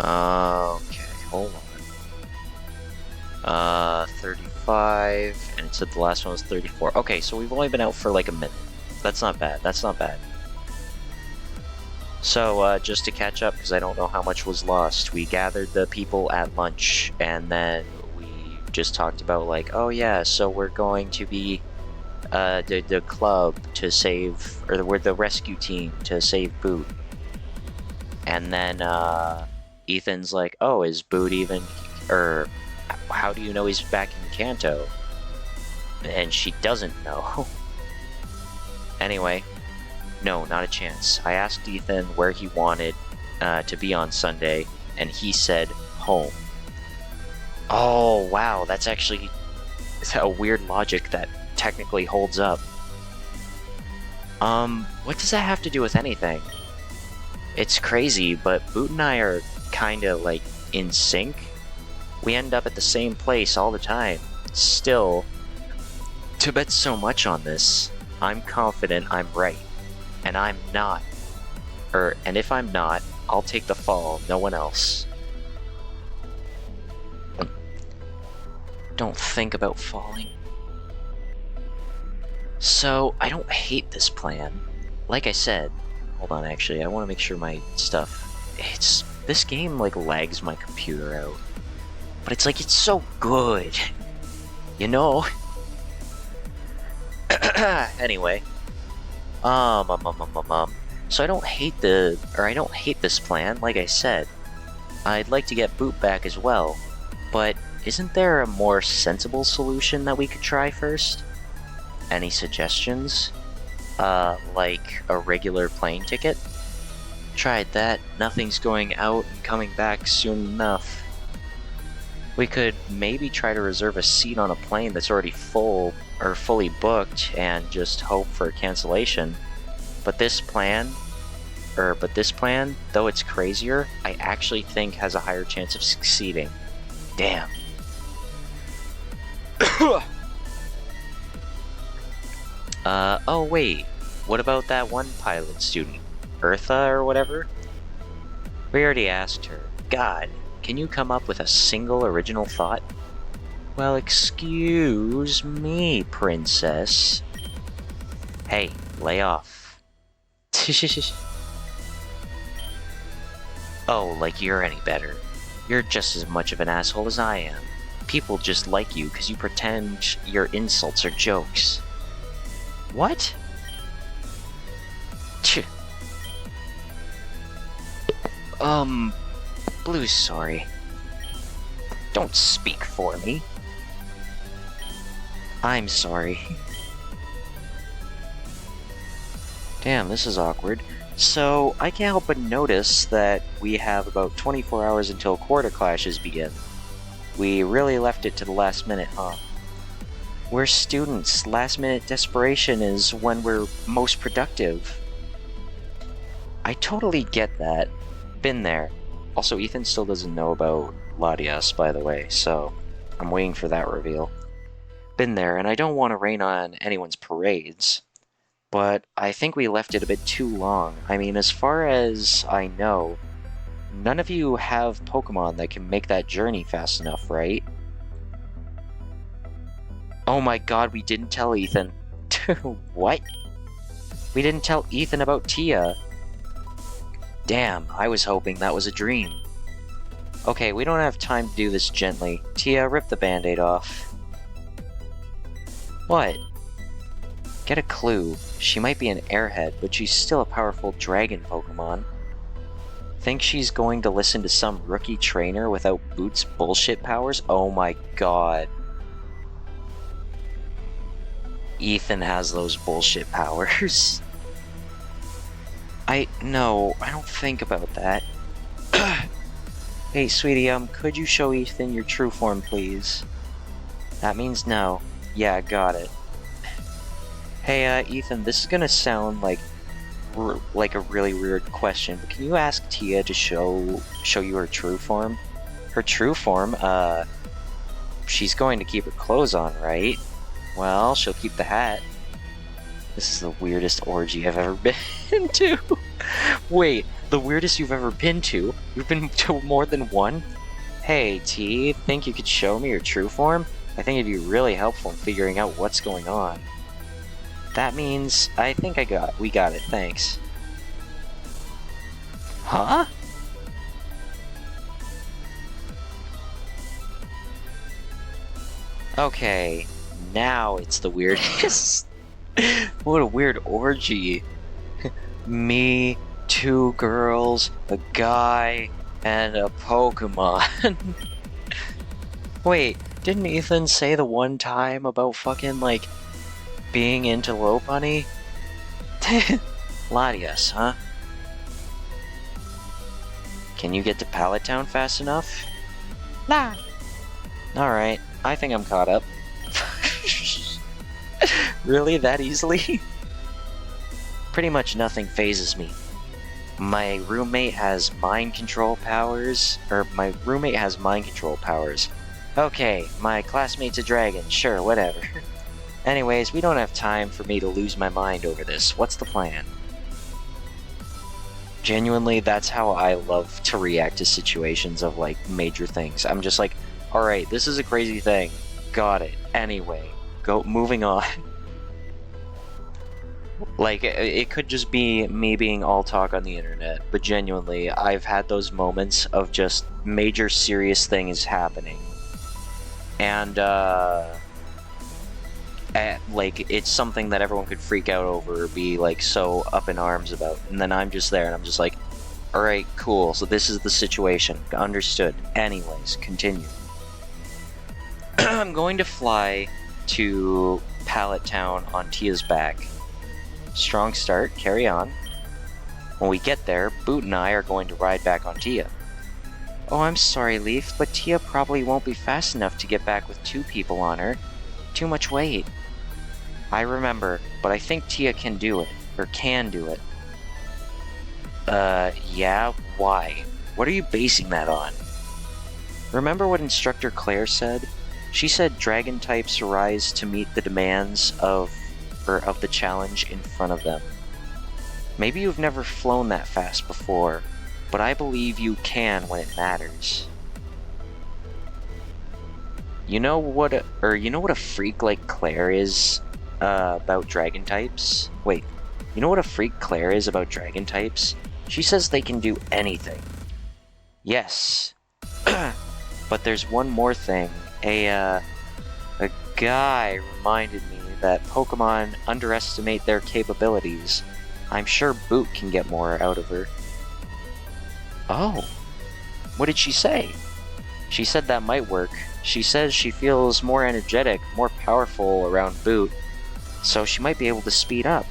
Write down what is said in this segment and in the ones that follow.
Okay, hold on. 35, and it said the last one was 34. Okay, so we've only been out for like a minute. That's not bad, that's not bad. So, just to catch up, because I don't know how much was lost, we gathered the people at lunch, and then we just talked about like, oh yeah, so we're going to be the club to save, or we're the rescue team to save Boot. And then Ethan's like, oh, is Boot even, or how do you know he's back in Kanto? And she doesn't know. Anyway, no, not a chance. I asked Ethan where he wanted to be on Sunday, and he said home. Oh, wow, that's actually a weird logic that technically holds up. What does that have to do with anything? It's crazy, but Boot and I are kinda, like, in sync. We end up at the same place all the time. Still, to bet so much on this, I'm confident I'm right. And I'm not. And if I'm not, I'll take the fall, no one else. Don't think about falling. So, I don't hate this plan. Like I said, hold on actually, I want to make sure my stuff... This game like lags my computer out. But it's like, it's so good. You know? Anyway. So I don't hate this plan, like I said. I'd like to get Boot back as well, but isn't there a more sensible solution that we could try first? Any suggestions? Like a regular plane ticket? Tried that, nothing's going out and coming back soon enough. We could maybe try to reserve a seat on a plane that's already full or fully booked and just hope for a cancellation. But this plan, though it's crazier, I actually think has a higher chance of succeeding. Damn. Oh wait, what about that one pilot student? Eartha or whatever? We already asked her. God, can you come up with a single original thought? Well, excuse me, princess. Hey, lay off. Oh, like you're any better. You're just as much of an asshole as I am. People just like you because you pretend your insults are jokes. What? Blue's sorry. Don't speak for me. I'm sorry. Damn, this is awkward. So, I can't help but notice that we have about 24 hours until quarter clashes begin. We really left it to the last minute, huh? We're students. Last minute desperation is when we're most productive. I totally get that. Been there. Also, Ethan still doesn't know about Latias, by the way, so I'm waiting for that reveal. Been there, and I don't want to rain on anyone's parades, but I think we left it a bit too long. I mean, as far as I know, none of you have Pokemon that can make that journey fast enough, right? Oh my god, we didn't tell Ethan. What? We didn't tell Ethan about Tia. Damn, I was hoping that was a dream. Okay, we don't have time to do this gently. Tia, rip the band-aid off. What? Get a clue. She might be an airhead, but she's still a powerful dragon Pokemon. Think she's going to listen to some rookie trainer without Boot's bullshit powers? Oh my god. Ethan has those bullshit powers. No, I don't think about that. Hey, sweetie, could you show Ethan your true form, please? That means no. Yeah, got it. Hey, Ethan, this is gonna sound like a really weird question, but can you ask Tia to show you her true form? Her true form? She's going to keep her clothes on, right? Well, she'll keep the hat. This is the weirdest orgy I've ever been to. Wait, the weirdest you've ever been to? You've been to more than one? Hey, T, think you could show me your true form? I think it'd be really helpful in figuring out what's going on. That means I think we got it, thanks. Huh? Okay, now it's the weirdest. What a weird orgy. Me, two girls, a guy, and a Pokemon. Wait, didn't Ethan say the one time about fucking, like, being into Lopunny? Latias, huh? Can you get to Pallet Town fast enough? Nah. Alright, I think I'm caught up. Really, that easily? Pretty much nothing phases me. My roommate has mind control powers. Okay, my classmate's a dragon, sure, whatever. Anyways, we don't have time for me to lose my mind over this. What's the plan? Genuinely, that's how I love to react to situations of, like, major things. I'm just like, alright, this is a crazy thing. Got it. Anyway, moving on. Like, it could just be me being all talk on the internet, but genuinely, I've had those moments of just major serious things happening. And, like, it's something that everyone could freak out over or be, like, so up in arms about. And then I'm just there, and I'm just like, alright, cool, so this is the situation. Understood. Anyways, continue. I'm going to fly to Pallet Town on Tia's back. Strong start, carry on. When we get there, Boot and I are going to ride back on Tia. Oh, I'm sorry, Leaf, but Tia probably won't be fast enough to get back with 2 people on her. Too much weight. I remember, but I think Tia can do it. Or can do it. Yeah? Why? What are you basing that on? Remember what Instructor Claire said? She said dragon types arise to meet the demands of the challenge in front of them. Maybe you've never flown that fast before, but I believe you can when it matters. You know what a freak like Claire is about dragon types? Wait, you know what a freak Claire is about dragon types? She says they can do anything. Yes. But there's one more thing. A guy reminded me that Pokemon underestimate their capabilities. I'm sure Boot can get more out of her. Oh. What did she say? She said that might work. She says she feels more energetic, more powerful around Boot, so she might be able to speed up.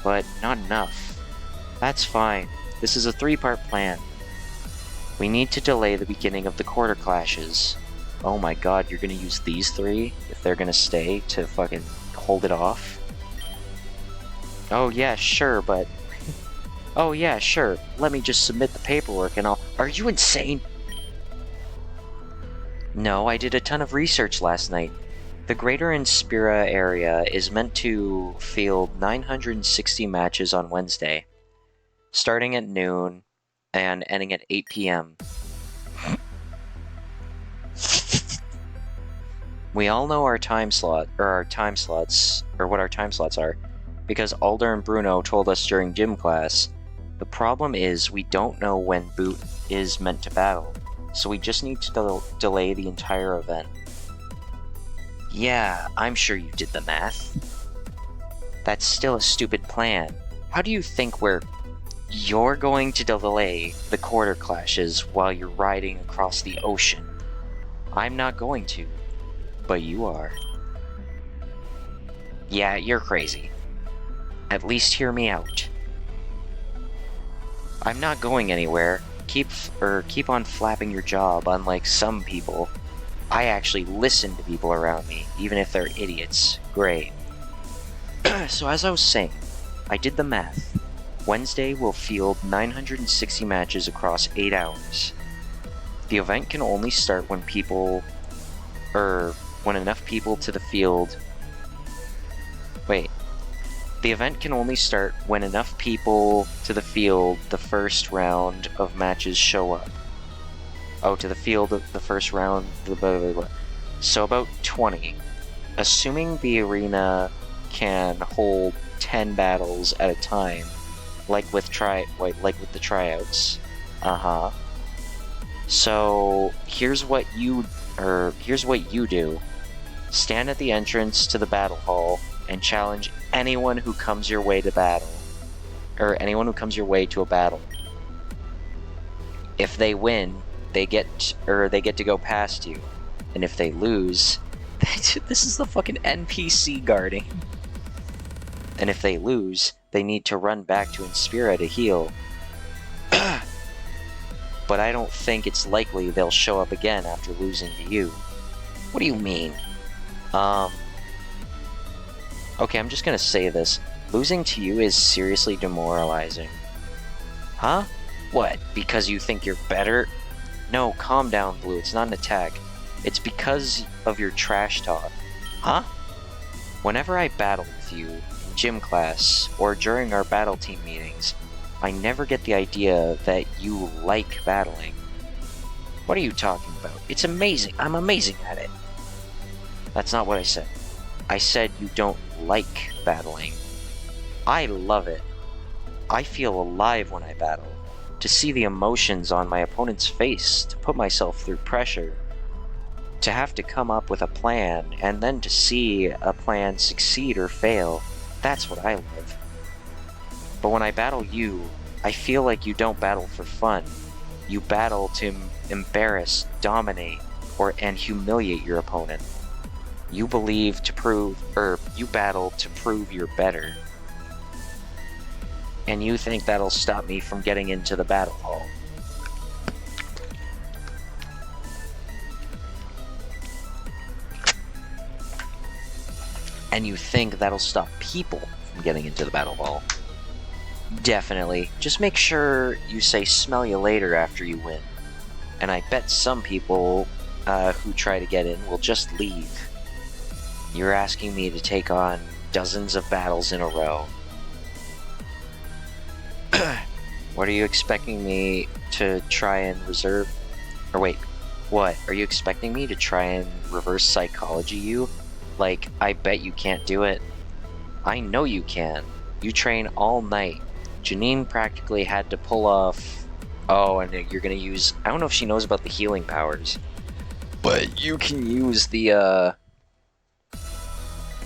But not enough. That's fine. This is a 3-part plan. We need to delay the beginning of the quarter clashes. Oh my god, you're gonna use these 3 if they're gonna stay to fucking hold it off? Oh yeah, sure, but... Oh yeah, sure. Let me just submit the paperwork and I'll... Are you insane? No, I did a ton of research last night. The Greater Inspira area is meant to field 960 matches on Wednesday, starting at noon and ending at 8 p.m. We all know what our time slots are, because Alder and Bruno told us during gym class. The problem is we don't know when Boot is meant to battle, so we just need to delay the entire event. Yeah, I'm sure you did the math. That's still a stupid plan. How do you think you're going to delay the quarter clashes while you're riding across the ocean? I'm not going to. But you are. Yeah, you're crazy. At least hear me out. I'm not going anywhere. Keep on flapping your job, unlike some people. I actually listen to people around me, even if they're idiots. Great. So as I was saying, I did the math. Wednesday will field 960 matches across 8 hours. The event can only start when when enough people to the field... Wait. The event can only start when enough people to the field the first round of matches show up. Oh, to the field the first round, blah, blah, blah, blah. So about 20. Assuming the arena can hold 10 battles at a time, like with the tryouts. So here's what you do. Stand at the entrance to the battle hall and challenge anyone who comes your way to battle. Or anyone who comes your way to a battle. If they win, they get to go past you. And if they lose, this is the fucking NPC guarding. And if they lose, they need to run back to Inspira to heal. But I don't think it's likely they'll show up again after losing to you. What do you mean? Okay, I'm just gonna say this. Losing to you is seriously demoralizing. Huh? What? Because you think you're better? No, calm down, Blue. It's not an attack. It's because of your trash talk. Huh? Whenever I battle with you in gym class or during our battle team meetings, I never get the idea that you like battling. What are you talking about? It's amazing. I'm amazing at it. That's not what I said. I said you don't like battling. I love it. I feel alive when I battle. To see the emotions on my opponent's face, to put myself through pressure, to have to come up with a plan, and then to see a plan succeed or fail, that's what I love. But when I battle you, I feel like you don't battle for fun. You battle to embarrass, dominate, and humiliate your opponent. You battle to prove you're better. And you think that'll stop me from getting into the battle hall. And you think that'll stop people from getting into the battle hall. Definitely. Just make sure you say smell you later after you win. And I bet some people who try to get in will just leave. You're asking me to take on dozens of battles in a row. What are you expecting me to try and reserve? Or wait, what? Are you expecting me to try and reverse psychology you? Like, I bet you can't do it. I know you can. You train all night. Janine practically had to pull off... Oh, and you're gonna use... I don't know if she knows about the healing powers. But you can use the,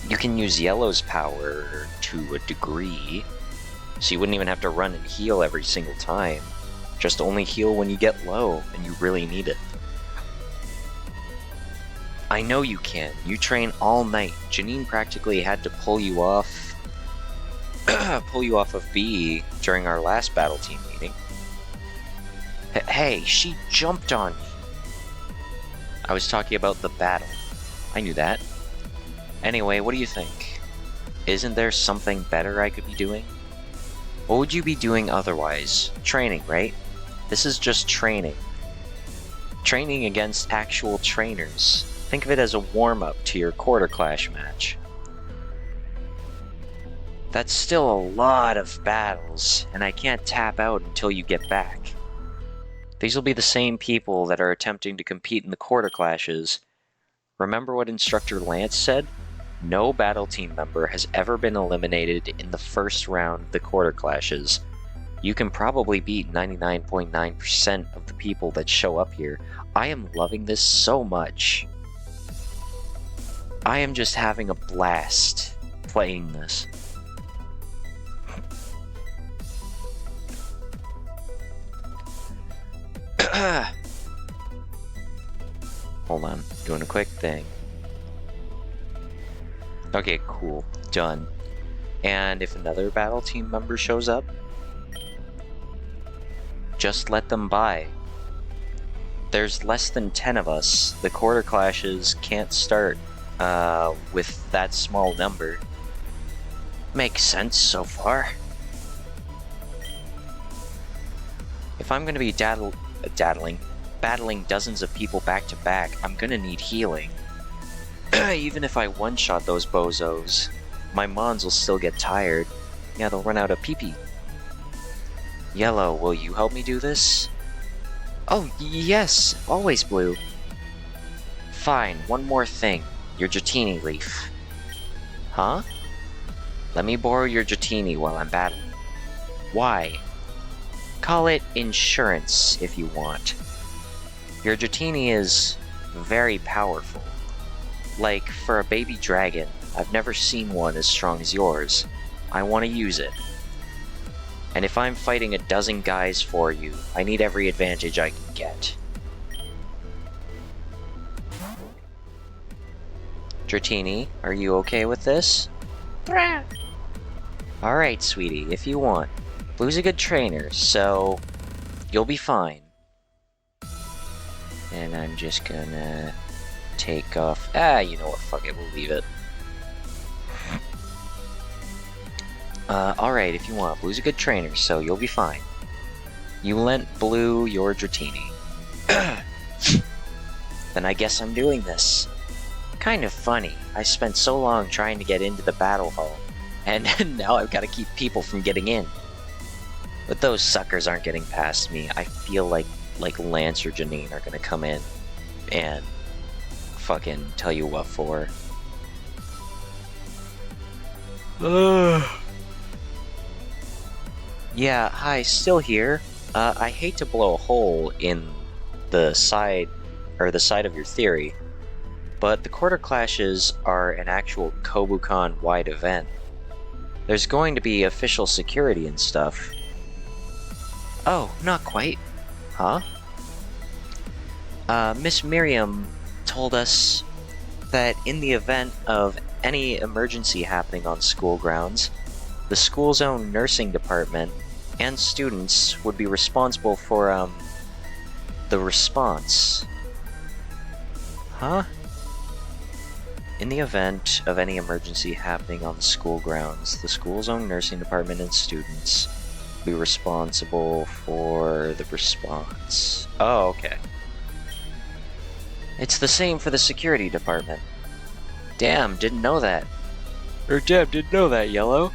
You can use Yellow's power to a degree. So you wouldn't even have to run and heal every single time. Just only heal when you get low and you really need it. I know you can. You train all night. Janine practically had to pull you off of B during our last battle team meeting. Hey, she jumped on me. I was talking about the battle. I knew that. Anyway, what do you think? Isn't there something better I could be doing? What would you be doing otherwise? Training, right? This is just training. Training against actual trainers. Think of it as a warm-up to your quarter clash match. That's still a lot of battles, and I can't tap out until you get back. These will be the same people that are attempting to compete in the quarter clashes. Remember what Instructor Lance said? No battle team member has ever been eliminated in the first round of the quarter clashes. You can probably beat 99.9% of the people that show up here. I am loving this so much. I am just having a blast playing this. Hold on, doing a quick thing. Okay, cool. Done. And if another battle team member shows up, just let them by. There's less than 10 of us. The quarter clashes can't start with that small number. Makes sense so far. If I'm gonna be battling dozens of people back to back, I'm gonna need healing. Even if I one-shot those bozos. my mons will still get tired. Yeah, they'll run out of pee-pee. Yellow, will you help me do this? Oh, yes, always Blue. Fine, one more thing. Your Dratini leaf. Huh? Let me borrow your Dratini while I'm battling. Why? Call it insurance if you want. Your Dratini is very powerful. Like, for a baby dragon, I've never seen one as strong as yours. I want to use it. And if I'm fighting a dozen guys for you, I need every advantage I can get. Dratini, are you okay with this? Alright, sweetie, if you want. Blue's a good trainer, so you'll be fine. And I'm just gonna take off... you know what, fuck it, we'll leave it. Alright, if you want. Blue's a good trainer, so you'll be fine. You lent Blue your Dratini. Then I guess I'm doing this. Kind of funny. I spent so long trying to get into the battle hall, and now I've got to keep people from getting in. But those suckers aren't getting past me. I feel like Lance or Janine are gonna come in and fucking tell you what for. Yeah, hi, still here. I hate to blow a hole in the side of your theory, but the Quarter Clashes are an actual Kobukan-wide event. There's going to be official security and stuff. Oh, not quite. Huh? Miss Miriam told us that in the event of any emergency happening on school grounds, the school's own nursing department and students would be responsible for, the response. Huh? In the event of any emergency happening on the school grounds, the school's own nursing department and students would be responsible for the response. Oh, okay. It's the same for the security department. Damn, didn't know that. Or damn, didn't know that, Yellow.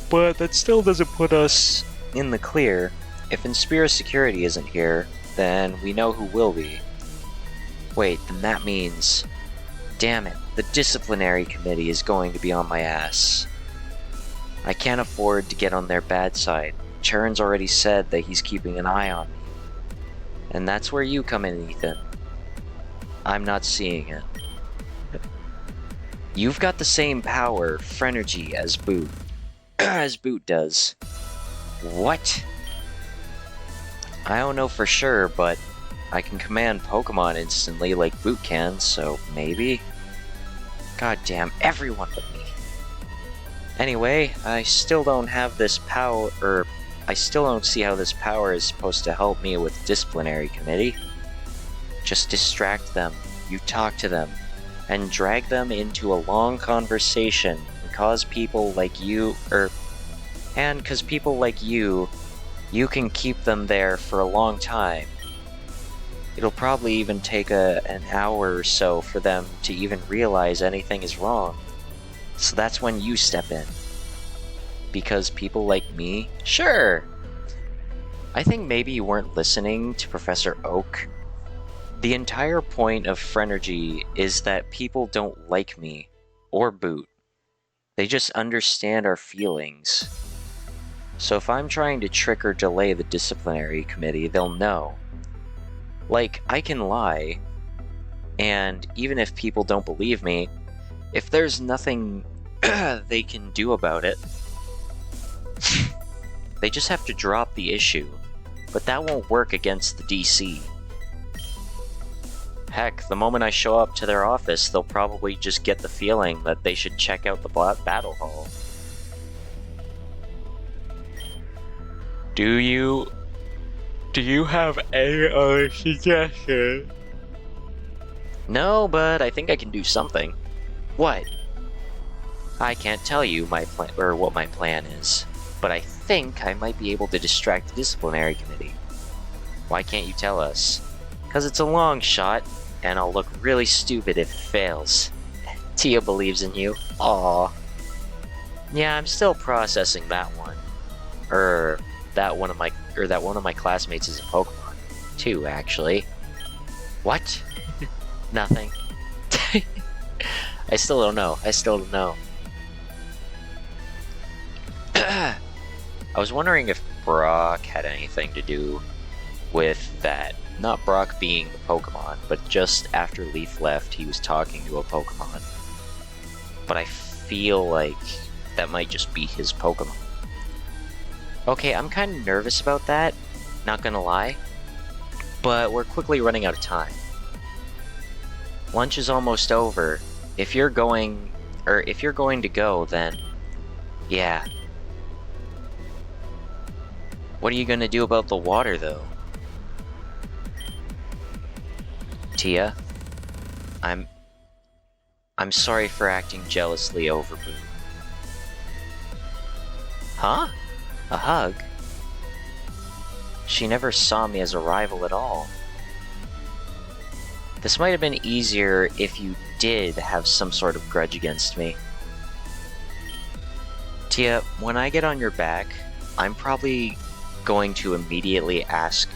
But that still doesn't put us in the clear. If Inspira Security isn't here, then we know who will be. Wait, then that means... Damn it, the disciplinary committee is going to be on my ass. I can't afford to get on their bad side. Churn's already said that he's keeping an eye on me. And that's where you come in, Ethan. I'm not seeing it. You've got the same power, Phrenergy, as Boot. As Boot does. What? I don't know for sure, but I can command Pokemon instantly like Boot can, so maybe? God damn, everyone but me. Anyway, I still don't have this power, I still don't see how this power is supposed to help me with disciplinary committee. Just distract them, you talk to them, and drag them into a long conversation and cause people like you, and cause people like you can keep them there for a long time. It'll probably even take an hour or so for them to even realize anything is wrong. So that's when you step in. Because people like me? Sure! I think maybe you weren't listening to Professor Oak. The entire point of Phrenergy is that people don't like me, or Boot. They just understand our feelings. So if I'm trying to trick or delay the disciplinary committee, they'll know. Like, I can lie, and even if people don't believe me, if there's nothing they can do about it, they just have to drop the issue. But that won't work against the DC. Heck, the moment I show up to their office, they'll probably just get the feeling that they should check out the battle hall. Do you have any other suggestion? No, but I think I can do something. What? I can't tell you my plan or what my plan is, but I think I might be able to distract the disciplinary committee. Why can't you tell us? 'Cause it's a long shot, and I'll look really stupid if it fails. Tia believes in you. Aww. Yeah, I'm still processing that one. Or that one of my classmates is a Pokemon. Too, actually. What? Nothing. I still don't know. I still don't know. I was wondering if Brock had anything to do with that. Not Brock being the Pokemon, but just after Leaf left, he was talking to a Pokemon. But I feel like that might just be his Pokemon. Okay, I'm kind of nervous about that, not gonna lie. But we're quickly running out of time. Lunch is almost over. If you're going to go, then yeah. What are you gonna do about the water, though? Tia, I'm sorry for acting jealously over Boo. Huh? A hug? She never saw me as a rival at all. This might have been easier if you did have some sort of grudge against me. Tia, when I get on your back, I'm probably going to immediately ask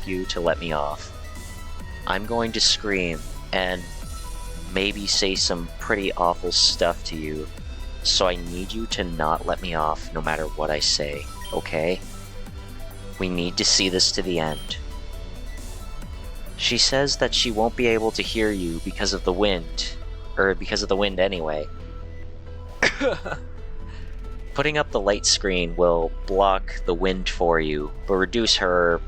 you to let me off. I'm going to scream and maybe say some pretty awful stuff to you, so I need you to not let me off no matter what I say, okay? We need to see this to the end. She says that she won't be able to hear you because of the wind, or because of the wind anyway. Putting up the light screen will block the wind for you, but reduce her...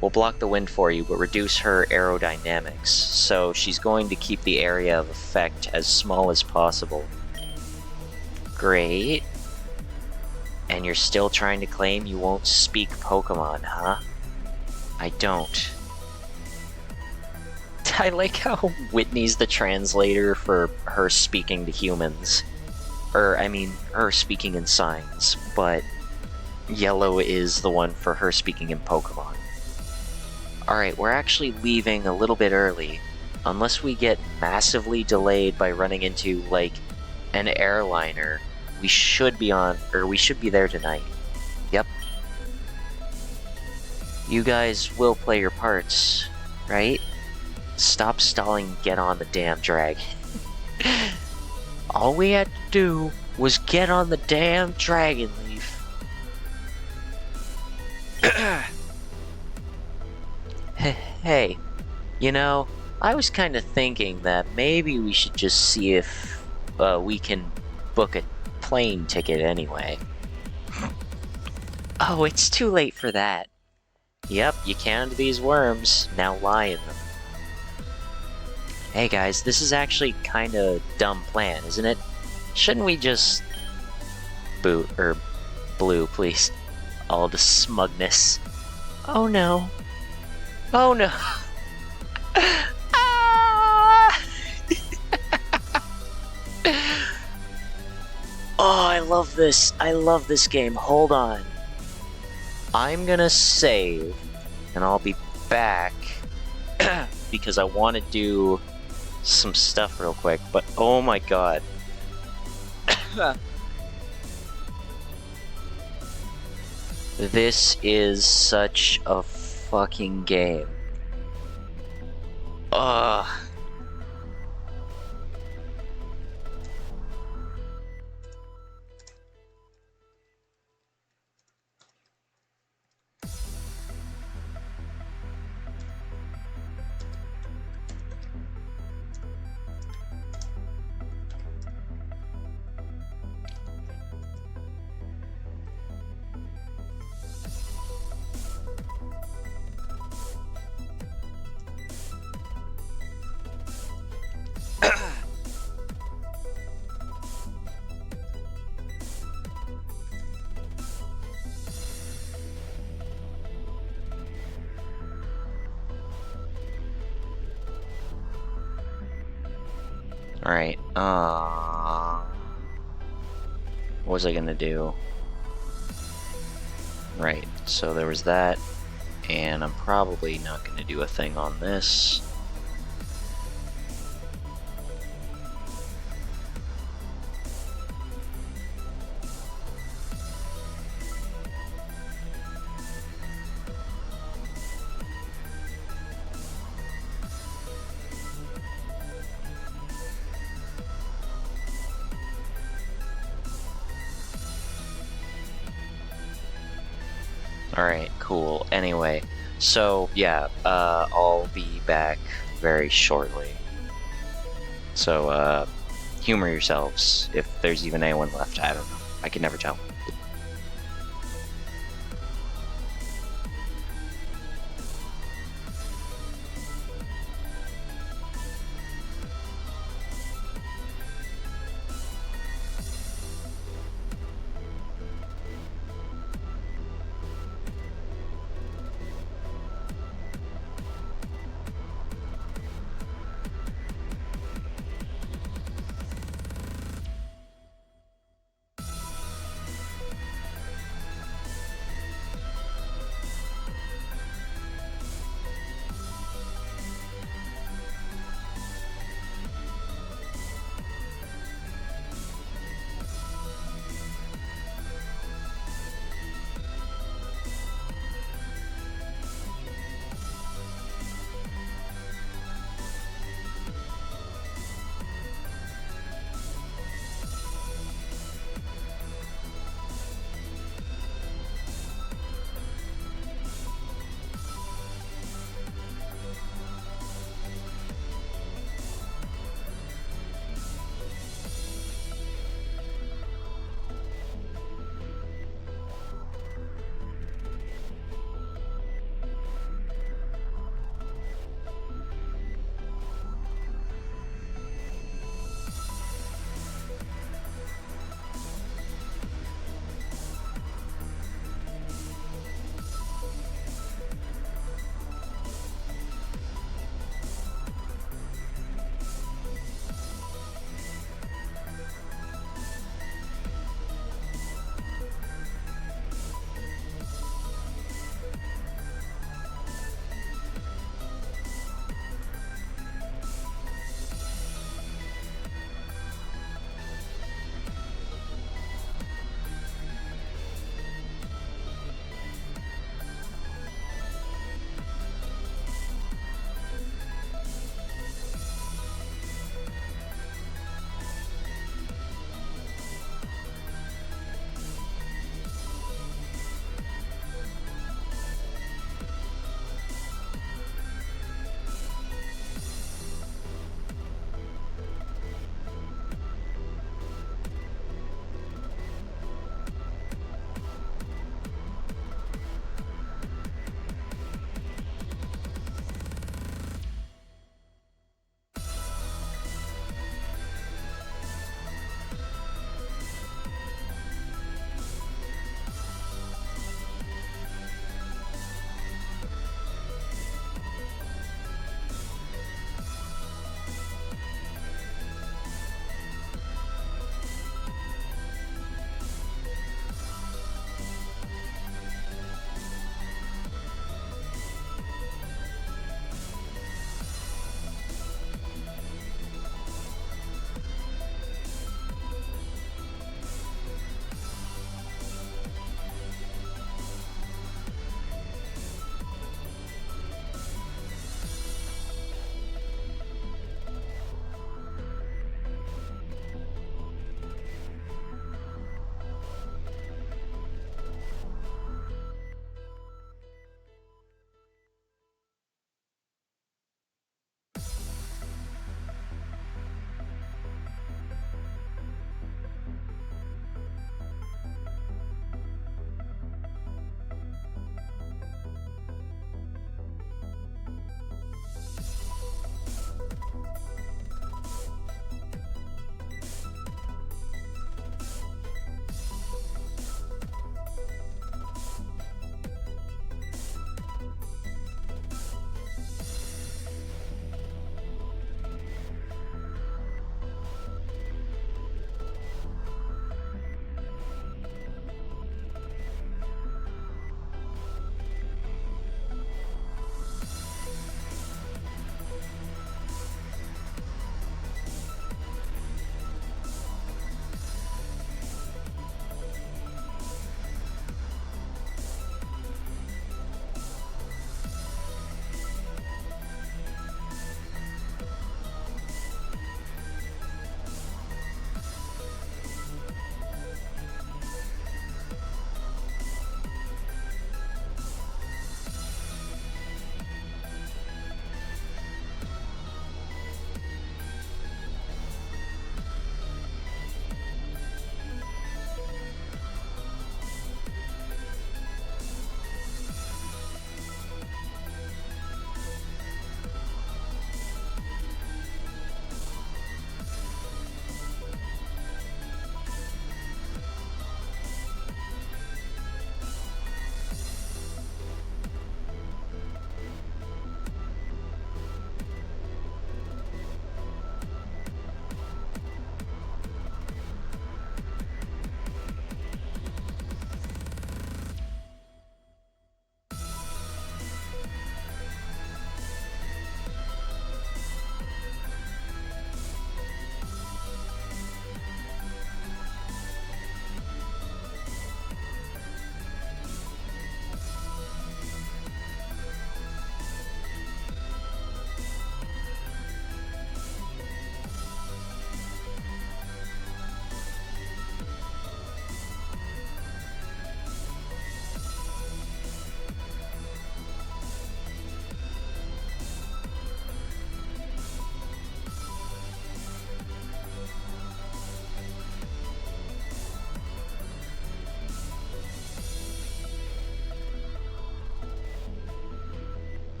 will block the wind for you, but reduce her aerodynamics, so she's going to keep the area of effect as small as possible. Great. And you're still trying to claim you won't speak Pokemon, huh? I don't. I like how Whitney's the translator for her speaking to humans. Her speaking in signs, but Yellow is the one for her speaking in Pokemon. Alright, we're actually leaving a little bit early. Unless we get massively delayed by running into, like, an airliner, we should be there tonight. Yep. You guys will play your parts, right? Stop stalling, get on the damn dragon. All we had to do was get on the damn Dragon Leaf. Hey, you know, I was kind of thinking that maybe we should just see if we can book a plane ticket anyway. Oh, it's too late for that. Yep, you canned these worms, now lie in them. Hey guys, this is actually kinda dumb plan, isn't it? Shouldn't we just... Blue, please. All the smugness. Oh no. Oh no! Ah! Oh, I love this. I love this game. Hold on. I'm gonna save, and I'll be back because I want to do some stuff real quick, but oh my god. This is such a fucking game. Ugh. Alright, what was I gonna do? Right, so there was that, and I'm probably not gonna do a thing on this. All right, cool. Anyway, so yeah, I'll be back very shortly. So humor yourselves if there's even anyone left. I don't know. I can never tell.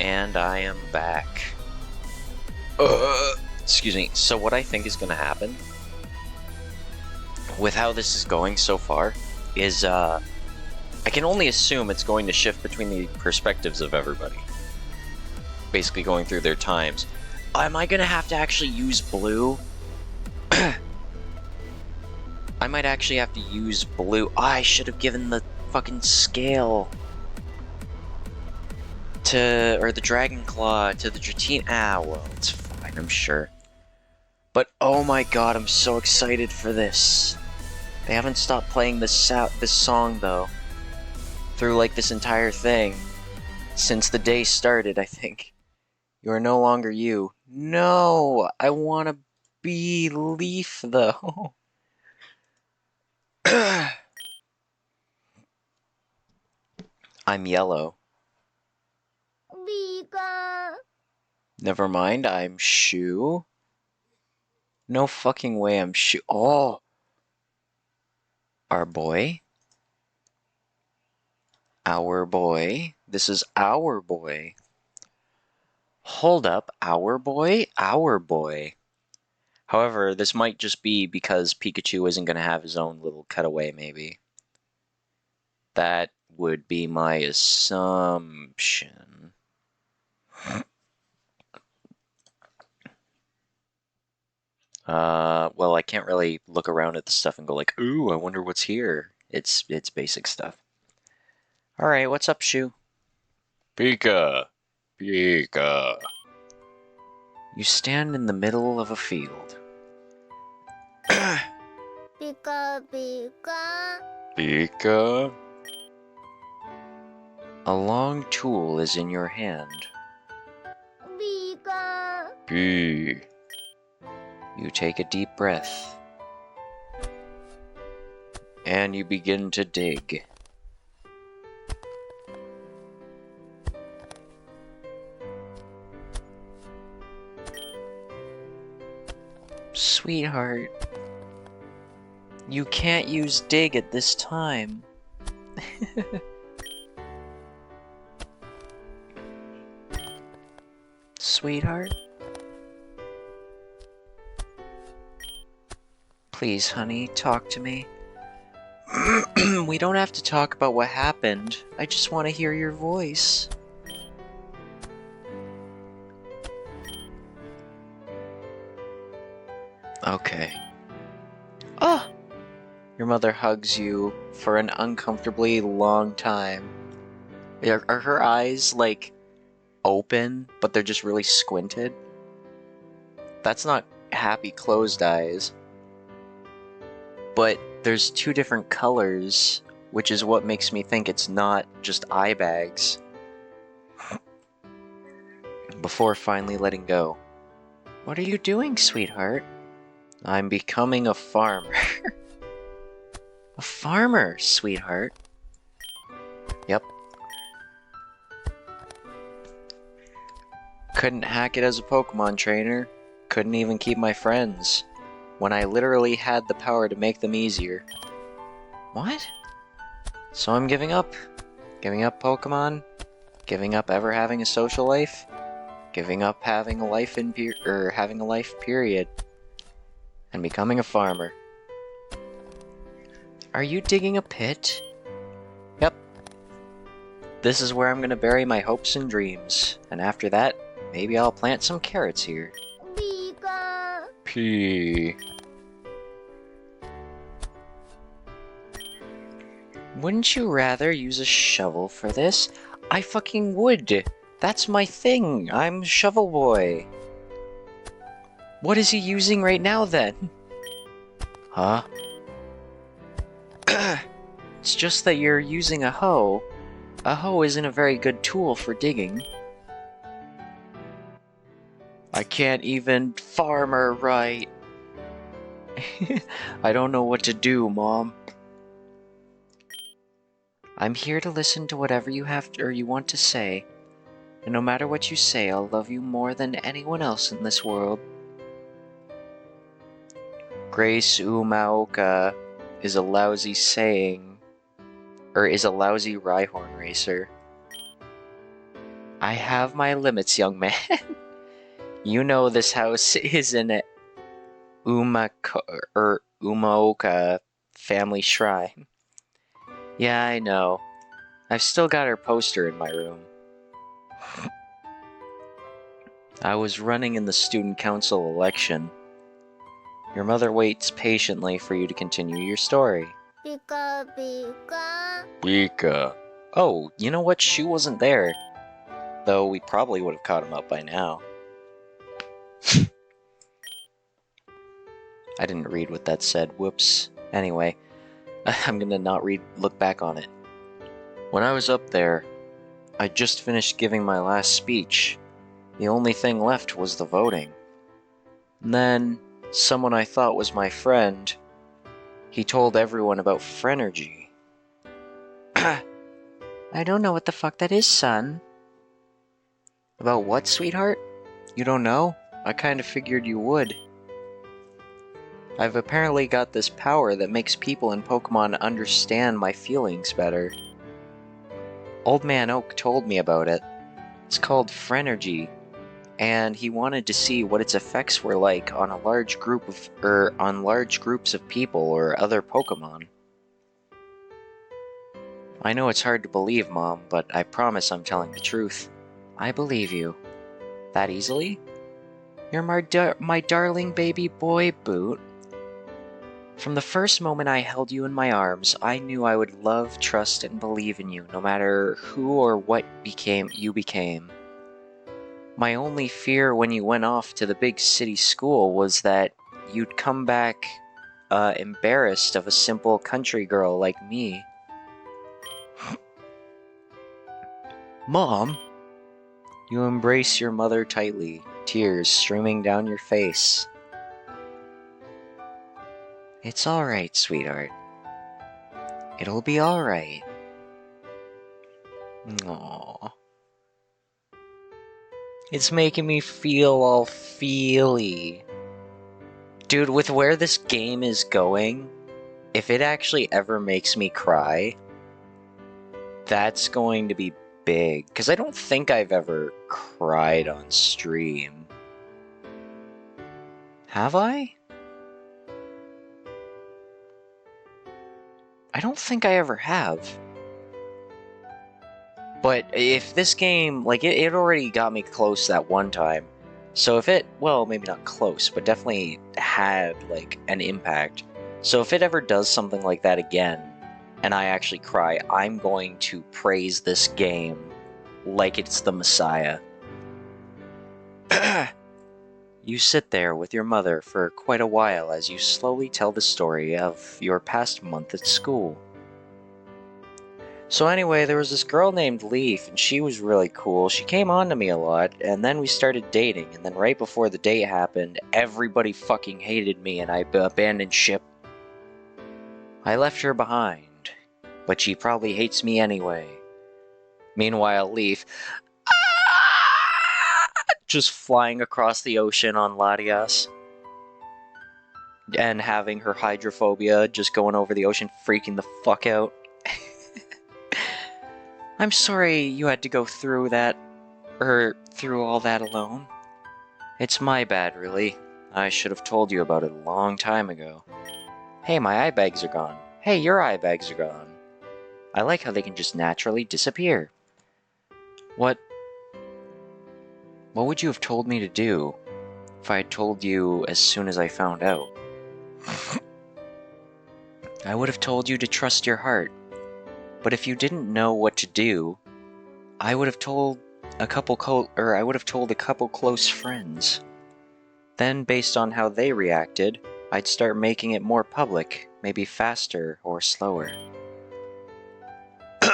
And I am back. Excuse me. So what I think is going to happen with how this is going so far is I can only assume it's going to shift between the perspectives of everybody. Basically going through their times. Am I going to have to actually use blue? I might actually have to use blue. Oh, I should have given the fucking scale to, or the Dragon Claw to the Dratini. Ah, well, it's fine, I'm sure. But oh my god, I'm so excited for this. They haven't stopped playing this song, though, through, like, this entire thing. Since the day started, I think. You are no longer you. No! I want to be Leaf, though. I'm yellow. Never mind, I'm Shoe. No fucking way I'm Shoe. Oh! Our boy. Our boy. This is our boy. Hold up, our boy? Our boy. However, this might just be because Pikachu isn't going to have his own little cutaway, maybe. That would be my assumption. Well, I can't really look around at the stuff and go like, ooh, I wonder what's here. It's basic stuff. Alright, what's up, Shu? Pika! Pika! You stand in the middle of a field. Pika, Pika. Pika? A long tool is in your hand. Pika. P. You take a deep breath. And you begin to dig. Sweetheart, you can't use dig at this time. Sweetheart? Please, honey, talk to me. We don't have to talk about what happened. I just want to hear your voice. Okay. Oh! Your mother hugs you for an uncomfortably long time. Are her eyes, like, open, but they're just really squinted? That's not happy closed eyes. But there's two different colors, which is what makes me think it's not just eye bags. Before finally letting go. What are you doing, sweetheart? I'm becoming a farmer. A farmer, sweetheart. Yep. Couldn't hack it as a Pokemon trainer. Couldn't even keep my friends. When I literally had the power to make them easier. What? So I'm giving up? Giving up Pokemon? Giving up ever having a social life? Giving up having a life having a life period? And becoming a farmer. Are you digging a pit? Yep. This is where I'm gonna bury my hopes and dreams. And after that, maybe I'll plant some carrots here. Pika. P. Wouldn't you rather use a shovel for this? I fucking would! That's my thing! I'm Shovel Boy! What is he using right now, then? Huh? It's just that you're using a hoe. A hoe isn't a very good tool for digging. I can't even farmer right. I don't know what to do, Mom. I'm here to listen to whatever you have or you want to say. And no matter what you say, I'll love you more than anyone else in this world. Grace Umaoka is a lousy saying, or is a lousy Rhyhorn racer. I have my limits, young man. You know this house is an Umaoka family shrine. Yeah, I know. I've still got her poster in my room. I was running in the student council election. Your mother waits patiently for you to continue your story. Pika pika. Pika. Oh, you know what? Shu wasn't there. Though we probably would have caught him up by now. I didn't read what that said. Whoops. Anyway, I'm gonna not look back on it. When I was up there, I just finished giving my last speech. The only thing left was the voting. And then, someone I thought was my friend, he told everyone about Phrenergy. I don't know what the fuck that is, son. About what, sweetheart? You don't know? I kinda figured you would. I've apparently got this power that makes people in Pokemon understand my feelings better. Old Man Oak told me about it. It's called Phrenergy, and he wanted to see what its effects were like on large groups of people or other Pokemon. I know it's hard to believe, Mom, but I promise I'm telling the truth. I believe you. That easily? You're my darling baby boy, Boot. From the first moment I held you in my arms, I knew I would love, trust, and believe in you, no matter who or what you became. My only fear when you went off to the big city school was that you'd come back embarrassed of a simple country girl like me. Mom! You embrace your mother tightly, tears streaming down your face. It's alright, sweetheart. It'll be alright. Aww. It's making me feel all feely. Dude, with where this game is going, if it actually ever makes me cry, that's going to be big. Because I don't think I've ever cried on stream. Have I? I don't think I ever have. But if this game, like, it already got me close that one time. So if it, well, maybe not close, but definitely had, like, an impact. So if it ever does something like that again, and I actually cry, I'm going to praise this game like it's the Messiah. You sit there with your mother for quite a while as you slowly tell the story of your past month at school. So anyway, there was this girl named Leaf, and she was really cool. She came on to me a lot, and then we started dating, and then right before the date happened, everybody fucking hated me, and I abandoned ship. I left her behind, but she probably hates me anyway. Meanwhile, Leaf, just flying across the ocean on Latias, and having her hydrophobia, just going over the ocean, freaking the fuck out. I'm sorry you had to go through that, through all that alone. It's my bad, really. I should have told you about it a long time ago. Hey, my eye bags are gone. Hey, your eye bags are gone. I like how they can just naturally disappear. What would you have told me to do if I had told you as soon as I found out? I would have told you to trust your heart. But if you didn't know what to do, I would have told a couple close friends. Then, based on how they reacted, I'd start making it more public, maybe faster or slower.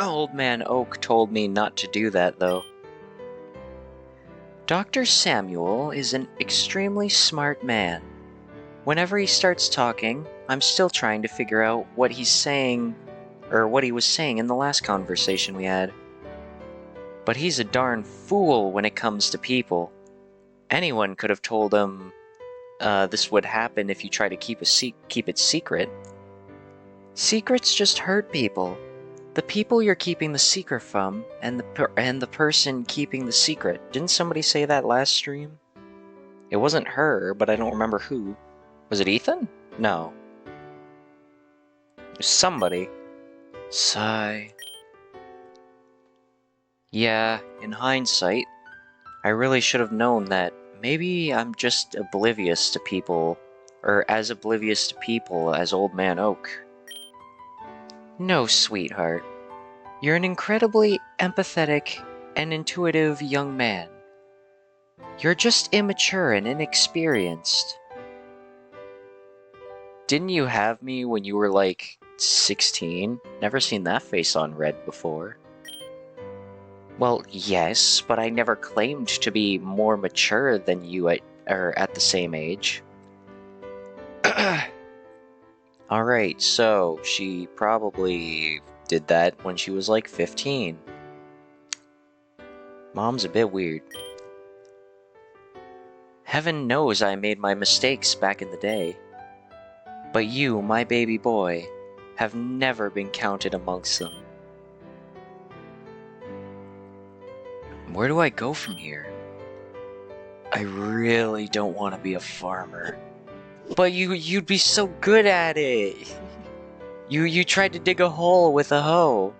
Old Man Oak told me not to do that, though. Dr. Samuel is an extremely smart man. Whenever he starts talking, I'm still trying to figure out what he's saying, or what he was saying in the last conversation we had. But he's a darn fool when it comes to people. Anyone could have told him this would happen if you try to keep it secret. Secrets just hurt people. The people you're keeping the secret from, and the person keeping the secret. Didn't somebody say that last stream? It wasn't her, but I don't remember who. Was it Ethan? No. It was somebody. Sigh. Yeah, in hindsight, I really should have known that maybe I'm just oblivious to people, or as oblivious to people as Old Man Oak. No, sweetheart. You're an incredibly empathetic and intuitive young man. You're just immature and inexperienced. Didn't you have me when you were like 16? Never seen that face on Red before. Well, yes, but I never claimed to be more mature than you at the same age. Alright, so she probably did that when she was like 15. Mom's a bit weird. Heaven knows I made my mistakes back in the day. But you, my baby boy, have never been counted amongst them. Where do I go from here? I really don't want to be a farmer. But you'd be so good at it. You tried to dig a hole with a hoe.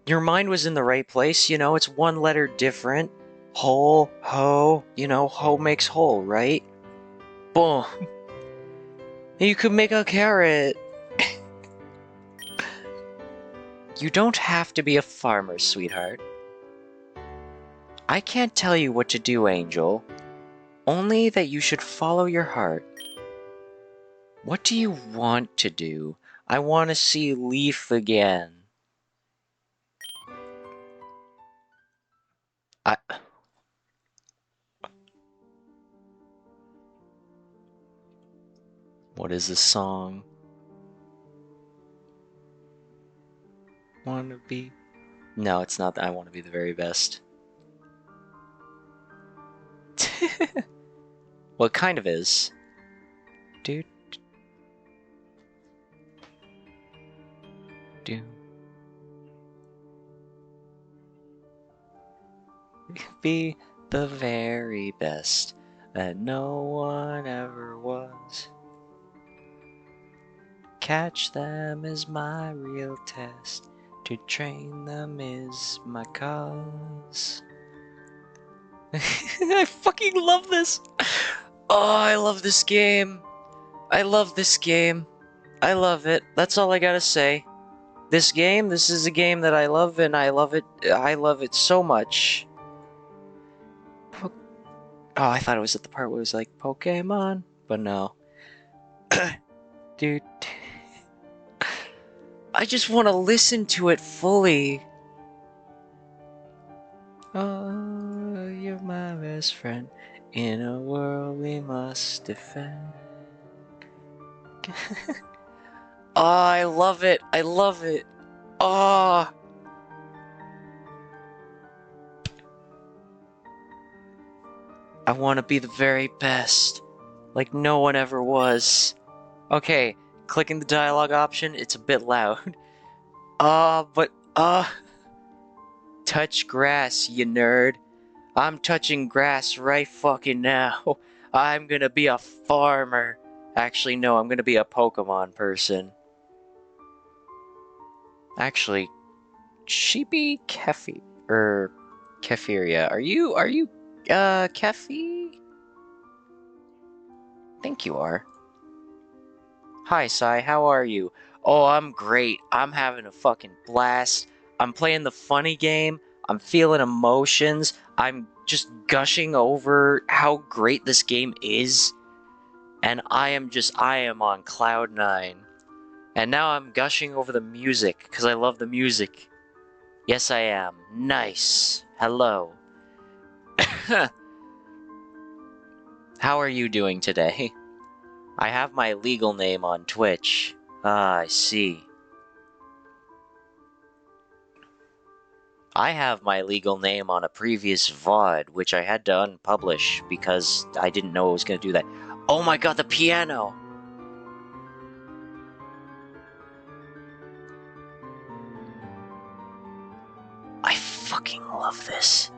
Your mind was in the right place, you know, it's one letter different. Hole, hoe, you know, hoe makes hole, right? Boom. You could make a carrot. You don't have to be a farmer, sweetheart. I can't tell you what to do, Angel. Only that you should follow your heart. What do you want to do? I want to see Leaf again. What is this song? Wanna be... No, it's not that I want to be the very best. Well, it kind of is. Dude. Do. Be the very best that no one ever was. Catch them is my real test. To train them is my cause. I fucking love this! Oh, I love this game. I love this game. I love it. That's all I gotta say. This is a game that I love, and I love it so much. Oh, I thought it was at the part where it was like, Pokemon, but no. Dude. I just want to listen to it fully. Oh, you're my best friend. In a world we must defend. Oh, I love it. I love it. Oh. I want to be the very best. Like no one ever was. Okay, clicking the dialogue option, it's a bit loud. Touch grass, you nerd. I'm touching grass right fucking now. I'm gonna be a farmer. Actually, no, I'm gonna be a Pokemon person. Actually, Sheepy Kefi, Kefiria. Are you, Kefi? I think you are. Hi, Sai, how are you? Oh, I'm great. I'm having a fucking blast. I'm playing the funny game. I'm feeling emotions. I'm just gushing over how great this game is. And I am on cloud 9. And now I'm gushing over the music, because I love the music. Yes, I am. Nice. Hello. How are you doing today? I have my legal name on Twitch. Ah, I see. I have my legal name on a previous VOD, which I had to unpublish because I didn't know it was going to do that. Oh my god, the piano! fucking love this.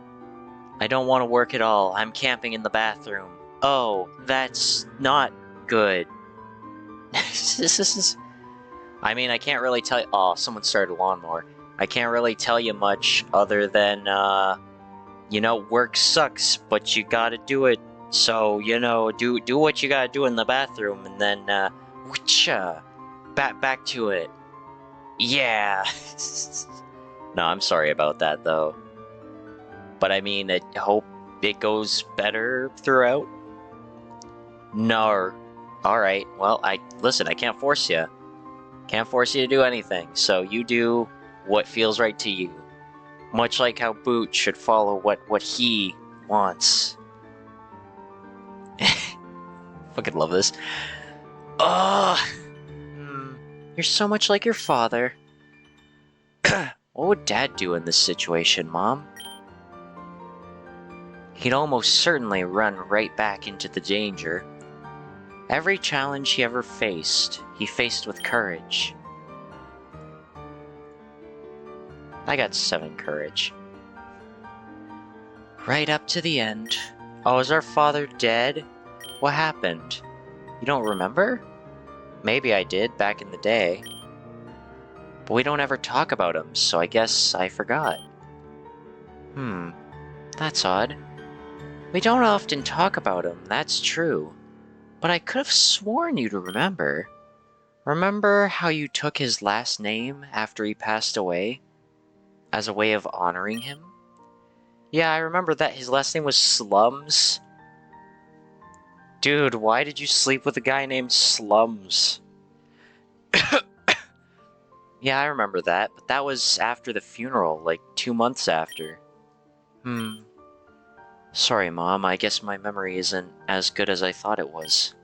I don't want to work at all. I'm camping in the bathroom. Oh, that's not good. This is... I mean, I can't really tell you... Oh, someone started a lawnmower. I can't really tell you much other than, you know, work sucks, but you gotta do it. So, you know, do what you gotta do in the bathroom, and then, whoocha, back to it. Yeah. No, I'm sorry about that, though. But I mean, I hope it goes better throughout. No. Alright, well, listen, I can't force you. Can't force you to do anything, so you do what feels right to you. Much like how Boot should follow what he wants. Fucking love this. Ugh. You're so much like your father. What would Dad do in this situation, Mom? He'd almost certainly run right back into the danger. Every challenge he ever faced, he faced with courage. I got 7 courage. Right up to the end. Oh, is our father dead? What happened? You don't remember? Maybe I did back in the day. But we don't ever talk about him, so I guess I forgot. That's odd. We don't often talk about him, that's true. But I could have sworn you'd remember. Remember how you took his last name after he passed away? As a way of honoring him? Yeah, I remember that his last name was Slums. Dude, why did you sleep with a guy named Slums? Yeah, I remember that, but that was after the funeral, like 2 months after. Sorry, Mom, I guess my memory isn't as good as I thought it was.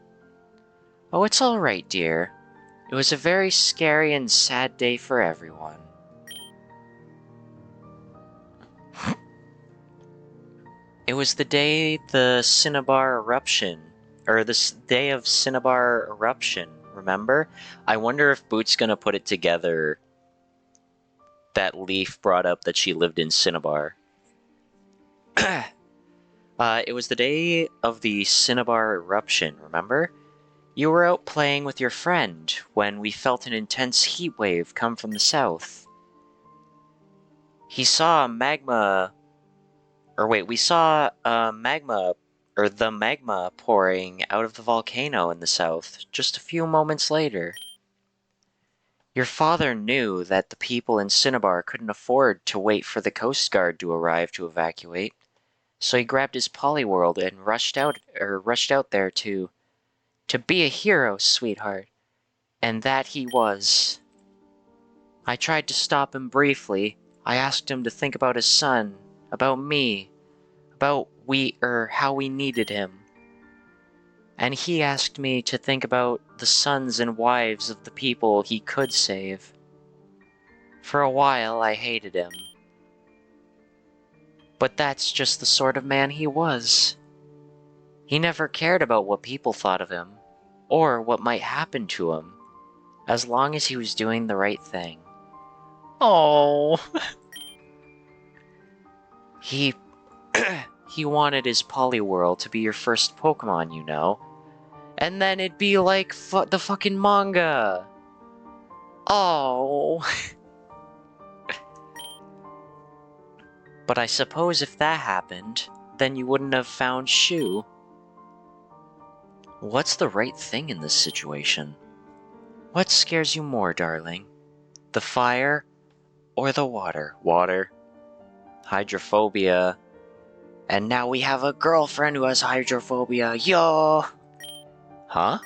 Oh, it's alright, dear. It was a very scary and sad day for everyone. It was the day the Cinnabar eruption, or the day of Cinnabar eruption, remember? I wonder if Boot's gonna put it together that Leaf brought up that she lived in Cinnabar. It was the day of the Cinnabar eruption, remember? You were out playing with your friend when we felt an intense heat wave come from the south. We saw the magma pouring out of the volcano in the south just a few moments later. Your father knew that the people in Cinnabar couldn't afford to wait for the Coast Guard to arrive to evacuate, so he grabbed his Polyworld and rushed out there to be a hero, sweetheart. And that he was. I tried to stop him briefly. I asked him to think about his son, about me, about how we needed him. And he asked me to think about the sons and wives of the people he could save. For a while, I hated him. But that's just the sort of man he was. He never cared about what people thought of him, or what might happen to him, as long as he was doing the right thing. Oh. He wanted his Poliwhirl to be your first Pokemon, you know. And then it'd be like the fucking manga. Oh. But I suppose if that happened, then you wouldn't have found Shu. What's the right thing in this situation? What scares you more, darling? The fire or the water? Water. Hydrophobia. And now we have a girlfriend who has hydrophobia. Yo! Huh?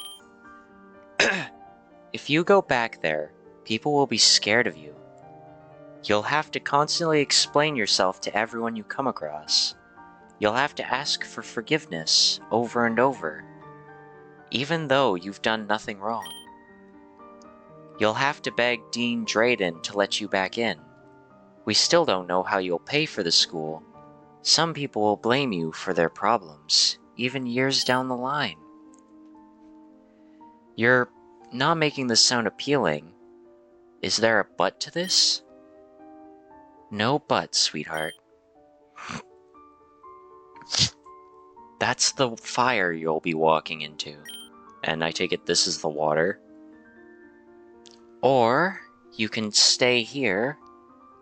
If you go back there, people will be scared of you. You'll have to constantly explain yourself to everyone you come across. You'll have to ask for forgiveness over and over, even though you've done nothing wrong. You'll have to beg Dean Drayden to let you back in. We still don't know how you'll pay for the school. Some people will blame you for their problems, even years down the line. You're not making this sound appealing. Is there a but to this? No but, sweetheart. That's the fire you'll be walking into. And I take it this is the water. Or you can stay here,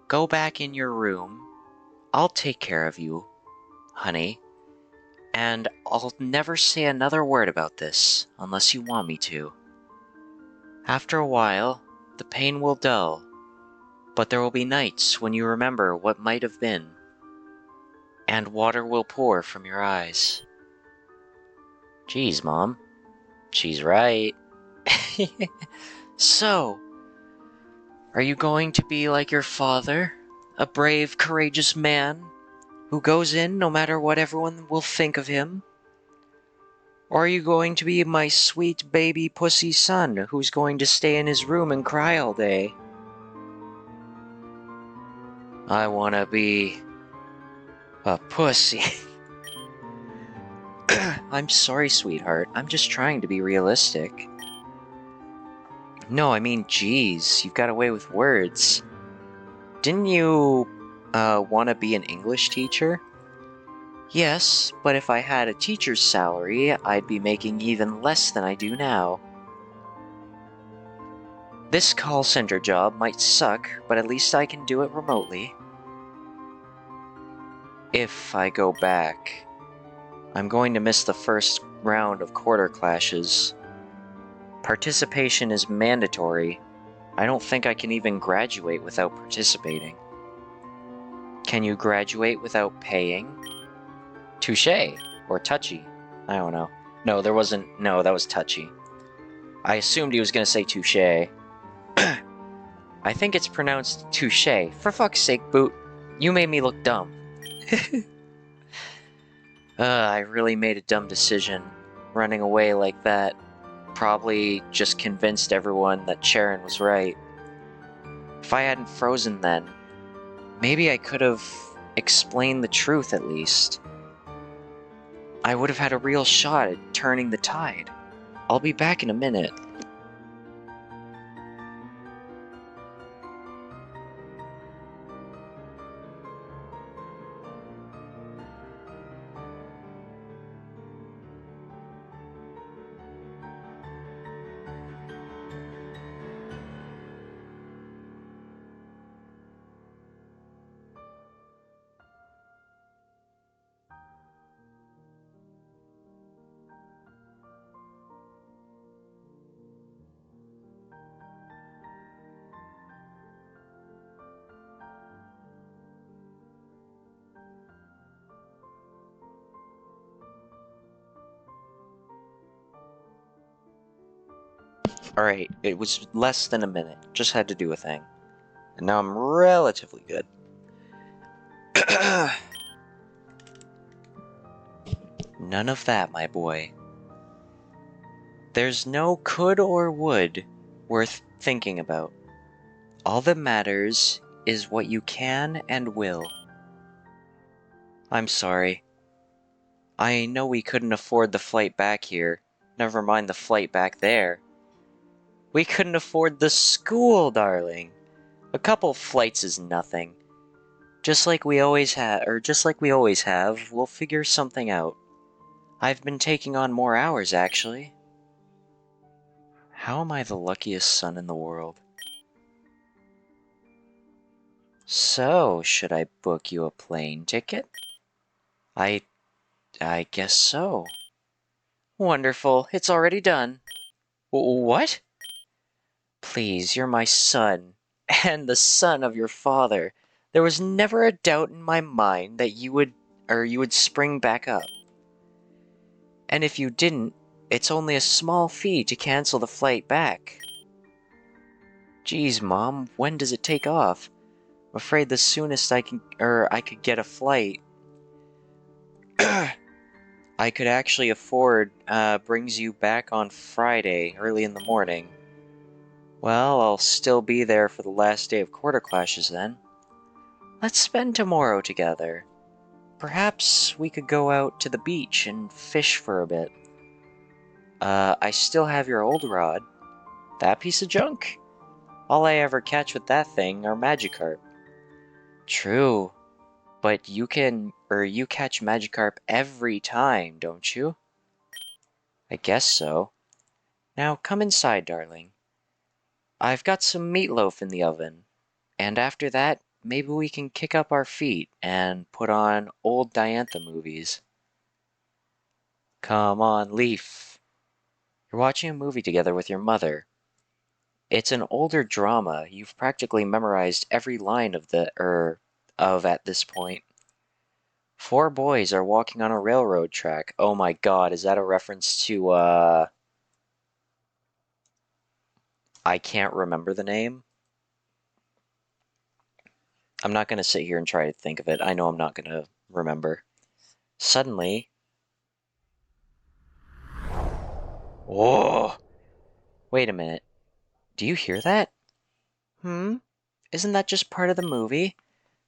go back in your room. I'll take care of you, honey. And I'll never say another word about this unless you want me to. After a while, the pain will dull, but there will be nights when you remember what might have been, and water will pour from your eyes. Geez, Mom, she's right. So, are you going to be like your father? A brave, courageous man who goes in no matter what everyone will think of him? Or are you going to be my sweet baby pussy son who's going to stay in his room and cry all day? I wanna be a pussy. I'm sorry, sweetheart. I'm just trying to be realistic. No, I mean, geez, you've got away with words. Didn't you, want to be an English teacher? Yes, but if I had a teacher's salary, I'd be making even less than I do now. This call center job might suck, but at least I can do it remotely. If I go back, I'm going to miss the first round of quarter clashes. Participation is mandatory. I don't think I can even graduate without participating. Can you graduate without paying? Touché. Or touchy. I don't know. No, there wasn't. No, that was touchy. I assumed he was going to say touché. I think it's pronounced touché. For fuck's sake, Boot. You made me look dumb. I really made a dumb decision. Running away like that. Probably just convinced everyone that Sharon was right. If I hadn't frozen then, maybe I could have explained the truth at least. I would have had a real shot at turning the tide. I'll be back in a minute. Alright, it was less than a minute. Just had to do a thing. And now I'm relatively good. None of that, my boy. There's no could or would worth thinking about. All that matters is what you can and will. I'm sorry. I know we couldn't afford the flight back here. Never mind the flight back there. We couldn't afford the school, darling. A couple flights is nothing. Just like we always have, we'll figure something out. I've been taking on more hours, actually. How am I the luckiest son in the world? So, should I book you a plane ticket? I guess so. Wonderful, it's already done. What? Please, you're my son, and the son of your father. There was never a doubt in my mind that you would spring back up. And if you didn't, it's only a small fee to cancel the flight back. Geez, Mom, when does it take off? I'm afraid the soonest I could get a flight I could actually afford brings you back on Friday, early in the morning. Well, I'll still be there for the last day of quarter clashes then. Let's spend tomorrow together. Perhaps we could go out to the beach and fish for a bit. I still have your old rod. That piece of junk? All I ever catch with that thing are Magikarp. True, but you catch Magikarp every time, don't you? I guess so. Now come inside, darling. I've got some meatloaf in the oven, and after that, maybe we can kick up our feet and put on old Diantha movies. Come on, Leaf. You're watching a movie together with your mother. It's an older drama. You've practically memorized every line of at this point. Four boys are walking on a railroad track. Oh my god, is that a reference to, I can't remember the name? I'm not gonna sit here and try to think of it. I know I'm not gonna remember. Suddenly... Whoa! Wait a minute. Do you hear that? Hmm? Isn't that just part of the movie?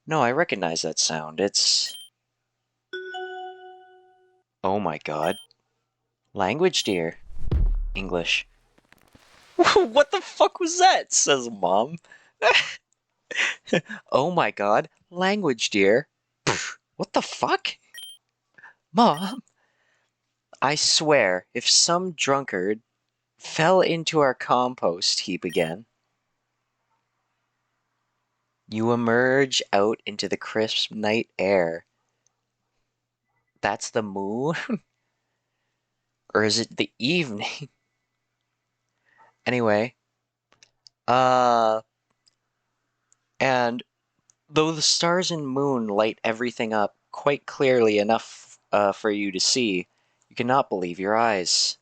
No, I recognize that sound. It's... Oh my god. Language, dear. English. What the fuck was that? Says Mom. Oh my god. Language, dear. What the fuck? Mom, I swear, if some drunkard fell into our compost heap again. You emerge out into the crisp night air. That's the moon? Or is it the evening? Anyway, uh, and though the stars and moon light everything up quite clearly enough for you to see, you cannot believe your eyes.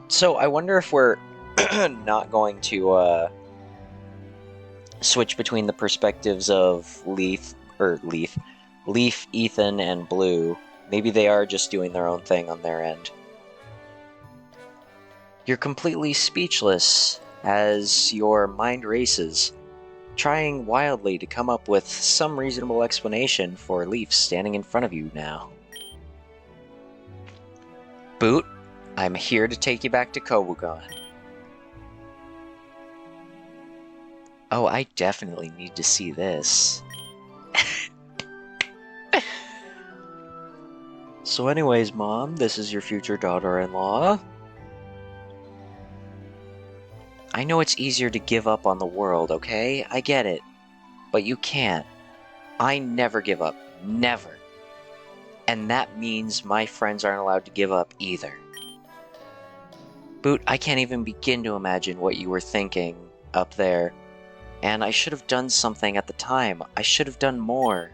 So I wonder if we're not going to switch between the perspectives of Leaf, Ethan, and Blue. Maybe they are just doing their own thing on their end. You're completely speechless as your mind races, trying wildly to come up with some reasonable explanation for Leaf standing in front of you now. Boot, I'm here to take you back to Kobugon. Oh, I definitely need to see this. So anyways, Mom, this is your future daughter-in-law. I know it's easier to give up on the world, okay? I get it. But you can't. I never give up. Never. And that means my friends aren't allowed to give up either. Boot, I can't even begin to imagine what you were thinking up there. And I should have done something at the time. I should have done more.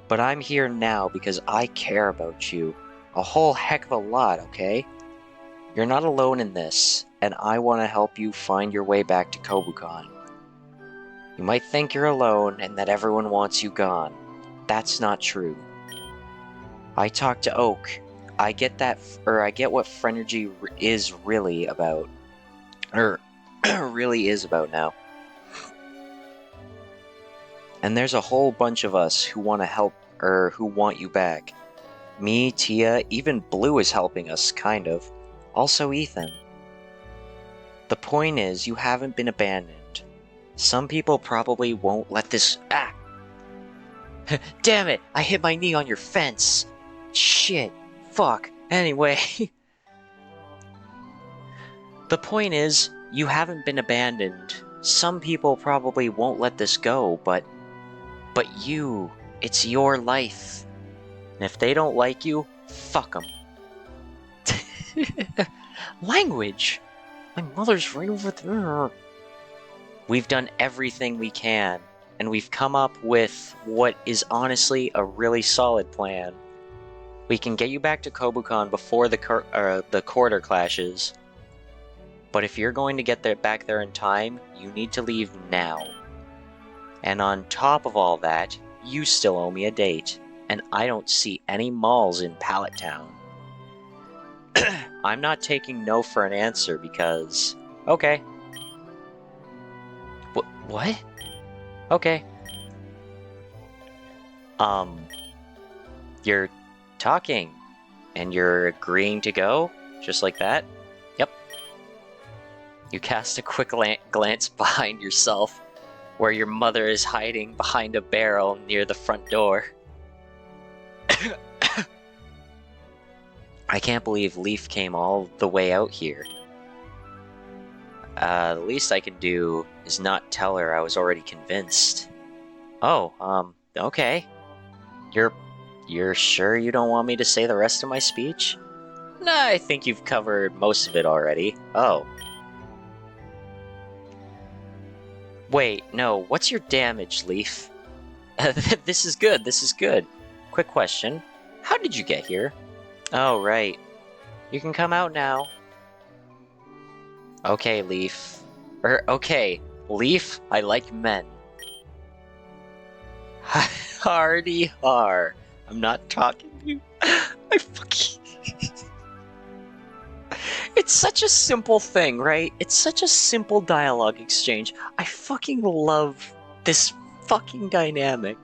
But I'm here now because I care about you. A whole heck of a lot, okay? You're not alone in this, and I want to help you find your way back to Kobukan. You might think you're alone and that everyone wants you gone. That's not true. I talked to Oak. I get what Phrenergy is really about. Really is about now. And there's a whole bunch of us who want to help, who want you back. Me, Tia, even Blue is helping us, kind of. Also Ethan. The point is, you haven't been abandoned. Some people probably won't let this... Ah! Damn it! I hit my knee on your fence! Shit! Fuck! Anyway... The point is, you haven't been abandoned. Some people probably won't let this go, but you, it's your life. And if they don't like you, fuck them. Language! My mother's right over there. We've done everything we can, and we've come up with what is honestly a really solid plan. We can get you back to Kobukan before the quarter clashes. But if you're going to get back there in time, you need to leave now. And on top of all that, you still owe me a date, and I don't see any malls in Pallet Town. I'm not taking no for an answer because... Okay. What? Okay. You're talking, and you're agreeing to go? Just like that? You cast a quick glance behind yourself, where your mother is hiding behind a barrel near the front door. I can't believe Leaf came all the way out here. The least I can do is not tell her I was already convinced. Oh, okay. You're sure you don't want me to say the rest of my speech? Nah, I think you've covered most of it already. Oh. Wait, no, what's your damage, Leaf? This is good, this is good. Quick question. How did you get here? Oh, right. You can come out now. Okay, Leaf. Okay, Leaf, I like men. Hardy har. I'm not talking to you. I fucking... It's such a simple thing, right? It's such a simple dialogue exchange. I fucking love this fucking dynamic.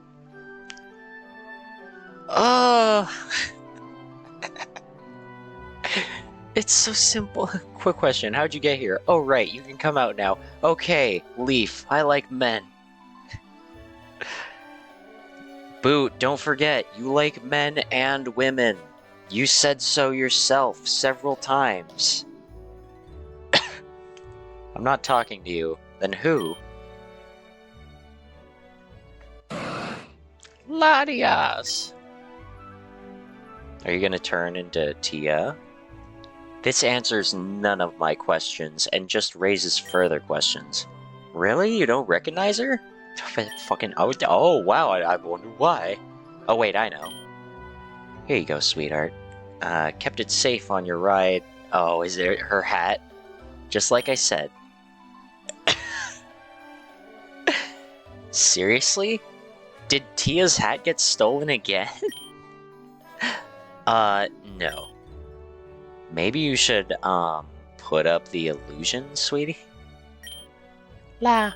It's so simple. Quick question, how'd you get here? Oh, right, you can come out now. Okay, Leaf, I like men. Boot, don't forget, you like men and women. You said so yourself several times. I'm not talking to you. Then who? Ladias! Are you gonna turn into Tia? This answers none of my questions and just raises further questions. Really? You don't recognize her? Fucking oh wow, I wonder why. Oh wait, I know. Here you go, sweetheart. Kept it safe on your ride. Oh, is it her hat? Just like I said. Seriously? Did Tia's hat get stolen again? No. Maybe you should, put up the illusion, sweetie? La.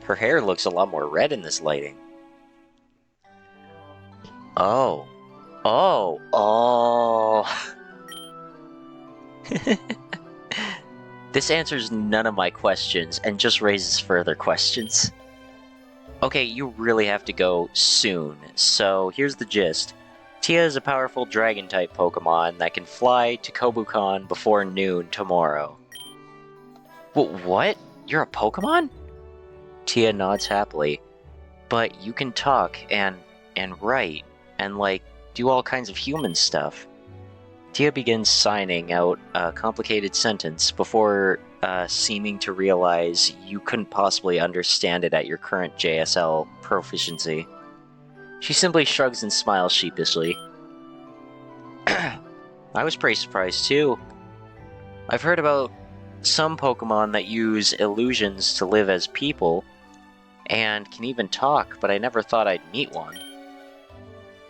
Her hair looks a lot more red in this lighting. Oh. Oh. Oh. This answers none of my questions and just raises further questions. Okay, you really have to go soon, so here's the gist. Tia is a powerful dragon-type Pokemon that can fly to Kobukan before noon tomorrow. What? You're a Pokemon? Tia nods happily. But you can talk and write and, like, do all kinds of human stuff. Tia begins signing out a complicated sentence before seeming to realize you couldn't possibly understand it at your current JSL proficiency. She simply shrugs and smiles sheepishly. I was pretty surprised too. I've heard about some Pokemon that use illusions to live as people, and can even talk, but I never thought I'd meet one.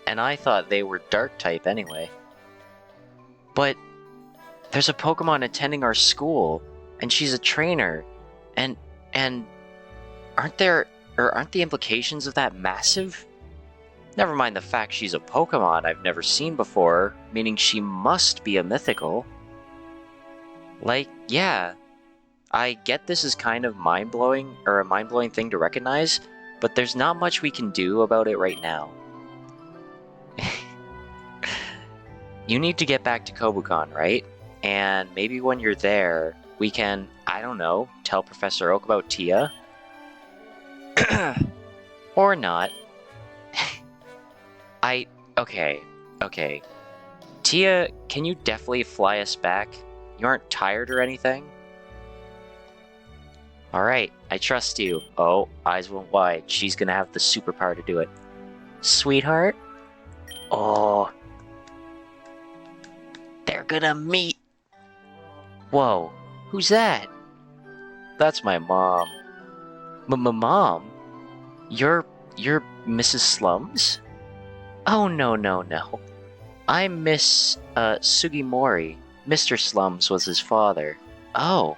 And I thought they were Dark-type anyway. But there's a Pokemon attending our school, and she's a trainer, and aren't the implications of that massive? Never mind the fact she's a Pokemon I've never seen before, meaning she must be a mythical. Like, yeah, I get this is kind of mind-blowing, or a mind-blowing thing to recognize, but there's not much we can do about it right now. You need to get back to Kobukan, right? And maybe when you're there, we can, I don't know, tell Professor Oak about Tia? Or not. Okay. Tia, can you definitely fly us back? You aren't tired or anything? Alright, I trust you. Oh, eyes went wide. She's gonna have the superpower to do it. Sweetheart? Oh. They're gonna meet. Whoa, who's that? That's my mom. Mom? You're Mrs. Slums? Oh, no. I'm Miss, Sugimori. Mr. Slums was his father. Oh.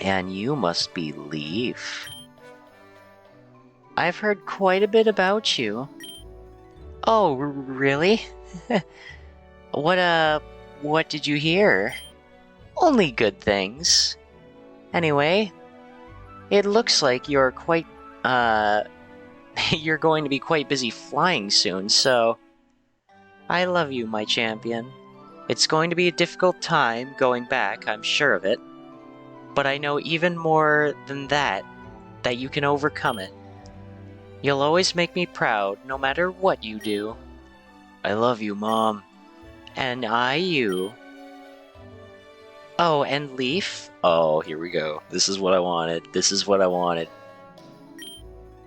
And you must be Leaf. I've heard quite a bit about you. Oh, really? What, what did you hear? Only good things. Anyway, it looks like you're quite, uh, you're going to be quite busy flying soon, so I love you, my champion. It's going to be a difficult time going back, I'm sure of it, but I know even more than that you can overcome it. You'll always make me proud, no matter what you do. I love you, Mom. And I you. Oh, and Leaf? Oh, here we go. This is what I wanted. This is what I wanted.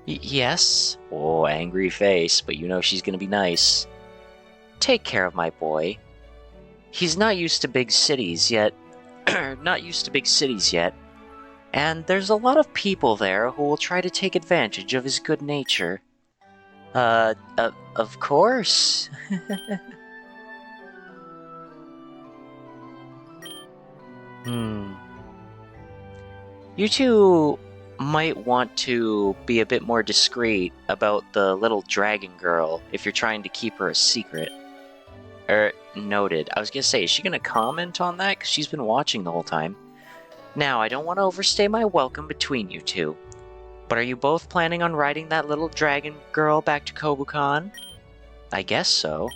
Yes? Oh, angry face, but you know she's gonna be nice. Take care of my boy. He's not used to big cities yet. Not used to big cities yet. And there's a lot of people there who will try to take advantage of his good nature. Of course. You two might want to be a bit more discreet about the little dragon girl if you're trying to keep her a secret. Noted. I was gonna say, is she gonna comment on that? Because she's been watching the whole time. Now, I don't want to overstay my welcome between you two, but are you both planning on riding that little dragon girl back to Kobukan? I guess so.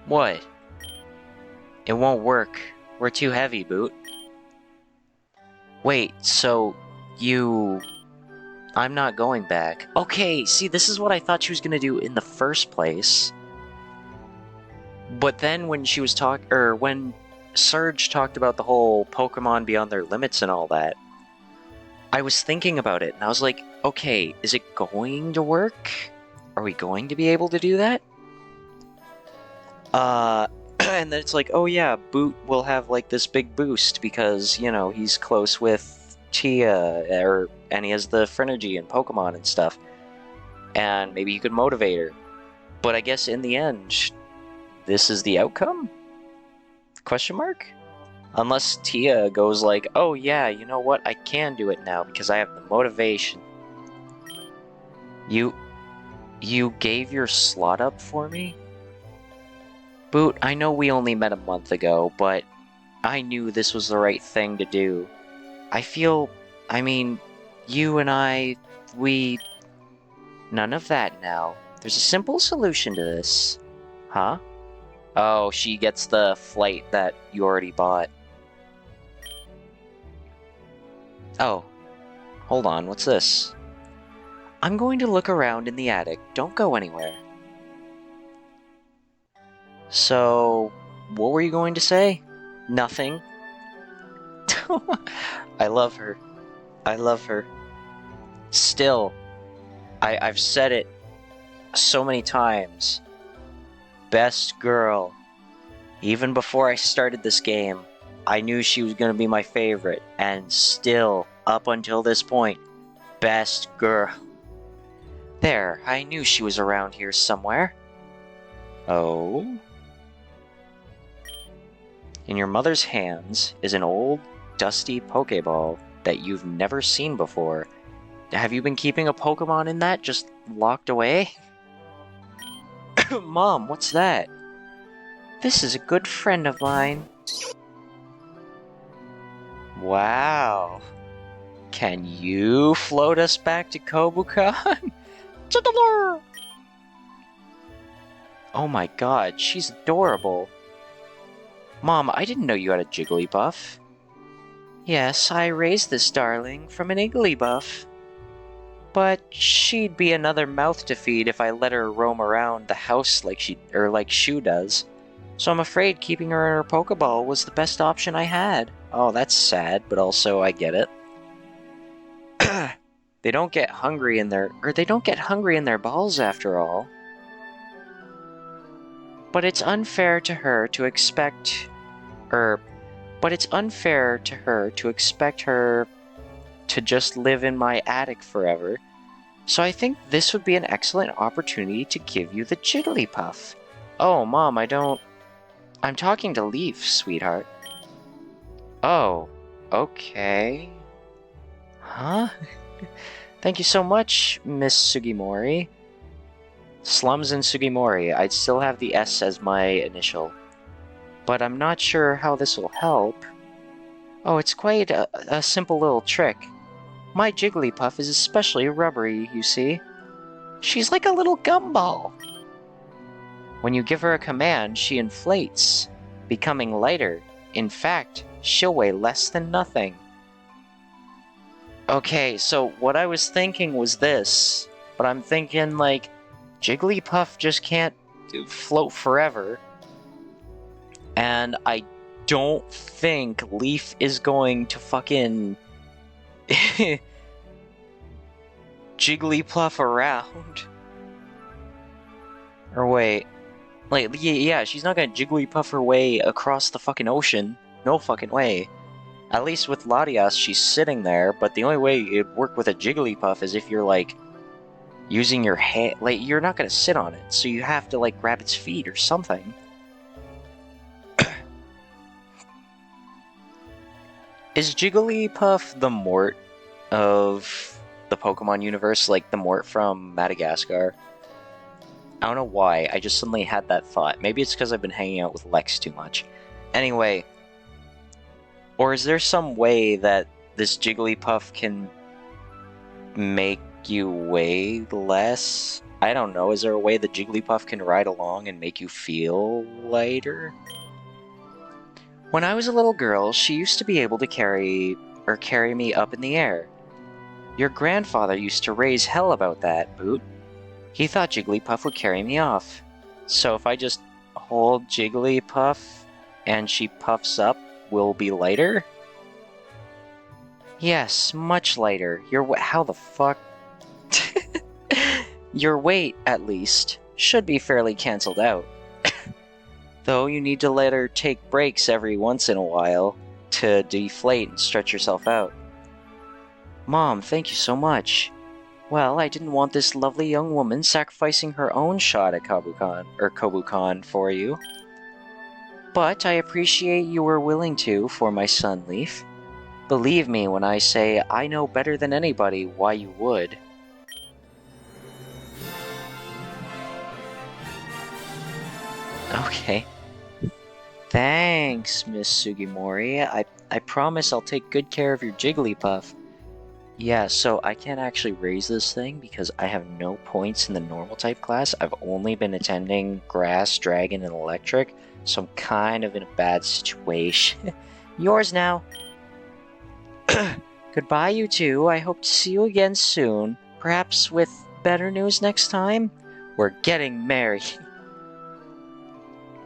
What? It won't work. We're too heavy, Boot. Wait, so you... I'm not going back. Okay, see, this is what I thought she was gonna do in the first place. But then when she was when Surge talked about the whole Pokemon beyond their limits and all that, I was thinking about it, and I was like, okay, is it going to work? Are we going to be able to do that? And then it's like, oh yeah, Boot will have like this big boost because, you know, he's close with Tia, and he has the Phrenergy and Pokemon and stuff. And maybe you could motivate her. But I guess in the end, this is the outcome? Question mark? Unless Tia goes like, oh yeah, you know what, I can do it now because I have the motivation. You gave your slot up for me? Boot, I know we only met a month ago, but I knew this was the right thing to do. I mean, you and I, none of that now. There's a simple solution to this. Huh? Oh, she gets the flight that you already bought. Oh, hold on, what's this? I'm going to look around in the attic. Don't go anywhere. So, what were you going to say? Nothing. I love her. I love her. Still, I've said it so many times. Best girl. Even before I started this game, I knew she was going to be my favorite. And still, up until this point, best girl. There, I knew she was around here somewhere. Oh? In your mother's hands is an old, dusty Pokeball that you've never seen before. Have you been keeping a Pokemon in that, just locked away? Mom, what's that? This is a good friend of mine. Wow. Can you float us back to Kobukan? Oh my god, she's adorable. Mom, I didn't know you had a Jigglypuff. Yes, I raised this darling from an Igglybuff. But she'd be another mouth to feed if I let her roam around the house like Shu does. So I'm afraid keeping her in her Pokeball was the best option I had. Oh, that's sad, but also I get it. They don't get hungry in their balls after all. But it's unfair to her to expect her to just live in my attic forever. So I think this would be an excellent opportunity to give you the Jigglypuff. Oh, Mom, I'm talking to Leaf, sweetheart. Oh, okay. Huh? Thank you so much, Miss Sugimori. Slums and Sugimori. I'd still have the S as my initial. But I'm not sure how this will help. Oh, it's quite a simple little trick. My Jigglypuff is especially rubbery, you see. She's like a little gumball. When you give her a command, she inflates, becoming lighter. In fact, she'll weigh less than nothing. Okay, so what I was thinking was this, but I'm thinking, like, Jigglypuff just can't float forever, and I don't think Leaf is going to fucking Jigglypuff around. Or wait, like, yeah, she's not gonna Jigglypuff her way across the fucking ocean. No fucking way. At least with Latias, she's sitting there, but the only way it'd work with a Jigglypuff is if you're, like, using your hand. Like, you're not gonna sit on it, so you have to, like, grab its feet or something. Is Jigglypuff the Mort of the Pokemon universe, like the Mort from Madagascar? I don't know why, I just suddenly had that thought. Maybe it's because I've been hanging out with Lex too much. Anyway, or is there some way that this Jigglypuff can make you weigh less? I don't know, is there a way the Jigglypuff can ride along and make you feel lighter? When I was a little girl, she used to be able to carry me up in the air. Your grandfather used to raise hell about that, Boot. He thought Jigglypuff would carry me off. So if I just hold Jigglypuff and she puffs up, we'll be lighter? Yes, much lighter. How the fuck? Your weight, at least, should be fairly cancelled out. Though you need to let her take breaks every once in a while to deflate and stretch yourself out. Mom, thank you so much. Well, I didn't want this lovely young woman sacrificing her own shot at Kobukan for you. But I appreciate you were willing to for my son, Leaf. Believe me when I say I know better than anybody why you would. Okay. Thanks, Miss Sugimori. I promise I'll take good care of your Jigglypuff. Yeah, so I can't actually raise this thing because I have no points in the normal type class. I've only been attending Grass, Dragon, and Electric, so I'm kind of in a bad situation. Yours now. Goodbye, you two. I hope to see you again soon. Perhaps with better news next time? We're getting married.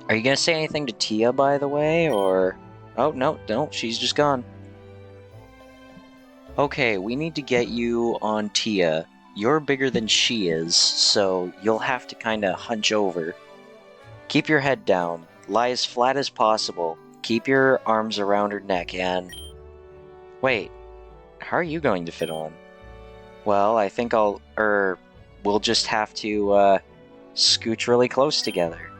Are you gonna say anything to Tia, by the way, or... Oh, no, she's just gone. Okay, we need to get you on Tia. You're bigger than she is, so you'll have to kinda hunch over. Keep your head down. Lie as flat as possible. Keep your arms around her neck and... Wait, how are you going to fit on? Well, I think we'll just have to, scooch really close together.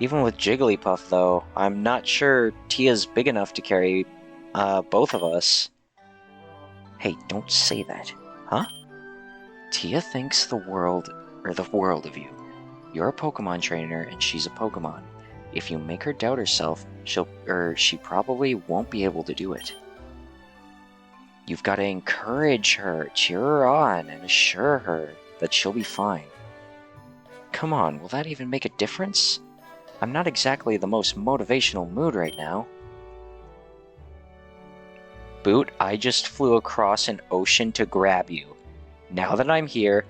Even with Jigglypuff, though, I'm not sure Tia's big enough to carry, both of us. Hey, don't say that. Huh? Tia thinks the world of you. You're a Pokemon trainer, and she's a Pokemon. If you make her doubt herself, she probably won't be able to do it. You've got to encourage her, cheer her on, and assure her that she'll be fine. Come on, will that even make a difference? I'm not exactly the most motivational mood right now. Boot, I just flew across an ocean to grab you. Now that I'm here,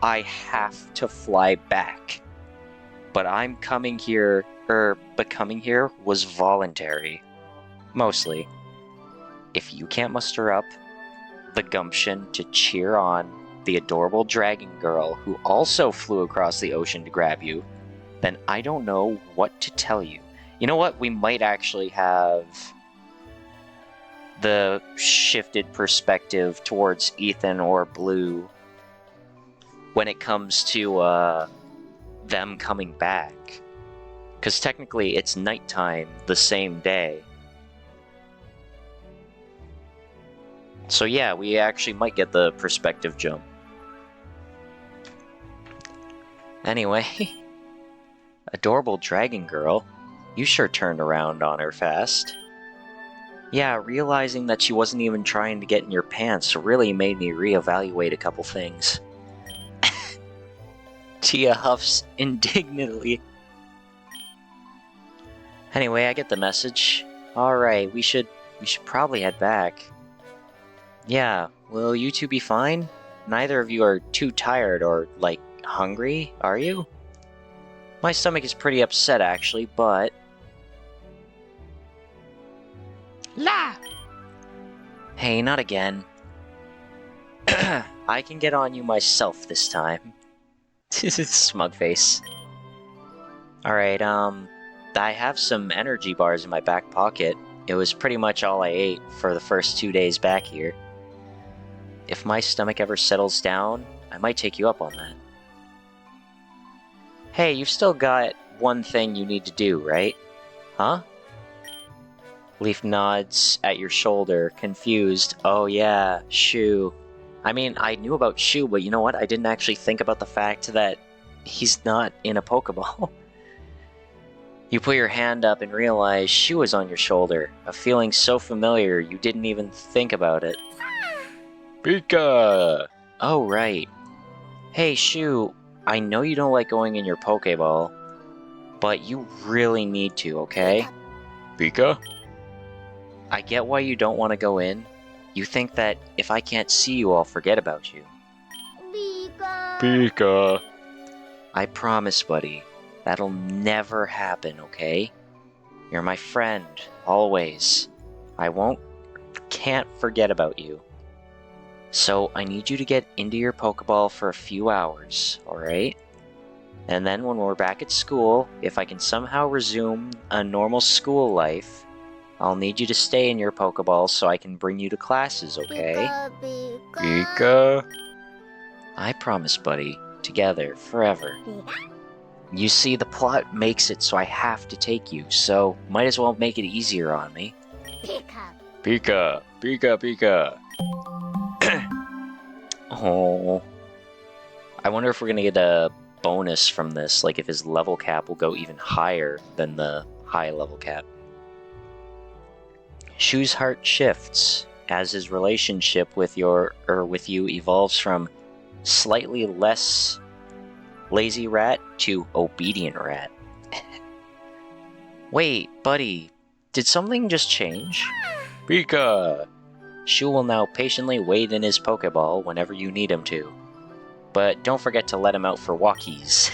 I have to fly back. But coming here was voluntary. Mostly. If you can't muster up the gumption to cheer on the adorable dragon girl who also flew across the ocean to grab you, then I don't know what to tell you. You know what? We might actually have the shifted perspective towards Ethan or Blue when it comes to them coming back. Because technically it's nighttime the same day. So yeah, we actually might get the perspective jump. Anyway, adorable dragon girl. You sure turned around on her fast. Yeah, realizing that she wasn't even trying to get in your pants really made me reevaluate a couple things. Tia huffs indignantly. Anyway, I get the message. Alright, we should probably head back. Yeah, will you two be fine? Neither of you are too tired or, like, hungry, are you? My stomach is pretty upset, actually, but... La! Hey, not again. I can get on you myself this time. Smug face. Alright, I have some energy bars in my back pocket. It was pretty much all I ate for the first 2 days back here. If my stomach ever settles down, I might take you up on that. Hey, you've still got one thing you need to do, right? Huh? Leaf nods at your shoulder, confused. Oh yeah, Shu. I mean, I knew about Shu, but you know what? I didn't actually think about the fact that he's not in a Pokeball. You put your hand up and realize Shu is on your shoulder, a feeling so familiar you didn't even think about it. Pika! Oh, right. Hey, Shu, I know you don't like going in your Pokeball, but you really need to, okay? Pika? I get why you don't want to go in. You think that if I can't see you, I'll forget about you. Pika. Pika. I promise, buddy. That'll never happen, okay? You're my friend, always. I can't forget about you. So I need you to get into your Pokeball for a few hours, alright? And then when we're back at school, if I can somehow resume a normal school life, I'll need you to stay in your Pokeball so I can bring you to classes, okay? Pika. Pika. I promise, buddy. Together, forever. You see, the plot makes it so I have to take you, so might as well make it easier on me. Pika. Pika. Pika, Pika. Oh. I wonder if we're gonna get a bonus from this, like if his level cap will go even higher than the high level cap. Shu's heart shifts as his relationship with you evolves from slightly less lazy rat to obedient rat. Wait, buddy, did something just change? Pika! Shu will now patiently wait in his Pokeball whenever you need him to. But don't forget to let him out for walkies.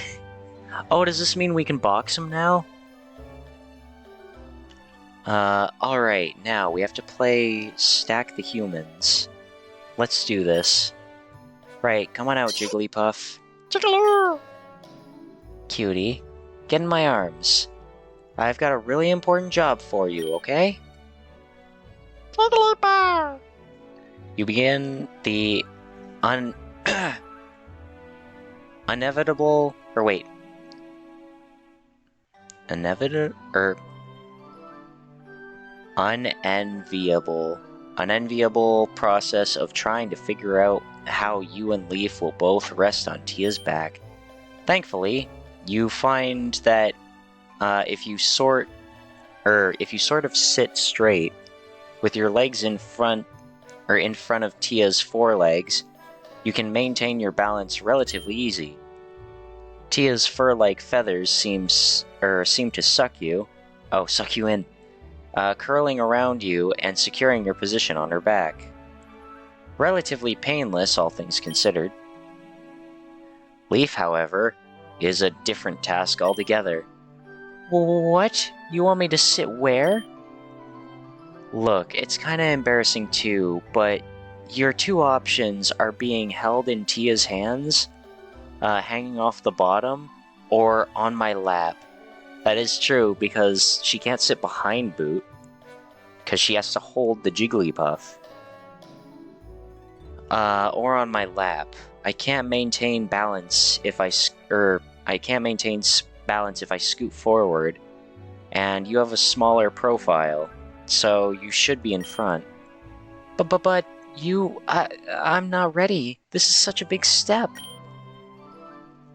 Oh, does this mean we can box him now? Alright, now we have to play Stack the Humans. Let's do this. Right, come on out, Jigglypuff. Jiggler! Cutie, get in my arms. I've got a really important job for you, okay? Jigglypuff! You begin the inevitable, or wait. Unenviable process of trying to figure out how you and Leaf will both rest on Tia's back. Thankfully, you find that if you sort of sit straight with your legs in front of Tia's forelegs, you can maintain your balance relatively easy. Tia's fur-like feathers seem to suck you in, curling around you and securing your position on her back. Relatively painless, all things considered. Leaf, however, is a different task altogether. What? You want me to sit where? Look, it's kinda embarrassing too, but your two options are being held in Tia's hands, hanging off the bottom, or on my lap. That is true, because she can't sit behind Boot, because she has to hold the Jigglypuff. Or on my lap. I can't maintain balance if I scoot forward, and you have a smaller profile, so you should be in front. But I'm not ready. This is such a big step.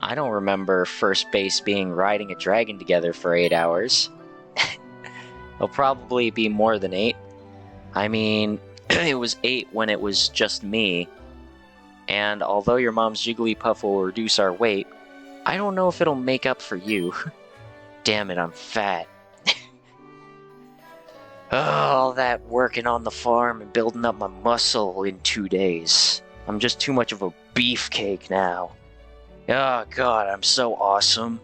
I don't remember first base being riding a dragon together for 8 hours. It'll probably be more than 8. I mean, it was 8 when it was just me. And although your mom's Jigglypuff will reduce our weight, I don't know if it'll make up for you. Damn it, I'm fat. All that working on the farm and building up my muscle in 2 days. I'm just too much of a beefcake now. Oh god, I'm so awesome.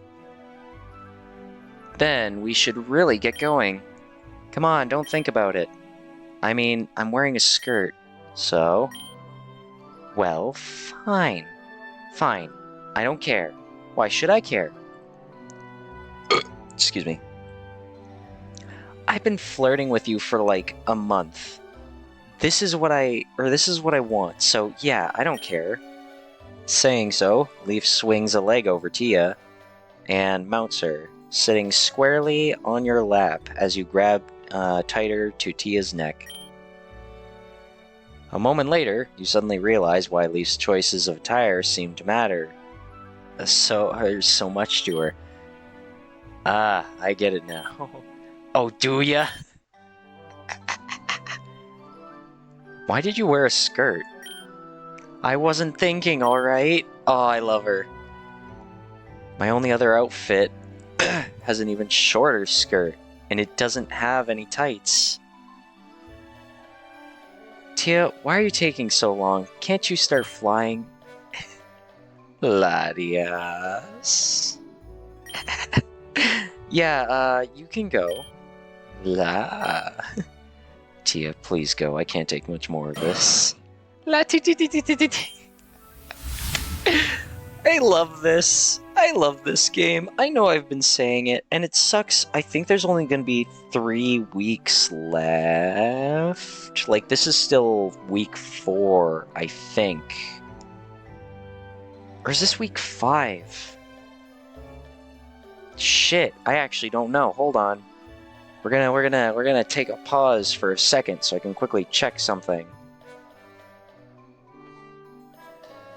Then we should really get going. Come on, don't think about it. I mean, I'm wearing a skirt, so... Well, fine. Fine. I don't care. Why should I care? Excuse me. I've been flirting with you for like a month. This is what I want, so yeah, I don't care. Saying so, Leaf swings a leg over Tia and mounts her, sitting squarely on your lap as you grab tighter to Tia's neck. A moment later, you suddenly realize why Leaf's choices of attire seem to matter. There's so much to her. Ah, I get it now. Oh, do ya? Why did you wear a skirt? I wasn't thinking, alright? Oh, I love her. My only other outfit has an even shorter skirt, and it doesn't have any tights. Tia, why are you taking so long? Can't you start flying? Ladias. Yeah, you can go. La. Tia, please go. I can't take much more of this. La ti ti ti ti ti ti. I love this. I love this game. I know I've been saying it, and it sucks. I think there's only going to be 3 weeks left. Like, this is still week 4, I think. Or is this week 5? Shit, I actually don't know. Hold on. We're gonna take a pause for a second so I can quickly check something.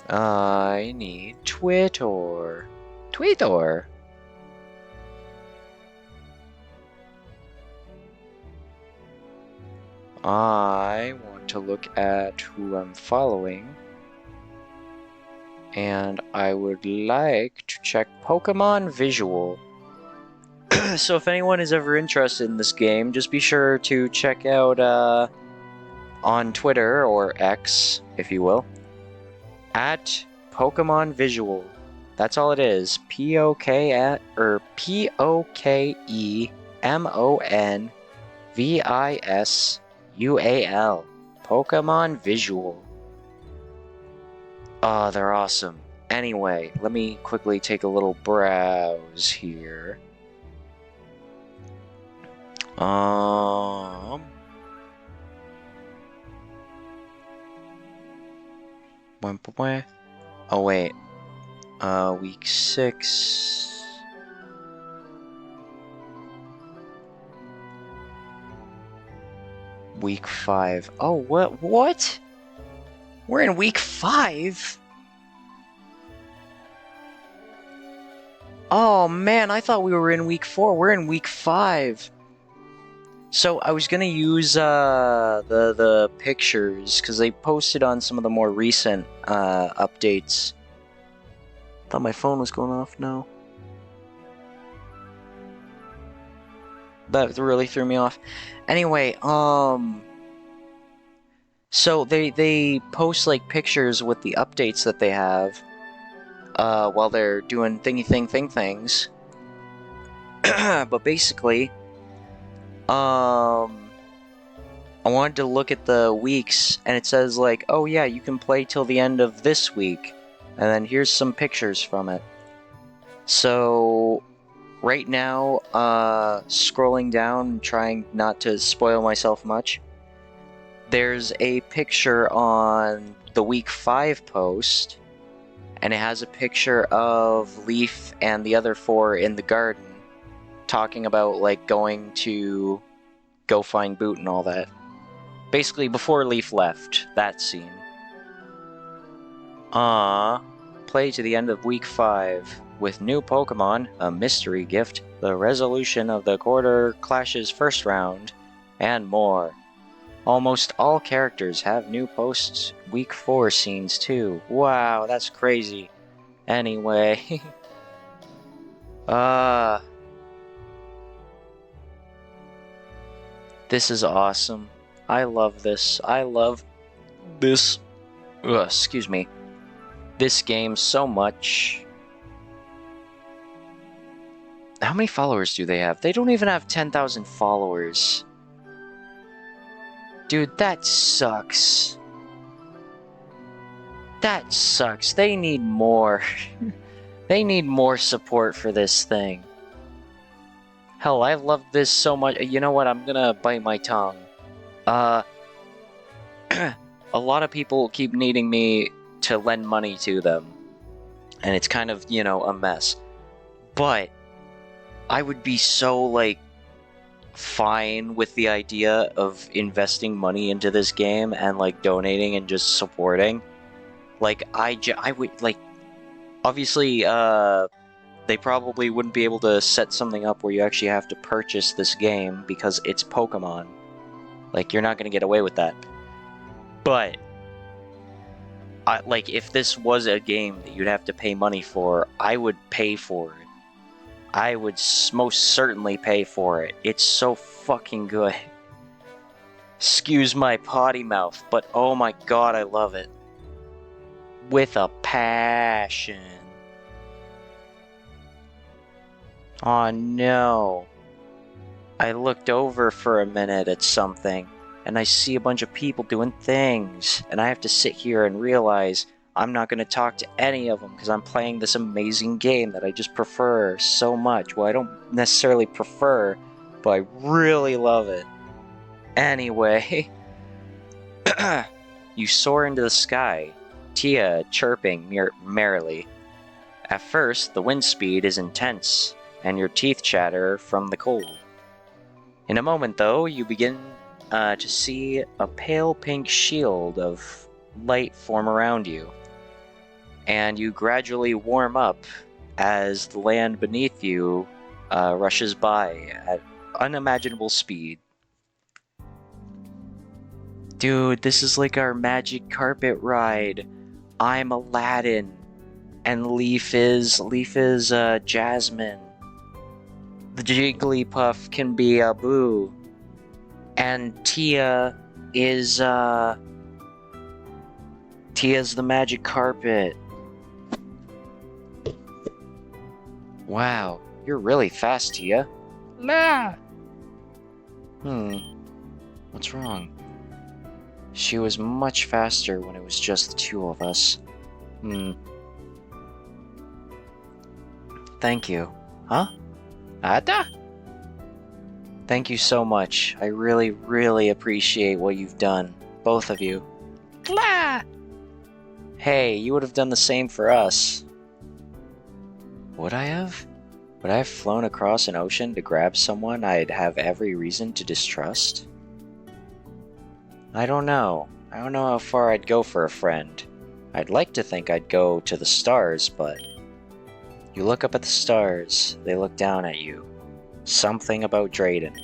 I need Twitter. Twitter. I want to look at who I'm following. And I would like to check Pokemon Visual. So if anyone is ever interested in this game, just be sure to check out on Twitter, or X, if you will, at Pokemon Visual. That's all it is. POKEMONVISUAL. Pokemon Visual. Oh, they're awesome. Anyway, let me quickly take a little browse here. Oh wait. Week 6. Week 5. Oh, what? We're in week 5? Oh man, I thought we were in week 4. We're in week 5. So I was gonna use the pictures because they posted on some of the more recent updates. Thought my phone was going off. No, that really threw me off. Anyway, so they post like pictures with the updates that they have while they're doing thingy thing things. But basically, I wanted to look at the weeks, and it says like, oh yeah, you can play till the end of this week, and then here's some pictures from it. So right now, scrolling down, trying not to spoil myself much, there's a picture on the week 5 post, and it has a picture of Leaf and the other 4 in the garden, talking about like going to go find Boot and all that. Basically, before Leaf left, that scene. Play to the end of week 5. With new Pokemon, a mystery gift, the resolution of the quarter clashes first round, and more. Almost all characters have new posts week 4 scenes too. Wow, that's crazy. Anyway, this is awesome. I love this. I love this. Excuse me. This game so much. How many followers do they have? They don't even have 10,000 followers. Dude, that sucks. That sucks. They need more. They need more support for this thing. Hell, I love this so much. You know what? I'm gonna bite my tongue. A lot of people keep needing me to lend money to them. And it's kind of, a mess. But I would be so, fine with the idea of investing money into this game and, donating and just supporting. I would, obviously, they probably wouldn't be able to set something up where you actually have to purchase this game because it's Pokemon. You're not gonna get away with that. But, if this was a game that you'd have to pay money for, I would pay for it. I would most certainly pay for it. It's so fucking good. Excuse my potty mouth, but oh my god, I love it. With a passion. Oh no. I looked over for a minute at something, and I see a bunch of people doing things, and I have to sit here and realize I'm not going to talk to any of them because I'm playing this amazing game that I just prefer so much. Well, I don't necessarily prefer, but I really love it. Anyway, you soar into the sky, Tia chirping merrily. At first, the wind speed is intense, and your teeth chatter from the cold. In a moment, though, you begin to see a pale pink shield of light form around you, and you gradually warm up as the land beneath you rushes by at unimaginable speed. Dude, this is like our magic carpet ride. I'm Aladdin, and Leaf is Jasmine. The Jigglypuff can be Abu, and Tia is Tia's the magic carpet. Wow, you're really fast, Tia. La! What's wrong? She was much faster when it was just the two of us. Thank you. Huh? Ada? Thank you so much. I really, really appreciate what you've done. Both of you. La! Hey, you would have done the same for us. Would I have? Would I have flown across an ocean to grab someone I'd have every reason to distrust? I don't know. I don't know how far I'd go for a friend. I'd like to think I'd go to the stars, but... You look up at the stars, they look down at you. Something about Drayden.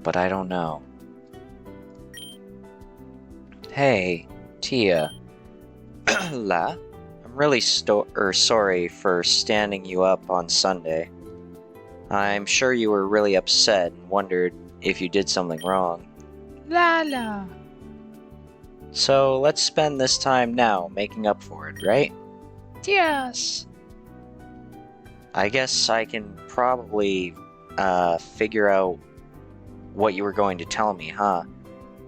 But I don't know. Hey, Tia. La? I'm really sorry for standing you up on Sunday. I'm sure you were really upset and wondered if you did something wrong. La. So let's spend this time now making up for it, right? Yes. I guess I can probably figure out what you were going to tell me, huh?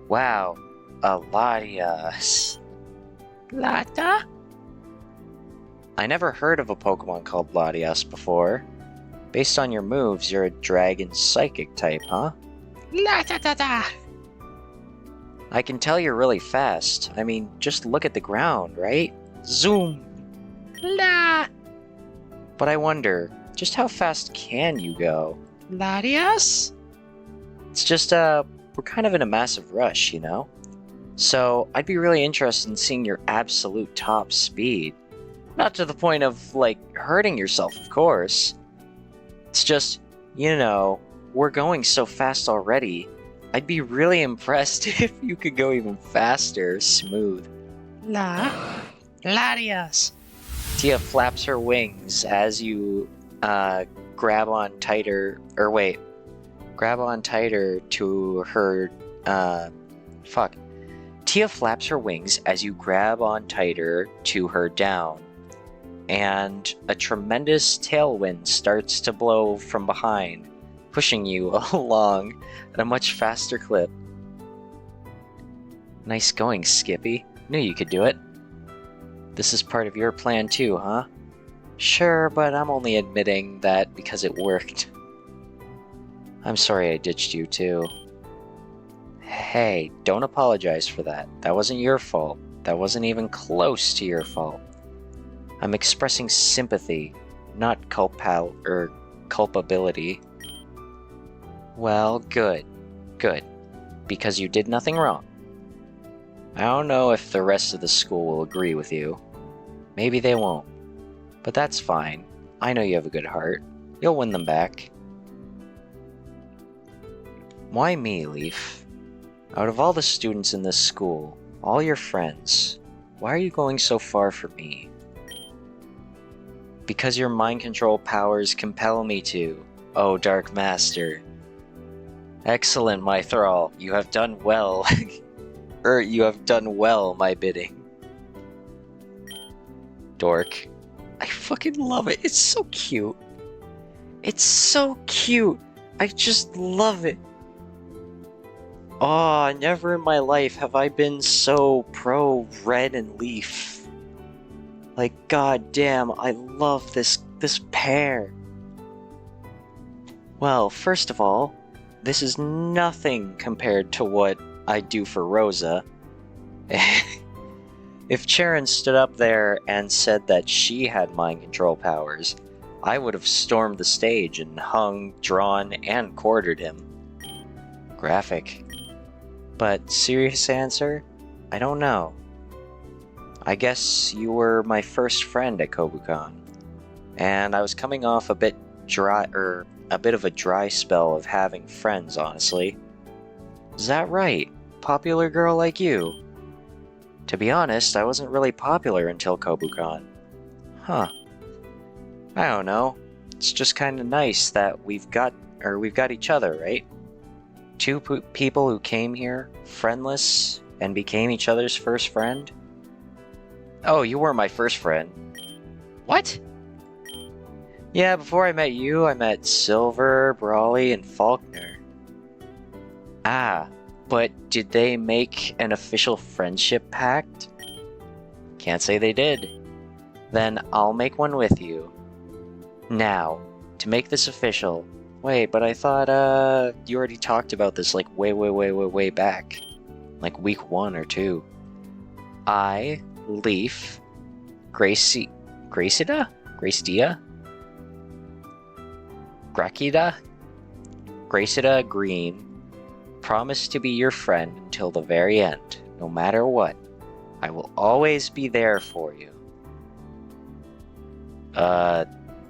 Wow, Latias. Lata? I never heard of a Pokemon called Latias before. Based on your moves, you're a dragon psychic type, huh? La-da-da-da! I can tell you're really fast. I mean, just look at the ground, right? Zoom! La! But I wonder, just how fast can you go? Latias? It's just, we're kind of in a massive rush, you know? So I'd be really interested in seeing your absolute top speed. Not to the point of, like, hurting yourself, of course. It's just, you know, we're going so fast already. I'd be really impressed if you could go even faster, smooth. Larios. Tia flaps her wings as you grab on tighter, or wait, grab on tighter to her, fuck. Tia flaps her wings as you grab on tighter to her down, and a tremendous tailwind starts to blow from behind, pushing you along at a much faster clip. Nice going, Skippy. Knew you could do it. This is part of your plan too, huh? Sure, but I'm only admitting that because it worked. I'm sorry I ditched you too. Hey, don't apologize for that. That wasn't your fault. That wasn't even close to your fault. I'm expressing sympathy, not culpability. Well, good. Good. Because you did nothing wrong. I don't know if the rest of the school will agree with you. Maybe they won't. But that's fine. I know you have a good heart. You'll win them back. Why me, Leaf? Out of all the students in this school, all your friends, why are you going so far for me? Because your mind control powers compel me to, oh Dark Master. Excellent, my thrall. You have done well. You have done well, my bidding. Dork. I fucking love it. It's so cute. It's so cute. I just love it. Oh, never in my life have I been so pro Red and Leaf. Like, goddamn, I love this pair. Well, first of all, this is nothing compared to what I do for Rosa. If Charon stood up there and said that she had mind control powers, I would have stormed the stage and hung, drawn, and quartered him. Graphic. But serious answer? I don't know. I guess you were my first friend at Kobukan, and I was coming off a bit of a dry spell of having friends, honestly. Is that right? Popular girl like you? To be honest, I wasn't really popular until Kobukan. Huh. I don't know. It's just kind of nice that we've got each other, right? Two people who came here, friendless, and became each other's first friend? Oh, you were my first friend. What? Yeah, before I met you, I met Silver, Brawley, and Faulkner. Ah, but did they make an official friendship pact? Can't say they did. Then I'll make one with you. Now, to make this official... Wait, but I thought, you already talked about this, like, way back. Like, week 1 or 2. I, Leaf, Gracida? Gracida? Grakida? Gracida Green, promise to be your friend until the very end, no matter what. I will always be there for you.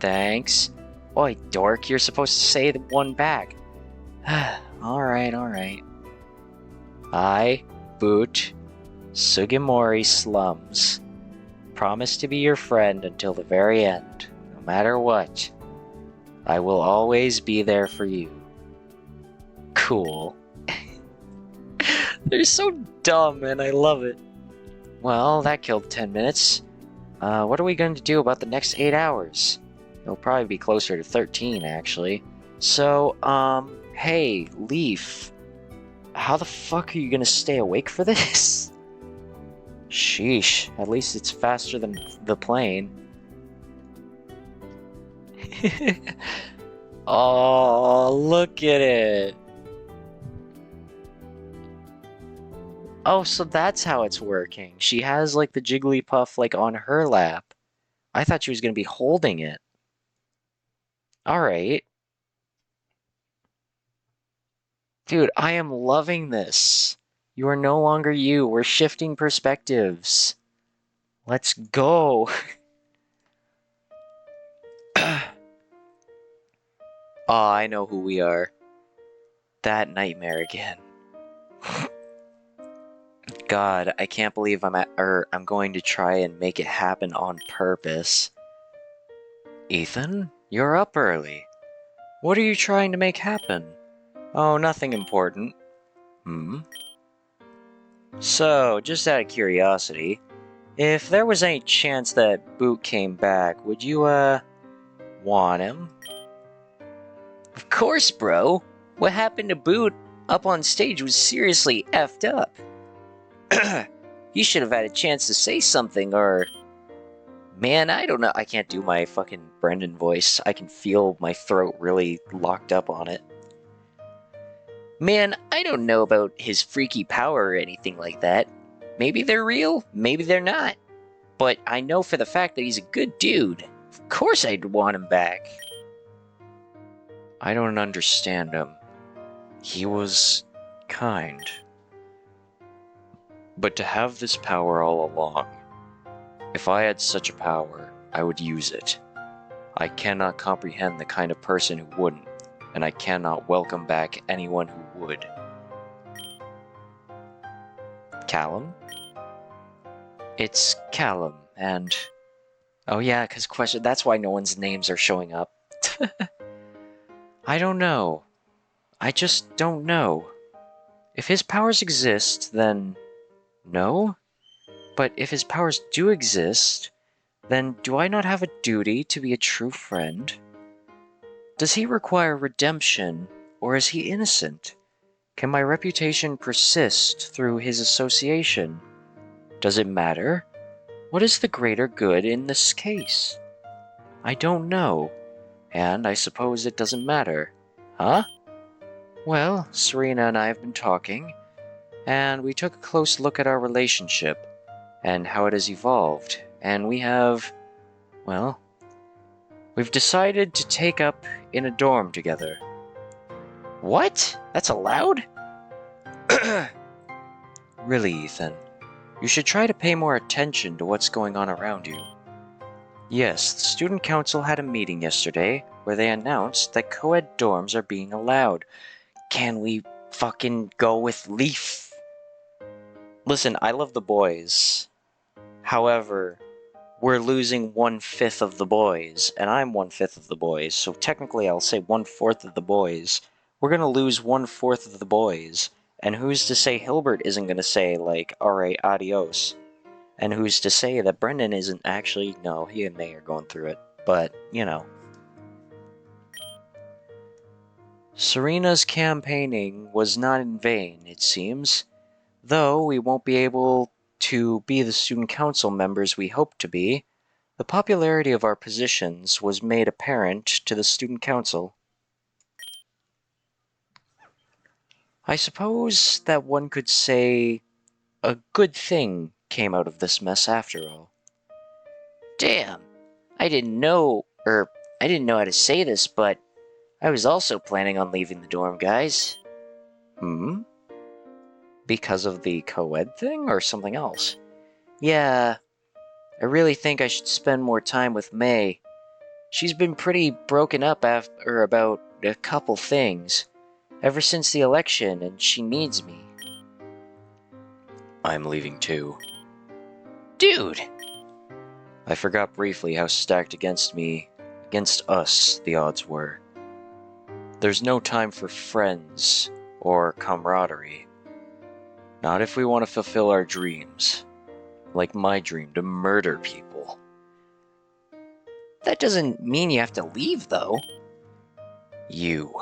Thanks. Oi, dork, you're supposed to say the one back. Alright. I, Boot, Sugimori Slums, promise to be your friend until the very end, no matter what. I will always be there for you. Cool. They're so dumb, and I love it. Well, that killed 10 minutes. What are we going to do about the next 8 hours? It'll probably be closer to 13, actually. So, hey, Leaf. How the fuck are you gonna stay awake for this? Sheesh, at least it's faster than the plane. Oh, look at it. Oh, so that's how it's working. She has, like, the Jigglypuff, like, on her lap. I thought she was gonna be holding it. Alright. Dude, I am loving this. You are no longer you. We're shifting perspectives. Let's go. Oh, I know who we are. That nightmare again. God, I can't believe I'm going to try and make it happen on purpose. Ethan, you're up early. What are you trying to make happen? Oh, nothing important. Hmm? So, just out of curiosity, if there was any chance that Boot came back, would you, want him? Of course, bro. What happened to Boot up on stage was seriously effed up. You should have had a chance to say something, or... Man, I don't know. I can't do my fucking Brendan voice. I can feel my throat really locked up on it. Man, I don't know about his freaky power or anything like that. Maybe they're real, maybe they're not. But I know for the fact that he's a good dude. Of course I'd want him back. I don't understand him. He was kind. But to have this power all along, if I had such a power, I would use it. I cannot comprehend the kind of person who wouldn't, and I cannot welcome back anyone who would. Callum? It's Callum, and... Oh yeah, that's why no one's names are showing up. I don't know. I just don't know. If his powers exist, then... No? But if his powers do exist, then do I not have a duty to be a true friend? Does he require redemption, or is he innocent? Can my reputation persist through his association? Does it matter? What is the greater good in this case? I don't know, and I suppose it doesn't matter. Huh? Well, Serena and I have been talking, and we took a close look at our relationship, and how it has evolved, and well, we've decided to take up in a dorm together. What? That's allowed? Really, Ethan, you should try to pay more attention to what's going on around you. Yes, the student council had a meeting yesterday where they announced that co-ed dorms are being allowed. Can we fucking go with Leaf? Listen, I love the boys. However, we're losing 1/5 of the boys, and I'm 1/5 of the boys, so technically I'll say 1/4 of the boys. We're gonna lose 1/4 of the boys, and who's to say Hilbert isn't gonna say, like, alright, adios? And who's to say that Brendan isn't actually... No, he and May are going through it, but, you know. Serena's campaigning was not in vain, it seems. Though we won't be able to be the student council members we hoped to be, the popularity of our positions was made apparent to the student council. I suppose that one could say a good thing came out of this mess after all. Damn, I didn't know how to say this, but I was also planning on leaving the dorm, guys. Hmm? Because of the co-ed thing, or something else? Yeah, I really think I should spend more time with May. She's been pretty broken up after about a couple things, ever since the election, and she needs me. I'm leaving too. Dude! I forgot briefly how stacked against us, the odds were. There's no time for friends or camaraderie. Not if we want to fulfill our dreams. Like my dream to murder people. That doesn't mean you have to leave, though. You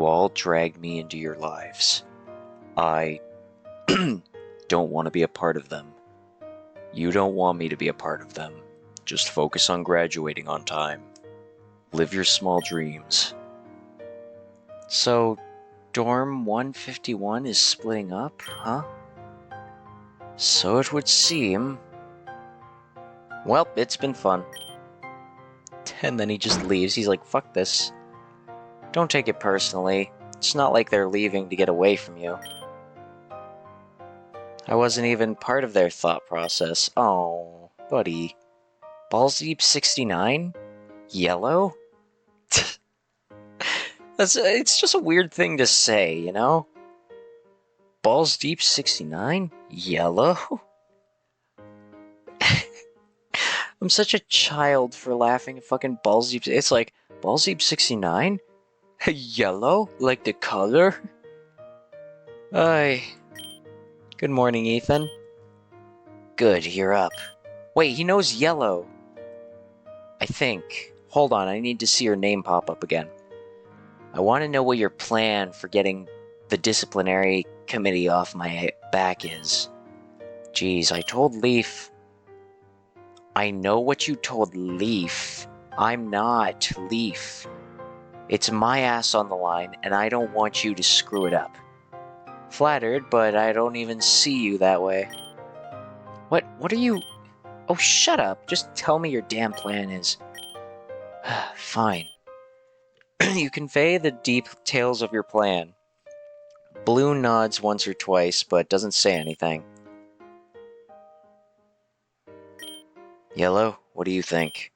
all dragged me into your lives. I don't want to be a part of them. You don't want me to be a part of them. Just focus on graduating on time. Live your small dreams. So, dorm 151 is splitting up, huh? So it would seem. Well, it's been fun. And then he just leaves. He's like, fuck this. Don't take it personally. It's not like they're leaving to get away from you. I wasn't even part of their thought process. Oh, buddy. Balls Deep 69? Yellow? It's just a weird thing to say, you know? Balls Deep 69? Yellow? I'm such a child for laughing at fucking Balls Deep. It's like, Balls Deep 69? Yellow? Like the color? Ay. Good morning, Ethan. Good, you're up. Wait, he knows yellow. I think. Hold on, I need to see your name pop up again. I want to know what your plan for getting the disciplinary committee off my back is. Jeez, I told Leaf. I know what you told Leaf. I'm not Leaf. It's my ass on the line, and I don't want you to screw it up. Flattered, but I don't even see you that way. What are you... Oh, shut up. Just tell me your damn plan is. Fine. You convey the details of your plan. Blue nods once or twice, but doesn't say anything. Yellow, what do you think?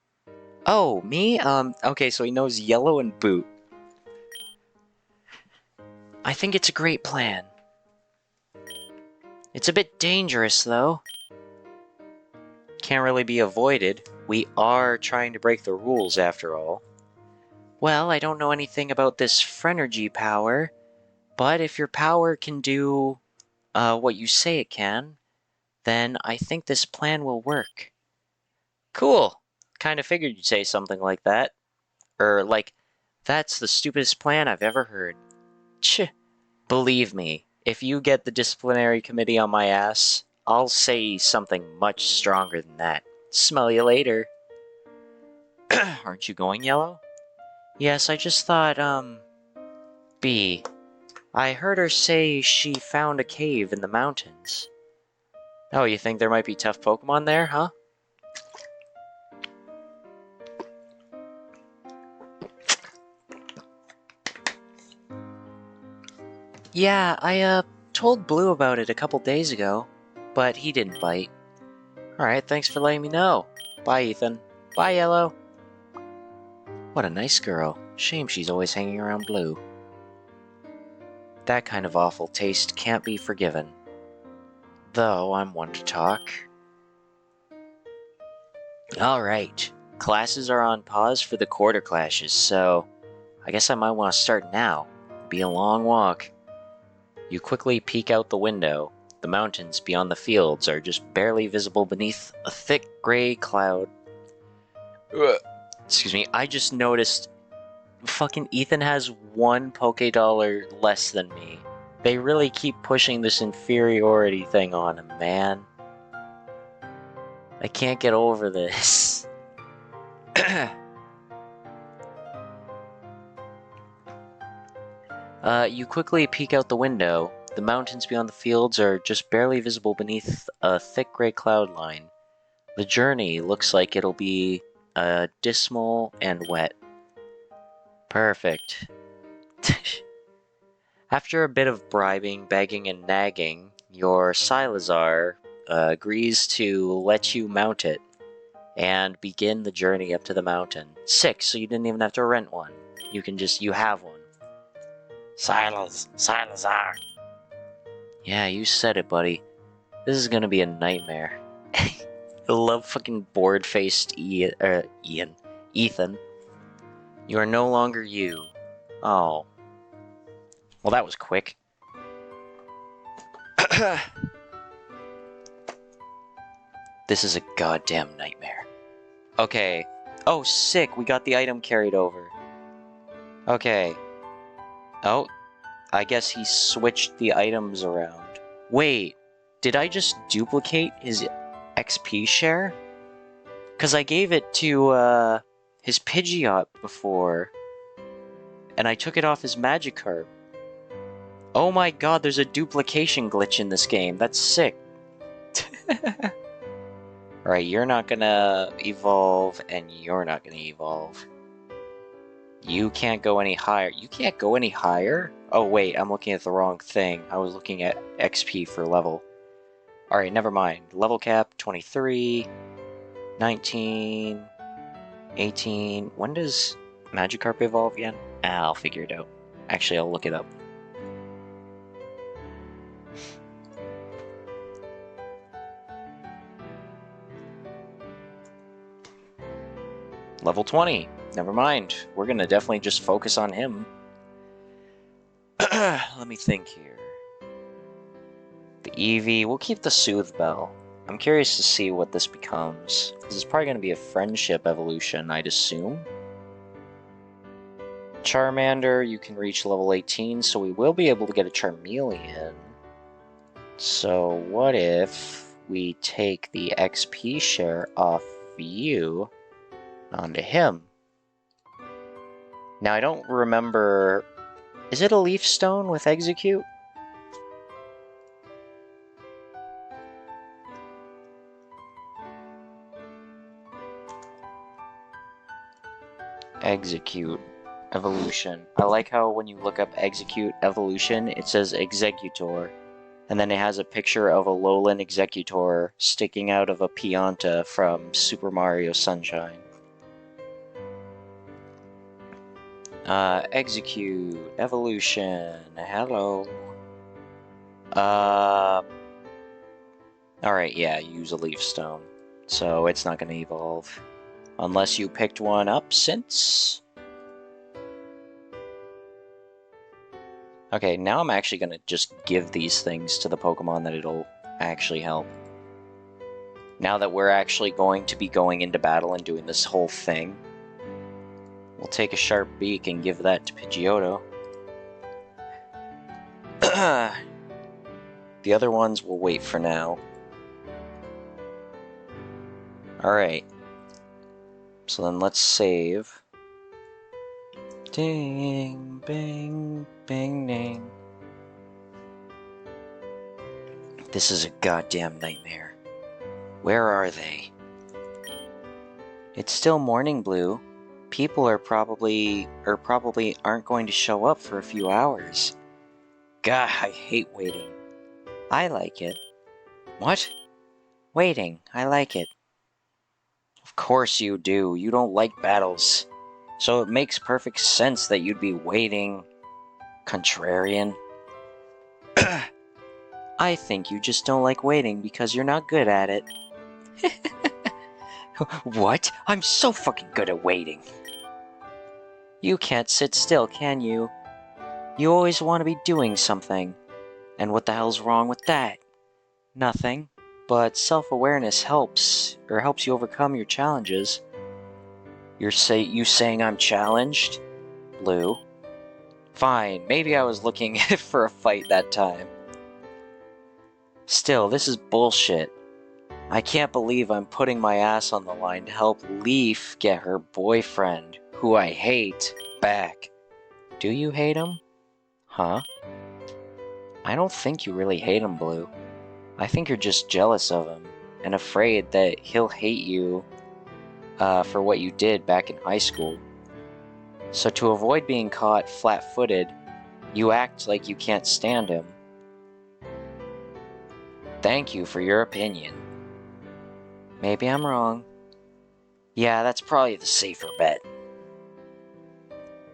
Oh, me? Okay, so he knows Yellow and Boot. I think it's a great plan. It's a bit dangerous, though. Can't really be avoided. We are trying to break the rules, after all. Well, I don't know anything about this Phrenergy power, but if your power can do what you say it can, then I think this plan will work. Cool. Kinda figured you'd say something like that. That's the stupidest plan I've ever heard. Tch. Believe me, if you get the disciplinary committee on my ass, I'll say something much stronger than that. Smell you later. Aren't you going, Yellow? Yes, I just thought, B. I heard her say she found a cave in the mountains. Oh, you think there might be tough Pokemon there, huh? Yeah, I, told Blue about it a couple days ago, but he didn't bite. Alright, thanks for letting me know. Bye, Ethan. Bye, Yellow. What a nice girl. Shame she's always hanging around Blue. That kind of awful taste can't be forgiven. Though I'm one to talk. Alright, classes are on pause for the quarter clashes, so I guess I might want to start now. It'll be a long walk. You quickly peek out the window. The mountains beyond the fields are just barely visible beneath a thick gray cloud. Excuse me, I just noticed fucking Ethan has one Pokédollar less than me. They really keep pushing this inferiority thing on him, man. I can't get over this. You quickly peek out the window. The mountains beyond the fields are just barely visible beneath a thick gray cloud line. The journey looks like it'll be dismal and wet. Perfect. After a bit of bribing, begging, and nagging, your Silazar agrees to let you mount it and begin the journey up to the mountain. 6, so you didn't even have to rent one. You have one. Silazar. Yeah, you said it, buddy. This is gonna be a nightmare. I love fucking bored-faced Ethan. You are no longer you. Oh. Well, that was quick. This is a goddamn nightmare. Okay. Oh, sick, we got the item carried over. Okay. Oh, I guess he switched the items around. Wait, did I just duplicate his XP share? Because I gave it to, his Pidgeot before, and I took it off his Magikarp. Oh my god, there's a duplication glitch in this game. That's sick. Alright, you're not gonna evolve, and you're not gonna evolve. You can't go any higher. You can't go any higher? Oh, wait, I'm looking at the wrong thing. I was looking at XP for level. Alright, never mind. Level cap, 23, 19, 18. When does Magikarp evolve again? I'll figure it out. Actually, I'll look it up. Level 20. Never mind. We're gonna definitely just focus on him. Let me think here. The Eevee. We'll keep the Soothe Bell. I'm curious to see what this becomes. This is probably going to be a friendship evolution, I'd assume. Charmander, you can reach level 18, so we will be able to get a Charmeleon. So what if we take the XP share off you onto him? Now, I don't remember... Is it a Leaf Stone with Execute? Execute evolution. I like how when you look up execute evolution, it says Executor, and then it has a picture of a Alolan Executor sticking out of a Pianta from Super Mario Sunshine. Execute evolution. Hello. Alright, yeah, use a Leaf Stone. So it's not going to evolve. Unless you picked one up since... Okay, now I'm actually going to just give these things to the Pokemon that it'll actually help. Now that we're actually going to be going into battle and doing this whole thing, we'll take a Sharp Beak and give that to Pidgeotto. The other ones will wait for now. Alright. So then let's save. Ding, bing, bing, ding. This is a goddamn nightmare. Where are they? It's still morning, Blue. People are probably aren't going to show up for a few hours. God, I hate waiting. I like it. What? Waiting. I like it. Of course you do. You don't like battles. So it makes perfect sense that you'd be waiting. Contrarian. I think you just don't like waiting because you're not good at it. What? I'm so fucking good at waiting. You can't sit still, can you? You always want to be doing something. And what the hell's wrong with that? Nothing. But self-awareness helps you overcome your challenges. You saying I'm challenged? Blue. Fine, maybe I was looking for a fight that time. Still, this is bullshit. I can't believe I'm putting my ass on the line to help Leaf get her boyfriend, who I hate, back. Do you hate him? Huh? I don't think you really hate him, Blue. I think you're just jealous of him, and afraid that he'll hate you for what you did back in high school. So to avoid being caught flat-footed, you act like you can't stand him. Thank you for your opinion. Maybe I'm wrong. Yeah, that's probably the safer bet.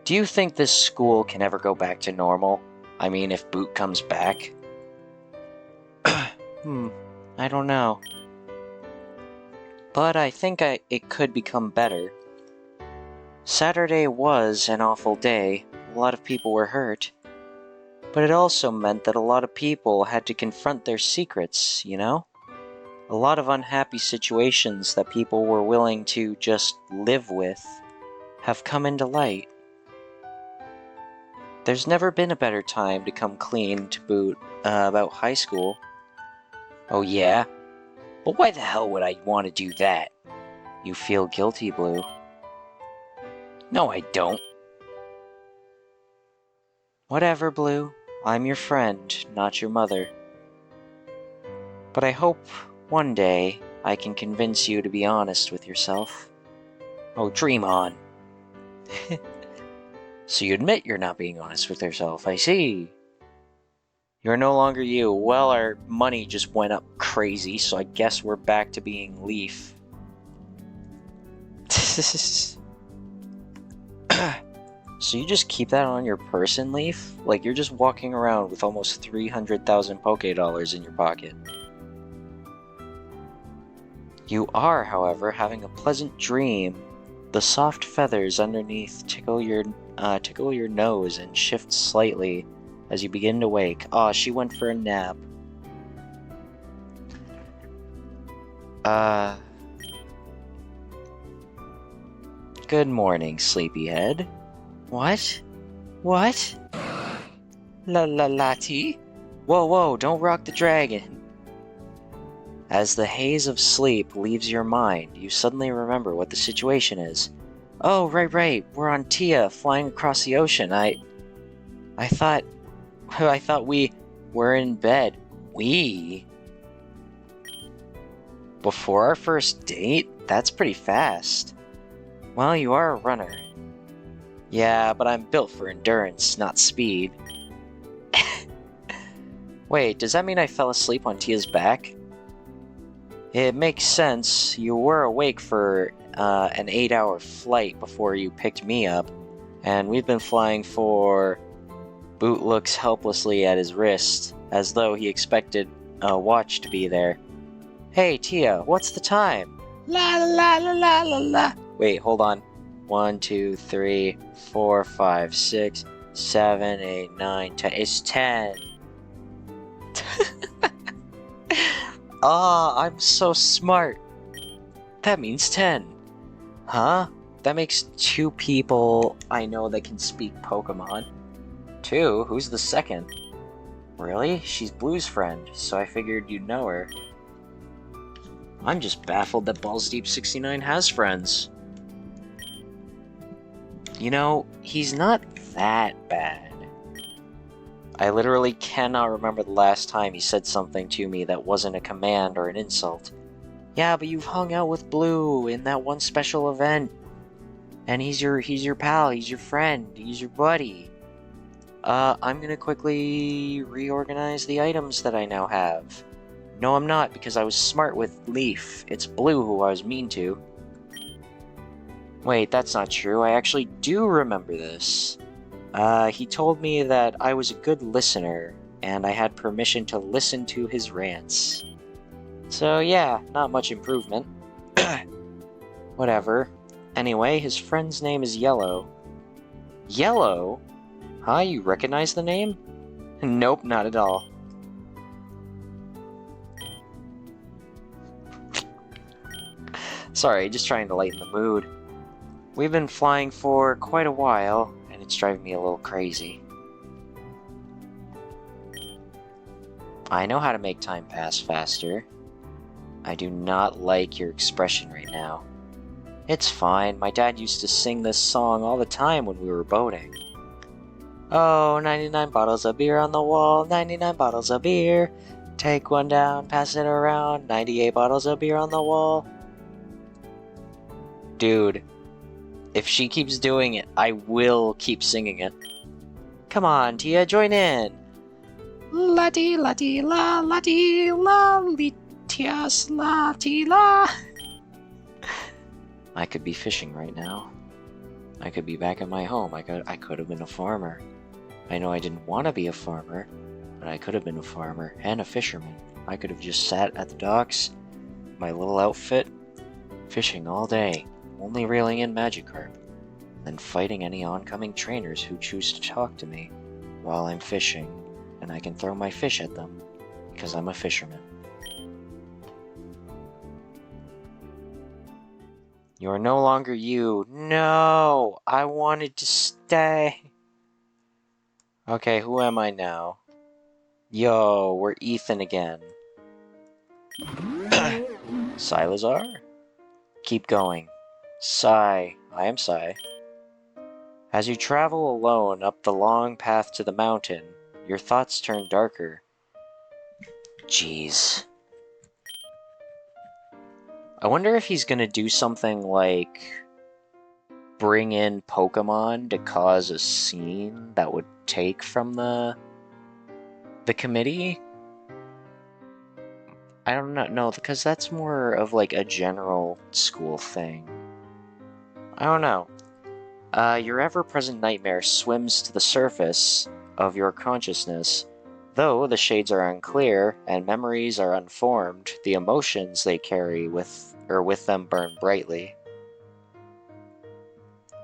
Do you think this school can ever go back to normal? I mean, if Boot comes back? I don't know. But I think it could become better. Saturday was an awful day. A lot of people were hurt. But it also meant that a lot of people had to confront their secrets, you know? A lot of unhappy situations that people were willing to just live with have come into light. There's never been a better time to come clean to boot about high school. Oh yeah? But why the hell would I want to do that? You feel guilty, Blue. No, I don't. Whatever, Blue. I'm your friend, not your mother. But I hope one day I can convince you to be honest with yourself. Oh, dream on. So you admit you're not being honest with yourself, I see. You're no longer you. Well, our money just went up crazy, so I guess we're back to being Leaf. So you just keep that on your person, Leaf? Like you're just walking around with almost 300,000 Poke Dollars in your pocket. You are, however, having a pleasant dream. The soft feathers underneath tickle your nose and shift slightly as you begin to wake. Aw, she went for a nap. Good morning, sleepyhead. What? What? Lati? Whoa, don't rock the dragon. As the haze of sleep leaves your mind, you suddenly remember what the situation is. Oh, right, we're on Tia, flying across the ocean. I thought we were in bed. We? Before our first date? That's pretty fast. Well, you are a runner. Yeah, but I'm built for endurance, not speed. Wait, does that mean I fell asleep on Tia's back? It makes sense. You were awake for an 8-hour flight before you picked me up, and we've been flying for... Boot looks helplessly at his wrist, as though he expected a watch to be there. Hey, Tia, what's the time? La la la la la la. Wait, hold on. 1, 2, 3, 4, 5, 6, 7, 8, 9, 10. It's 10. Ah, I'm so smart. That means 10. Huh? That makes 2 people I know that can speak Pokemon. 2? Who's the second? Really? She's Blue's friend, so I figured you'd know her. I'm just baffled that Balls Deep 69 has friends. You know, he's not that bad. I literally cannot remember the last time he said something to me that wasn't a command or an insult. Yeah, but you've hung out with Blue in that one special event. And he's your pal, he's your friend, he's your buddy. I'm gonna quickly reorganize the items that I now have. No, I'm not, because I was smart with Leaf. It's Blue who I was mean to. Wait, that's not true. I actually do remember this. He told me that I was a good listener, and I had permission to listen to his rants. So yeah, not much improvement. Whatever. Anyway, his friend's name is Yellow. Yellow? Huh, you recognize the name? Nope, not at all. Sorry, just trying to lighten the mood. We've been flying for quite a while, and it's driving me a little crazy. I know how to make time pass faster. I do not like your expression right now. It's fine, my dad used to sing this song all the time when we were boating. Oh, 99 bottles of beer on the wall, 99 bottles of beer. Take one down, pass it around, 98 bottles of beer on the wall. Dude, if she keeps doing it, I will keep singing it. Come on, Tia, join in. La-dee, la-dee, la, la-dee, la, litias, la-dee, la. I could be fishing right now. I could be back at my home. I could have been a farmer. I know I didn't want to be a farmer, but I could have been a farmer and a fisherman. I could have just sat at the docks, my little outfit, fishing all day, only reeling in Magikarp, then fighting any oncoming trainers who choose to talk to me while I'm fishing, and I can throw my fish at them, because I'm a fisherman. You're no longer you. No! I wanted to stay. Okay, who am I now? Yo, we're Ethan again. Silazar? Keep going. Sai. I am Sai. As you travel alone up the long path to the mountain, your thoughts turn darker. Jeez. I wonder if he's gonna do something like bring in Pokemon to cause a scene that would take from the committee? I don't know, no, because that's more of like a general school thing. I don't know. Your ever-present nightmare swims to the surface of your consciousness. Though the shades are unclear and memories are unformed, the emotions they carry with them burn brightly.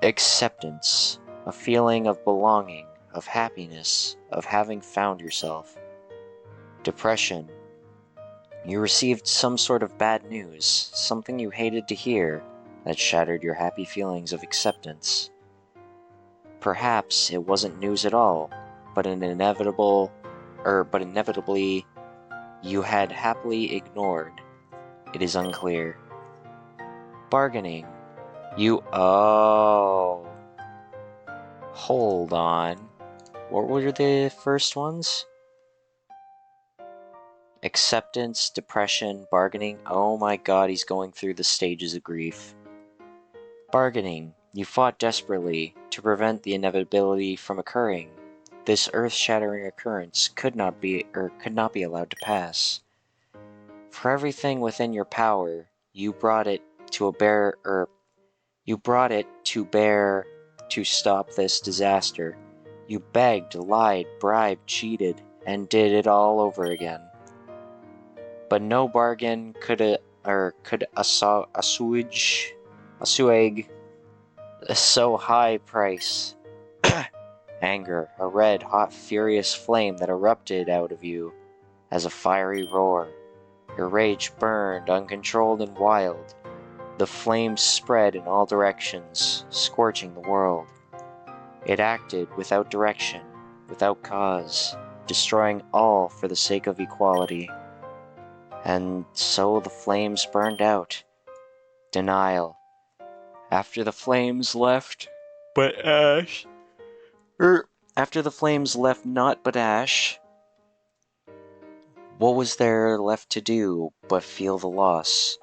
Acceptance, a feeling of belonging, of happiness, of having found yourself. Depression, you received some sort of bad news, something you hated to hear, that shattered your happy feelings of acceptance. Perhaps it wasn't news at all, but inevitably you had happily ignored. It is unclear. Bargaining. Hold on. What were the first ones? Acceptance, depression, bargaining. Oh my god, he's going through the stages of grief. Bargaining. You fought desperately to prevent the inevitability from occurring. This earth-shattering occurrence could not be allowed to pass. For everything within your power, you brought it to bear to stop this disaster. You begged, lied, bribed, cheated, and did it all over again. But no bargain could assuage a so high price. Anger, a red, hot, furious flame that erupted out of you as a fiery roar. Your rage burned, uncontrolled and wild. The flames spread in all directions, scorching the world. It acted without direction, without cause, destroying all for the sake of equality. And so the flames burned out. Denial. After the flames left naught but ash, what was there left to do but feel the loss?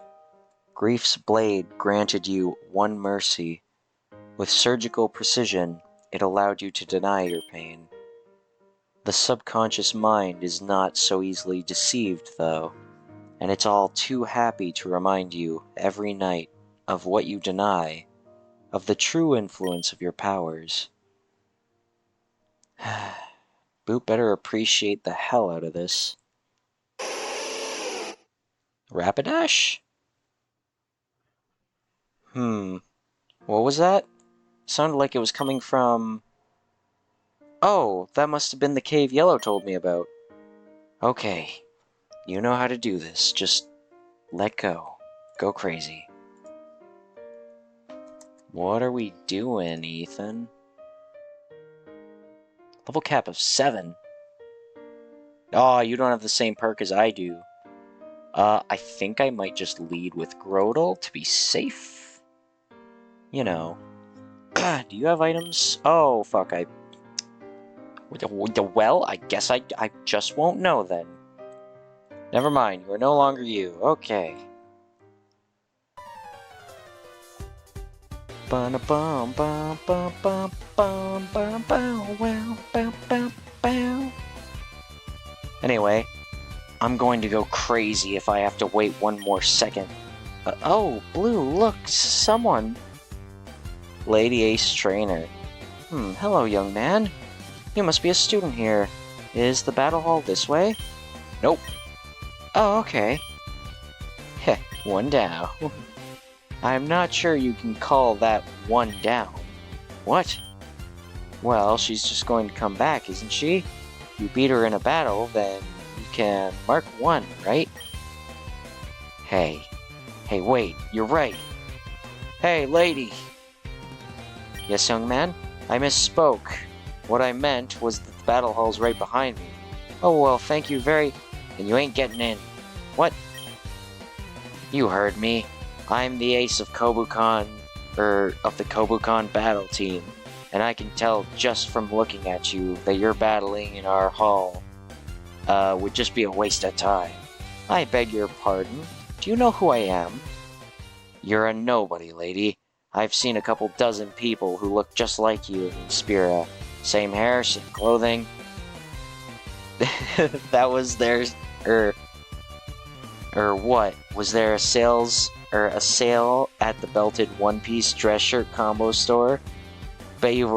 Grief's blade granted you one mercy. With surgical precision, it allowed you to deny your pain. The subconscious mind is not so easily deceived, though, and it's all too happy to remind you every night of what you deny, of the true influence of your powers. Boot better appreciate the hell out of this. Rapidash? What was that? Sounded like it was coming from... Oh, that must have been the cave Yellow told me about. Okay, you know how to do this. Just let go. Go crazy. What are we doing, Ethan? Level cap of 7. Oh, you don't have the same perk as I do. I think I might just lead with Grodel to be safe. You know. Do you have items? Oh, fuck, well, I guess I just won't know then. Never mind, you are no longer you. Okay. Anyway, I'm going to go crazy if I have to wait one more second. Oh, Blue, look, someone. Lady Ace Trainer. Hello, young man. You must be a student here. Is the battle hall this way? Nope. Oh, okay. Heh, one down. I'm not sure you can call that one down. What? Well, she's just going to come back, isn't she? You beat her in a battle, then you can mark 1, right? Hey, wait, you're right. Hey, lady! Yes, young man? I misspoke. What I meant was that the battle hall's right behind me. Oh, well, thank you And you ain't getting in. What? You heard me. I'm the ace of Kobukan, of the Kobukan battle team, and I can tell just from looking at you that you're battling in our hall would just be a waste of time. I beg your pardon. Do you know who I am? You're a nobody, lady. I've seen a couple dozen people who look just like you in Spira. Same hair, same clothing. That was theirs, or what? Was there a sale at the belted one-piece dress shirt combo store? Bet you've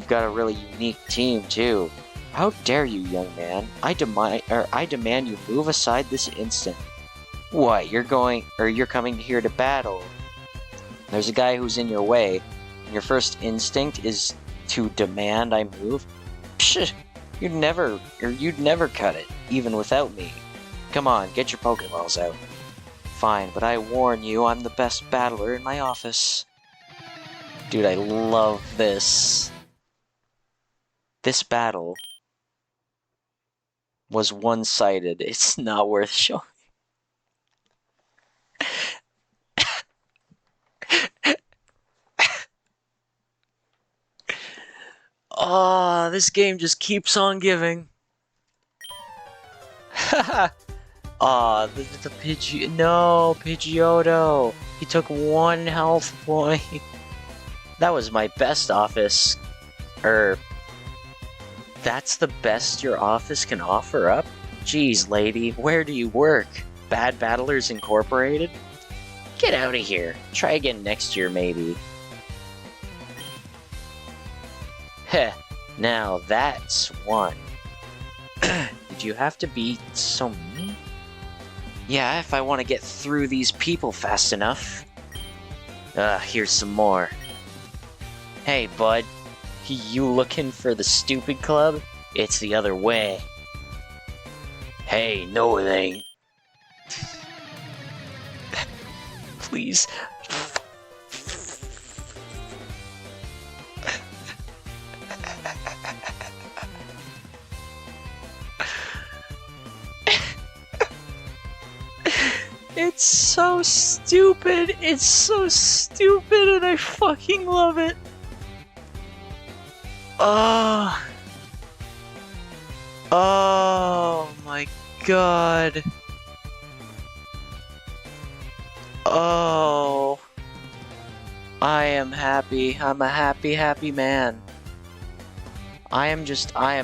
got a really unique team too. How dare you, young man? I demand you move aside this instant. What? You're coming here to battle. There's a guy who's in your way, and your first instinct is to demand I move? Psh! You'd never cut it, even without me. Come on, get your Pokeballs out. Fine, but I warn you, I'm the best battler in my office. Dude, I love this. This battle was one-sided. It's not worth showing. Oh, this game just keeps on giving. Aw, the Pidgeotto. He took 1 health point. That was my best office. That's the best your office can offer up? Jeez, lady, where do you work? Bad Battlers Incorporated? Get out of here. Try again next year, maybe. Heh, now that's one. Did you have to be so mean? Yeah, if I want to get through these people fast enough. Here's some more. Hey, bud. You looking for the stupid club? It's the other way. Hey, no it ain't. Please. It's so stupid. It's so stupid and I fucking love it. Oh my god. Oh. I am happy. I'm a happy, happy man. I am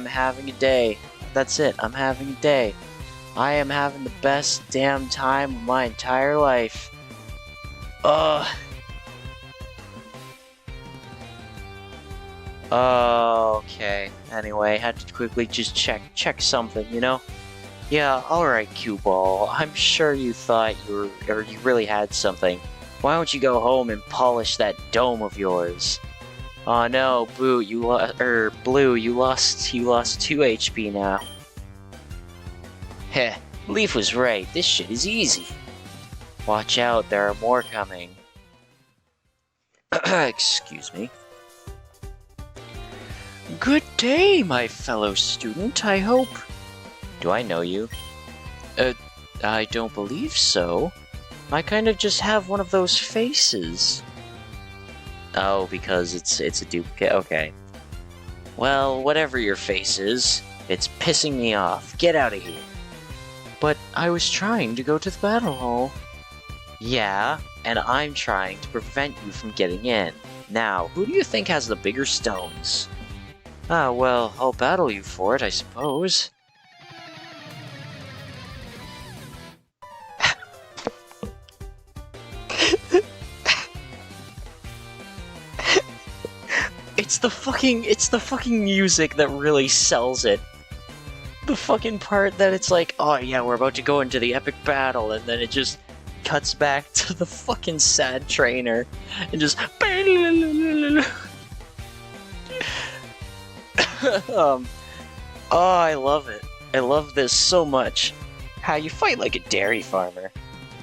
having a day. That's it. I'm having a day. I am having the best damn time of my entire life. Okay. Anyway, had to quickly just check something, you know? Yeah, alright, Cue Ball. I'm sure you thought you really had something. Why don't you go home and polish that dome of yours? Oh no, Blue, you lost 2 HP now. Heh, Leaf was right, this shit is easy. Watch out, there are more coming. Excuse me. Good day, my fellow student, I hope. Do I know you? I don't believe so. I kind of just have one of those faces. Oh, because it's a duplicate? Okay. Well, whatever your face is, it's pissing me off. Get out of here. But I was trying to go to the battle hall. Yeah, and I'm trying to prevent you from getting in. Now, who do you think has the bigger stones? Ah, well, I'll battle you for it, I suppose. It's the fucking music that really sells it. The fucking part that it's like, oh yeah, we're about to go into the epic battle, and then it just cuts back to the fucking sad trainer, and just oh, I love it. I love this so much. How you fight like a dairy farmer.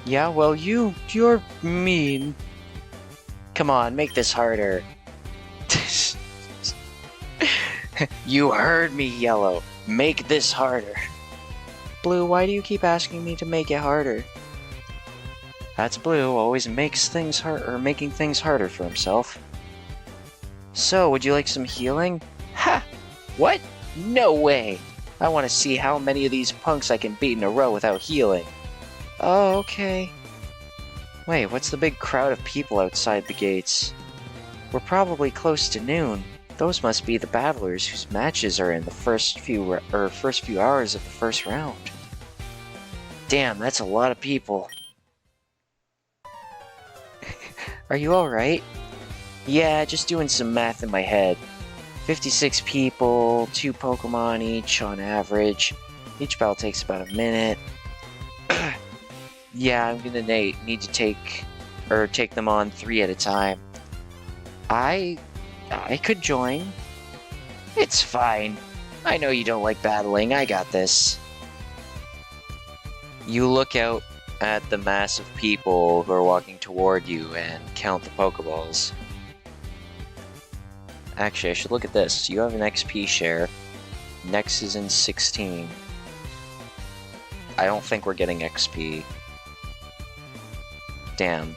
Yeah, well, you're mean. Come on, make this harder. You heard me, Yellow. Make this harder. Blue, why do you keep asking me to make it harder? That's Blue, always makes things making things harder for himself. So, would you like some healing? Ha! What? No way! I want to see how many of these punks I can beat in a row without healing. Oh, okay. Wait, what's the big crowd of people outside the gates? We're probably close to noon. Those must be the battlers whose matches are in the first few hours of the first round. Damn, that's a lot of people. Are you alright? Yeah, just doing some math in my head. 56 people, 2 Pokemon each on average. Each battle takes about a minute. Yeah, I'm gonna need to take them on 3 at a time. I could join. It's fine. I know you don't like battling. I got this. You look out at the mass of people who are walking toward you and count the Pokeballs. Actually, I should look at this. You have an XP share. Nex is in 16. I don't think we're getting XP. Damn.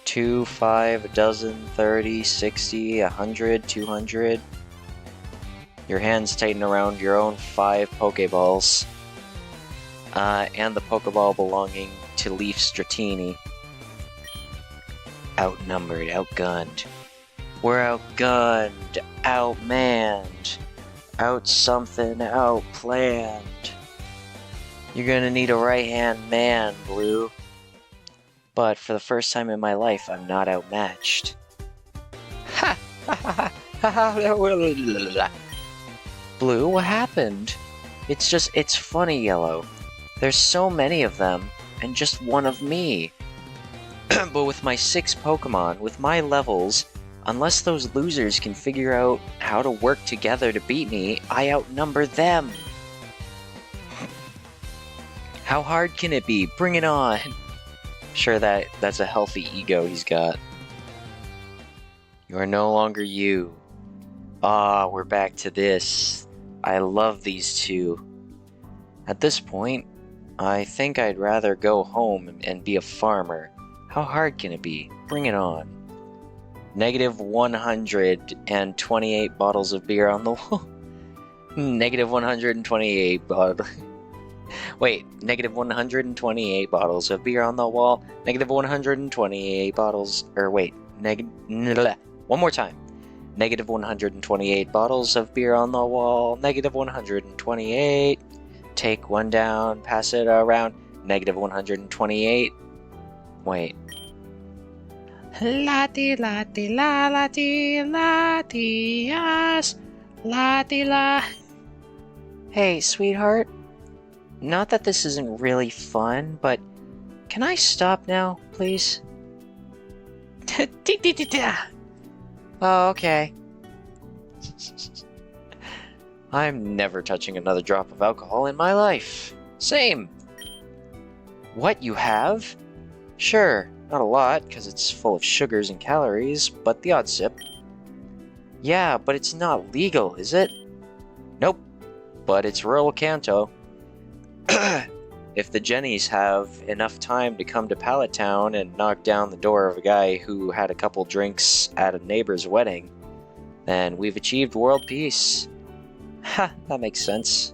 2, 5, a dozen, 30, 60, 100, 200. Your hands tighten around your own 5 Pokeballs. And the Pokeball belonging to Leaf Stratini. Outnumbered, outgunned. We're outgunned, outmanned, out-something, outplanned. You're gonna need a right-hand man, Blue. But for the first time in my life, I'm not outmatched. Ha! Blue, what happened? It's funny, Yellow. There's so many of them, and just one of me. But with my 6 Pokemon, with my levels, unless those losers can figure out how to work together to beat me, I outnumber them. How hard can it be? Bring it on! Sure, that's a healthy ego he's got. You are no longer you. Ah, we're back to this. I love these two. At this point, I think I'd rather go home and be a farmer. How hard can it be? Bring it on. Negative 128 bottles of beer on the wall. Negative 128 bottles. Wait, negative 128 bottles of beer on the wall. Negative 128 bottles. One more time. Negative 128 bottles of beer on the wall. Negative 128. Take one down, pass it around. Negative 128. Wait. Lati lati la lati lati yes. Lati la. Hey, sweetheart. Not that this isn't really fun, but can I stop now, please? Oh, okay. I'm never touching another drop of alcohol in my life. Same. What, you have? Sure, not a lot, because it's full of sugars and calories, but the odd sip. Yeah, but it's not legal, is it? Nope, but it's rural Kanto. If the Jennies have enough time to come to Pallet Town and knock down the door of a guy who had a couple drinks at a neighbor's wedding, then we've achieved world peace. Ha, that makes sense.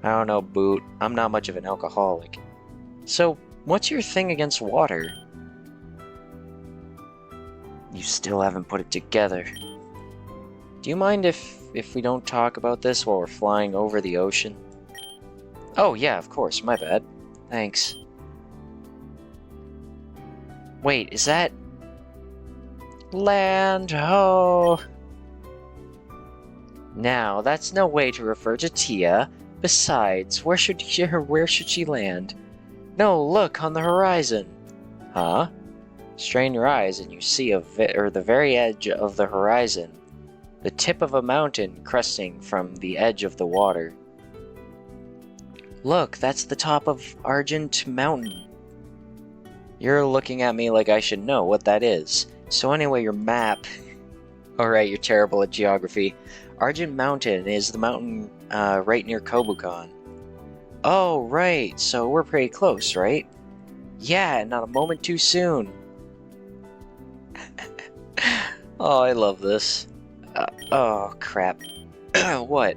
I don't know, Boot. I'm not much of an alcoholic. So, what's your thing against water? You still haven't put it together. Do you mind if we don't talk about this while we're flying over the ocean? Oh, yeah, of course. My bad. Thanks. Wait, is that... Land ho! Now, that's no way to refer to Tia. Besides, where should she land? No, look, on the horizon. Huh? Strain your eyes and you see the very edge of the horizon. The tip of a mountain cresting from the edge of the water. Look, that's the top of Argent Mountain. You're looking at me like I should know what that is. So anyway, your map... Alright, you're terrible at geography. Argent Mountain is the mountain right near Kobukan. Oh, right, so we're pretty close, right? Yeah, not a moment too soon. Oh, I love this. Oh, crap. What?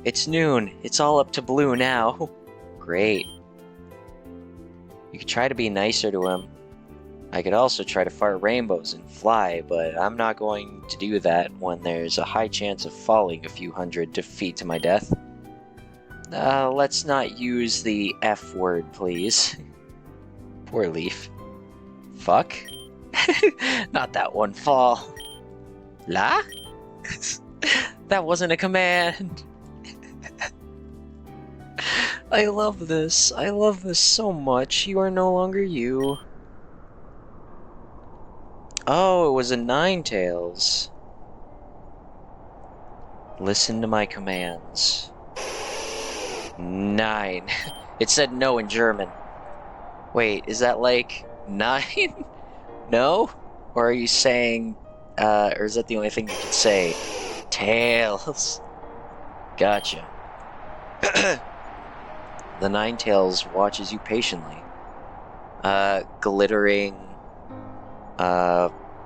It's noon. It's all up to Blue now. Great. You could try to be nicer to him. I could also try to fart rainbows and fly, but I'm not going to do that when there's a high chance of falling a few hundred feet to my death. Let's not use the F word, please. Poor Leaf. Fuck? Not that one fall. La? That wasn't a command. I love this. I love this so much. You are no longer you. Oh, it was a Ninetales. Listen to my commands. 9. It said no in German. Wait, is that like 9? No? Or are you saying, or is that the only thing you can say? Tails. Gotcha. The Ninetales watches you patiently, glittering,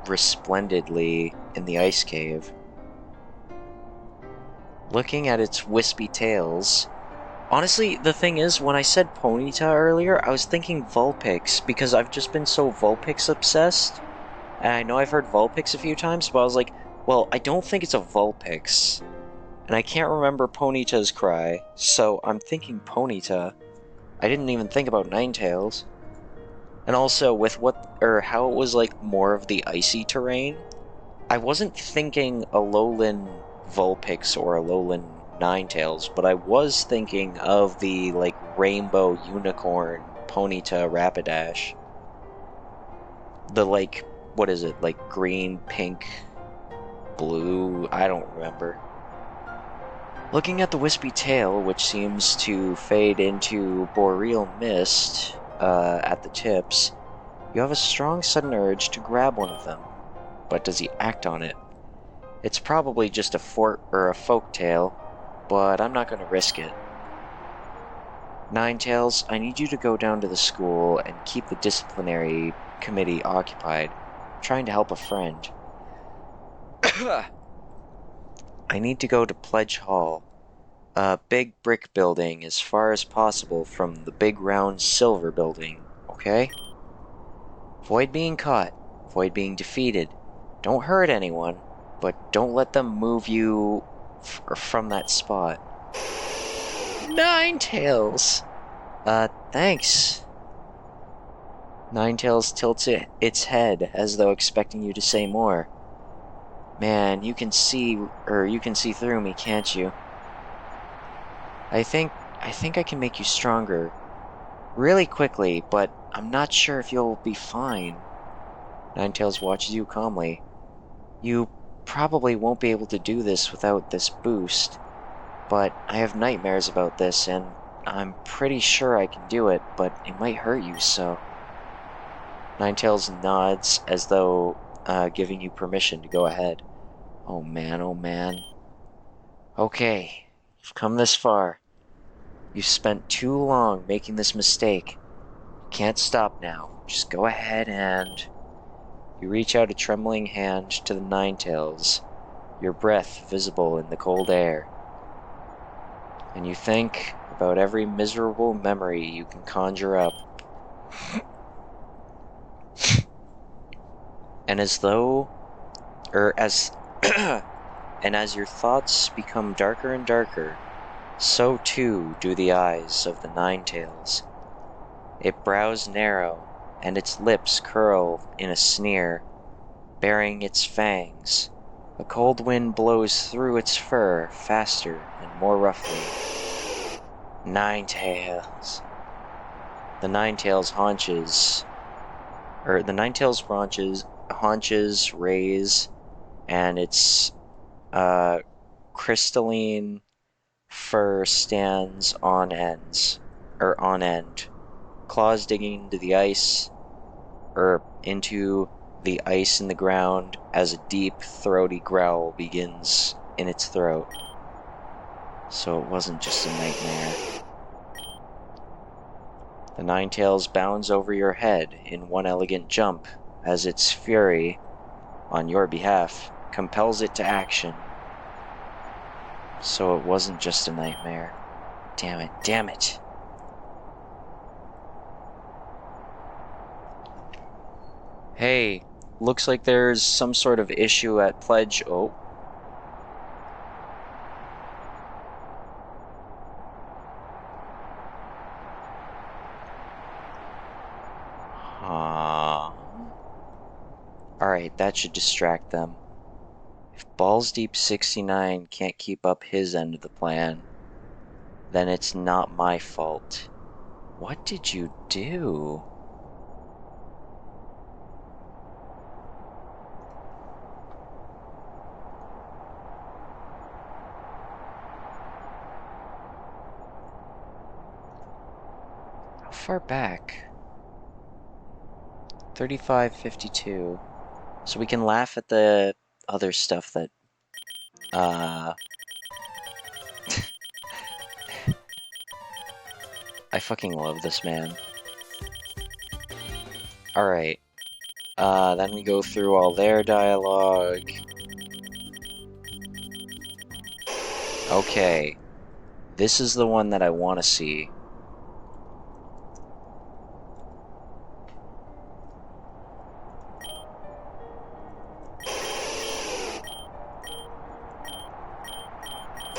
resplendently in the ice cave. Looking at its wispy tails. Honestly, the thing is, when I said Ponyta earlier, I was thinking Vulpix, because I've just been so Vulpix obsessed. And I know I've heard Vulpix a few times, but I was like, well, I don't think it's a Vulpix. And I can't remember Ponyta's cry, so I'm thinking Ponyta. I didn't even think about Ninetales. And also, with how it was like more of the icy terrain, I wasn't thinking Alolan Vulpix or Alolan Ninetales, but I was thinking of the like rainbow unicorn Ponyta Rapidash. The like, what is it, like green, pink, blue? I don't remember. Looking at the wispy tail, which seems to fade into boreal mist at the tips, you have a strong sudden urge to grab one of them. But does he act on it? It's probably just a folk tale, but I'm not going to risk it. Ninetales, I need you to go down to the school and keep the disciplinary committee occupied, trying to help a friend. I need to go to Pledge Hall, a big brick building as far as possible from the big round silver building, okay? Avoid being caught, avoid being defeated. Don't hurt anyone, but don't let them move you from that spot. Ninetales! Thanks. Ninetales tilts its head as though expecting you to say more. Man, you can see through me, can't you? I think I can make you stronger. Really quickly, but I'm not sure if you'll be fine. Ninetales watches you calmly. You probably won't be able to do this without this boost, but I have nightmares about this, and I'm pretty sure I can do it, but it might hurt you, so... Ninetales nods as though giving you permission to go ahead. Oh man, oh man. Okay, you've come this far. You've spent too long making this mistake. You can't stop now. Just go ahead and... You reach out a trembling hand to the Ninetales, your breath visible in the cold air. And you think about every miserable memory you can conjure up. And as your thoughts become darker and darker, so too do the eyes of the Ninetales. Its brows narrow, and its lips curl in a sneer, baring its fangs. A cold wind blows through its fur faster and more roughly. Ninetales. The Ninetales haunches raise, and its crystalline fur stands on end. Claws digging into the ice in the ground as a deep, throaty growl begins in its throat. So it wasn't just a nightmare. The Ninetales bounds over your head in one elegant jump as its fury, on your behalf, compels it to action. So it wasn't just a nightmare. Damn it, damn it. Hey, looks like there's some sort of issue at Pledge. Oh. Alright, that should distract them. If Balls Deep 69 can't keep up his end of the plan, then it's not my fault. What did you do? How far back? 3552. So we can laugh at the other stuff that, I fucking love this man. Alright. Then we go through all their dialogue. Okay. This is the one that I want to see.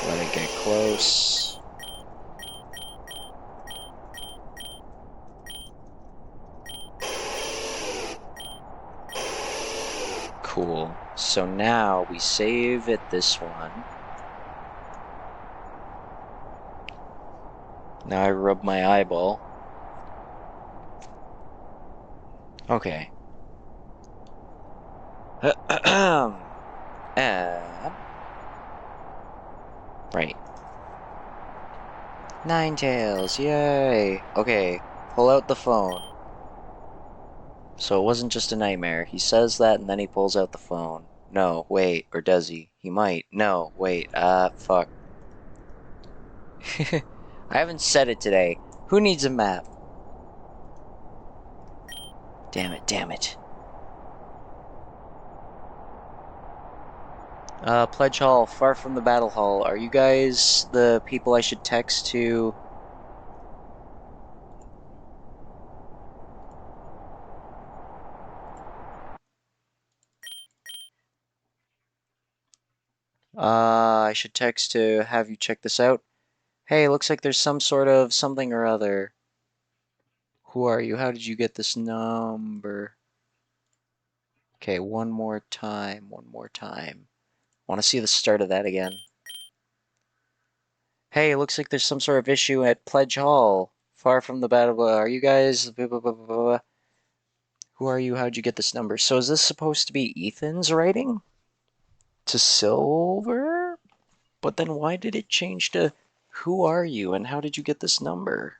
Let it get close. Cool. So now we save at this one. Now I rub my eyeball. Okay. And... Right. Ninetales, yay! Okay, pull out the phone. So it wasn't just a nightmare. He says that and then he pulls out the phone. No, wait, or does he? He might. No, wait, fuck. I haven't said it today. Who needs a map? Damn it, damn it. Pledge Hall, far from the battle hall. Are you guys the people I should text to? I should text to have you check this out. Hey, looks like there's some sort of something or other. Who are you? How did you get this number? Okay, one more time, one more time. Want to see the start of that again. Hey, looks like there's some sort of issue at Pledge Hall. Far from the battle. Are you guys... Blah, blah, blah, blah, blah. Who are you? How'd you get this number? So is this supposed to be Ethan's writing? To Silver? But then why did it change to who are you and how did you get this number?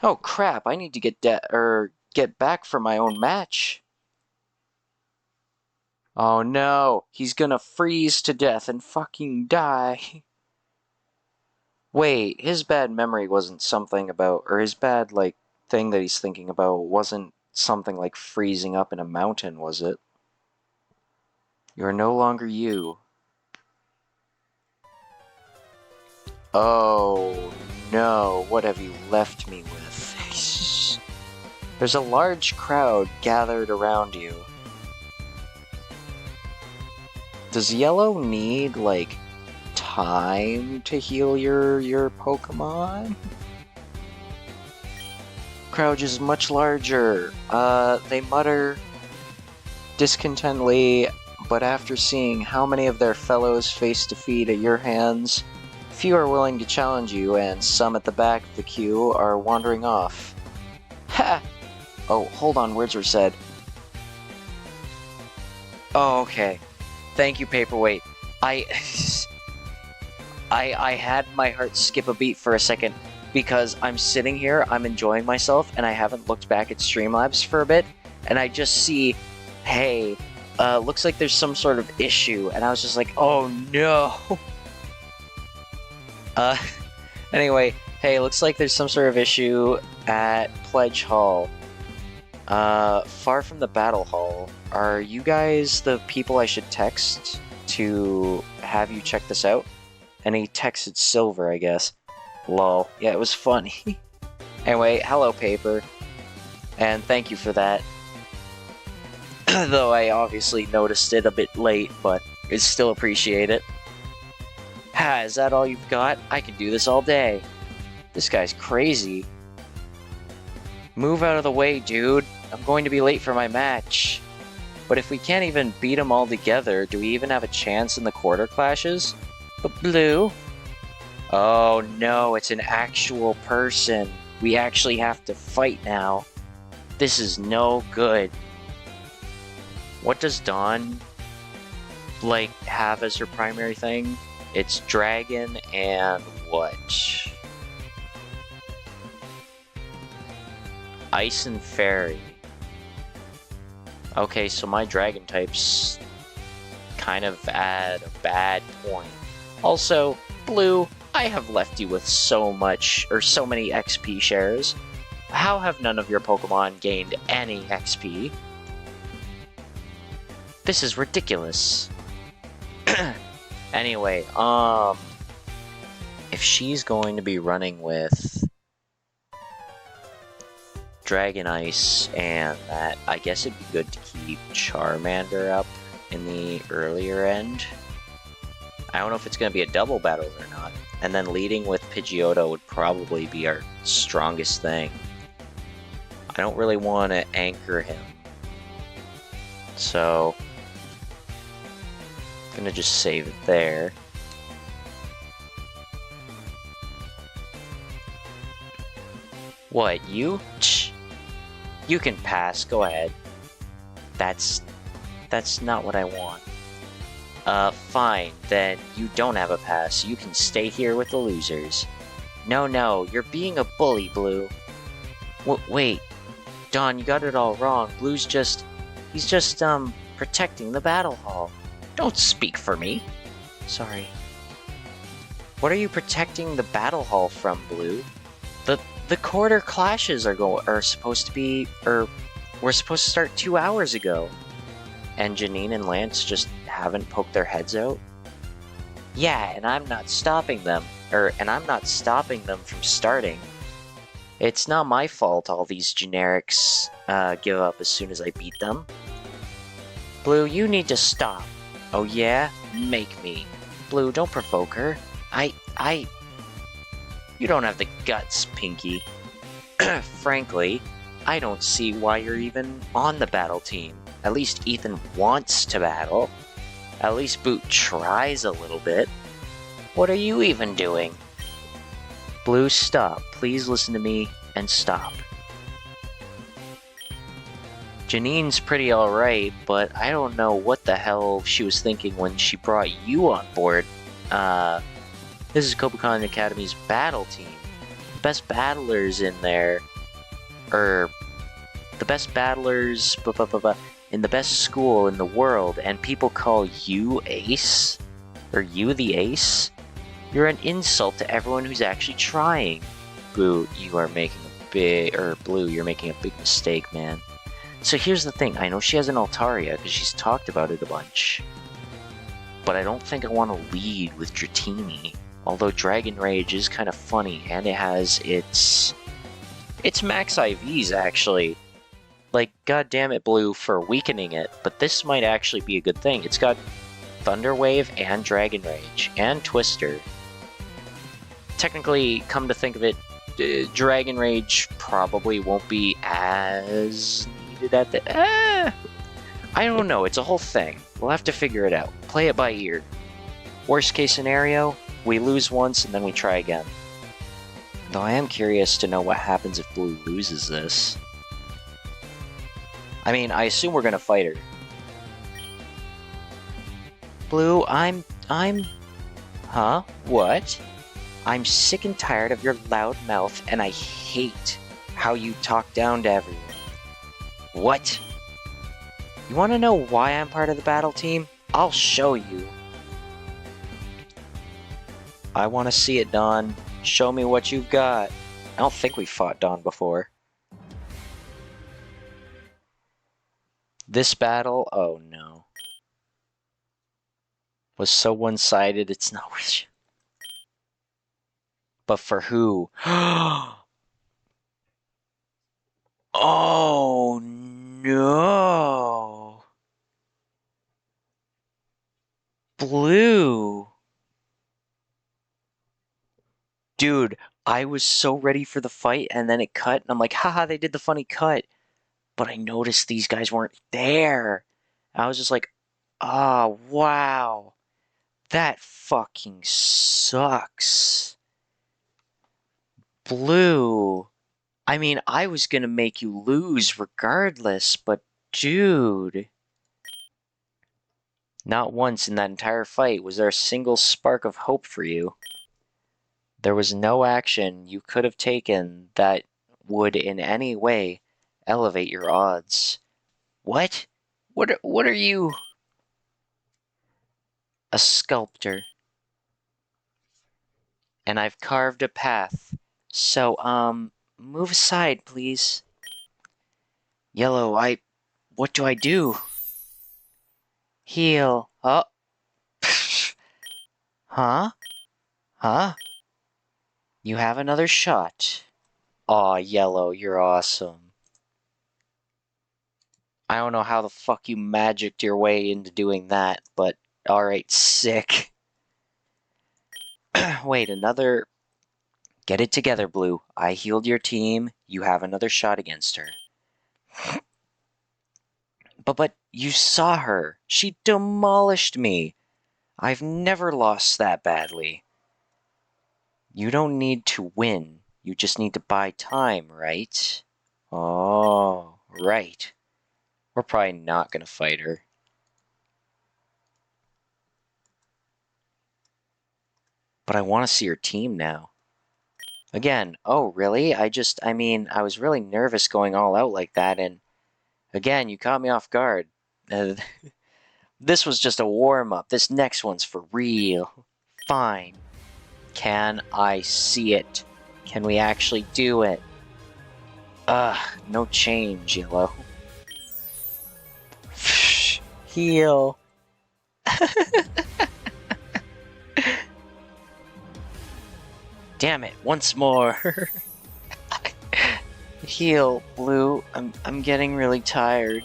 Oh crap, I need to get back for my own match. Oh no, he's gonna freeze to death and fucking die. Wait, his bad memory wasn't something about, or his bad, like, thing that he's thinking about wasn't something like freezing up in a mountain, was it? You're no longer you. Oh no, what have you left me with? There's a large crowd gathered around you. Does Yellow need, like, time to heal your Pokemon? Crowd is much larger. They mutter discontently, but after seeing how many of their fellows face defeat at your hands, few are willing to challenge you, and some at the back of the queue are wandering off. Ha! Oh, hold on, words were said. Oh, okay. Thank you, Paperweight. I had my heart skip a beat for a second, because I'm sitting here, I'm enjoying myself, and I haven't looked back at Streamlabs for a bit, and I just see, hey, looks like there's some sort of issue, and I was just like, oh no! Anyway, hey, looks like there's some sort of issue at Pledge Hall. Far from the Battle Hall. Are you guys the people I should text to have you check this out? And he texted Silver, I guess. Lol. Yeah, it was funny. Anyway, hello, paper. And thank you for that. Though I obviously noticed it a bit late, but I still appreciate it. Ha, is that all you've got? I can do this all day. This guy's crazy. Move out of the way, dude. I'm going to be late for my match. But if we can't even beat them all together, do we even have a chance in the quarter clashes? But Blue? Oh no, it's an actual person. We actually have to fight now. This is no good. What does Dawn, like, have as her primary thing? It's dragon and what? Ice and fairy. Okay, so my dragon type's kind of at a bad point. Also, Blue, I have left you with so much, or so many XP shares. How have none of your Pokemon gained any XP? This is ridiculous. Anyway, if she's going to be running with Dragon Ice and that, I guess it'd be good to keep Charmander up in the earlier end. I don't know if it's going to be a double battle or not. And then leading with Pidgeotto would probably be our strongest thing. I don't really want to anchor him. So, I'm going to just save it there. What, you? You can pass, go ahead. That's not what I want. Fine, then you don't have a pass. You can stay here with the losers. No, you're being a bully, Blue. Wait, Dawn, you got it all wrong. Blue's he's just protecting the battle hall. Don't speak for me. Sorry. What are you protecting the battle hall from, Blue? The quarter clashes are supposed to be, or were supposed to start 2 hours ago. And Janine and Lance just haven't poked their heads out? Yeah, and I'm not stopping them. And I'm not stopping them from starting. It's not my fault all these generics give up as soon as I beat them. Blue, you need to stop. Oh yeah? Make me. Blue, don't provoke her. You don't have the guts, Pinky. Frankly, I don't see why you're even on the battle team. At least Ethan wants to battle. At least Boot tries a little bit. What are you even doing? Blue, stop. Please listen to me and stop. Janine's pretty alright, but I don't know what the hell she was thinking when she brought you on board. This is Kobukan Academy's battle team. The best battlers in there, the best battlers in the best school in the world, and people call you Ace? Or you the Ace? You're an insult to everyone who's actually trying. Blue, you're making a big mistake, man. So here's the thing, I know she has an Altaria, because she's talked about it a bunch. But I don't think I want to lead with Dratini. Although Dragon Rage is kind of funny, and it has its max IVs, actually. Like, goddammit, Blue, for weakening it, but this might actually be a good thing. It's got Thunder Wave and Dragon Rage, and Twister. Technically, come to think of it, Dragon Rage probably won't be as needed at the... I don't know, it's a whole thing. We'll have to figure it out. Play it by ear. Worst case scenario, we lose once and then we try again. Though I am curious to know what happens if Blue loses this. I mean, I assume we're gonna fight her. Blue, Huh? What? I'm sick and tired of your loud mouth, and I hate how you talk down to everyone. What? You wanna know why I'm part of the battle team? I'll show you. I wanna see it, Dawn. Show me what you've got. I don't think we fought Dawn before. This battle, oh no. Was so one-sided, it's not worth it. But for who? Oh no. Blue. Dude, I was so ready for the fight and then it cut and I'm like, haha, they did the funny cut. But I noticed these guys weren't there. I was just like, oh, wow. That fucking sucks. Blue. I mean, I was gonna make you lose regardless, but dude. Not once in that entire fight was there a single spark of hope for you. There was no action you could have taken that would in any way elevate your odds. What? What are you? A sculptor. And I've carved a path. So, move aside, please. Yellow, what do I do? Heal. Oh. Huh? Huh? You have another shot. Aw, Yellow, you're awesome. I don't know how the fuck you magicked your way into doing that, but alright, sick. Wait, another... Get it together, Blue. I healed your team. You have another shot against her. But you saw her. She demolished me. I've never lost that badly. You don't need to win. You just need to buy time, right? Oh, right. We're probably not gonna fight her. But I want to see her team now. Again, oh, really? I mean, I was really nervous going all out like that, and again, you caught me off guard. This was just a warm-up. This next one's for real. Fine. Can I see it? Can we actually do it? Ugh, no change, Yellow. Heal. Damn it, once more. Heal, Blue. I'm getting really tired.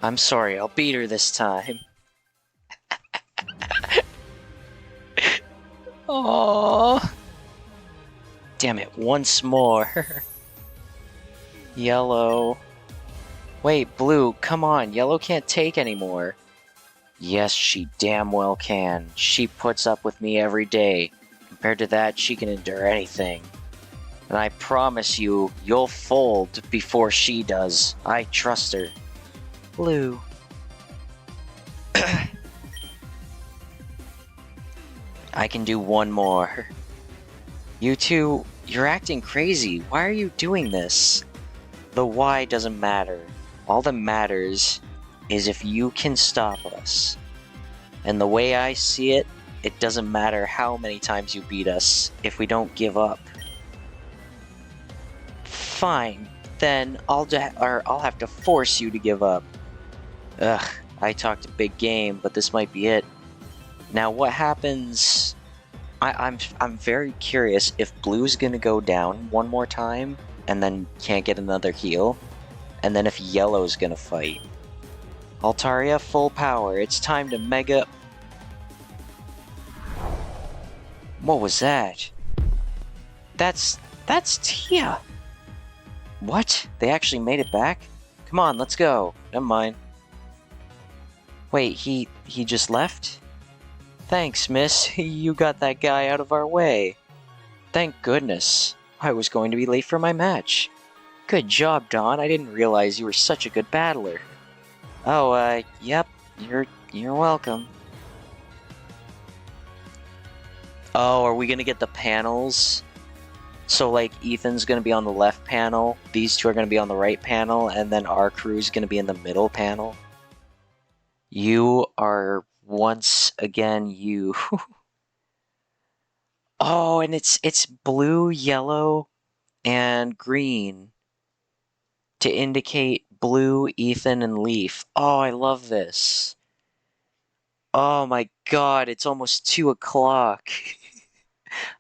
I'm sorry, I'll beat her this time. Aww. Damn it, once more. Yellow. Wait, Blue, come on. Yellow can't take anymore. Yes, she damn well can. She puts up with me every day. Compared to that, she can endure anything. And I promise you, you'll fold before she does. I trust her. Blue. I can do one more. You two, you're acting crazy. Why are you doing this? The why doesn't matter. All that matters is if you can stop us. And the way I see it, it doesn't matter how many times you beat us if we don't give up. Fine, then I'll have to force you to give up. Ugh, I talked a big game, but this might be it. Now what happens... I'm very curious if Blue's gonna go down one more time and then can't get another heal, and then if Yellow's gonna fight. Altaria, full power. It's time to mega... What was that? That's Tia. What? They actually made it back? Come on, let's go. Never mind. Wait, he just left? Thanks, miss. You got that guy out of our way. Thank goodness. I was going to be late for my match. Good job, Dawn. I didn't realize you were such a good battler. Oh, yep. You're welcome. Oh, are we gonna get the panels? So, like, Ethan's gonna be on the left panel, these two are gonna be on the right panel, and then our crew's gonna be in the middle panel? You are once again you. Oh, and it's blue, yellow, and green to indicate Blue, Ethan, and Leaf. Oh, I love this. Oh my god, it's almost 2 o'clock.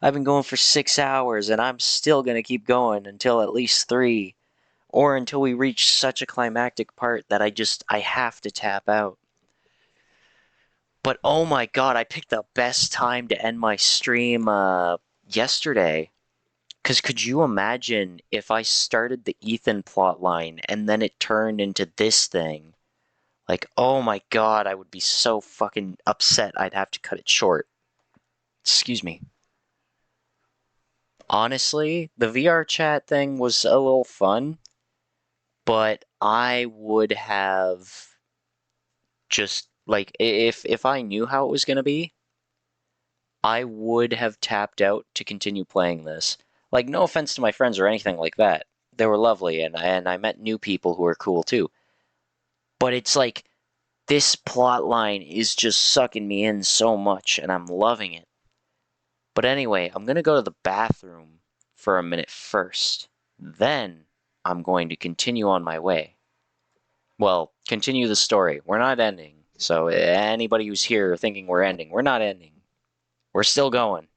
I've been going for 6 hours, and I'm still gonna keep going until at least 3. or until we reach such a climactic part that I have to tap out. But oh my god, I picked the best time to end my stream yesterday. Because could you imagine if I started the Ethan plotline and then it turned into this thing? Like, oh my god, I would be so fucking upset I'd have to cut it short. Excuse me. Honestly, the VR chat thing was a little fun, but I would have just like if I knew how it was gonna be, I would have tapped out to continue playing this. Like, no offense to my friends or anything like that. They were lovely, and I met new people who were cool too. But it's like this plot line is just sucking me in so much, and I'm loving it. But anyway, I'm gonna go to the bathroom for a minute first. Then I'm going to continue on my way. Well, continue the story. We're not ending. So anybody who's here thinking we're ending, we're not ending. We're still going.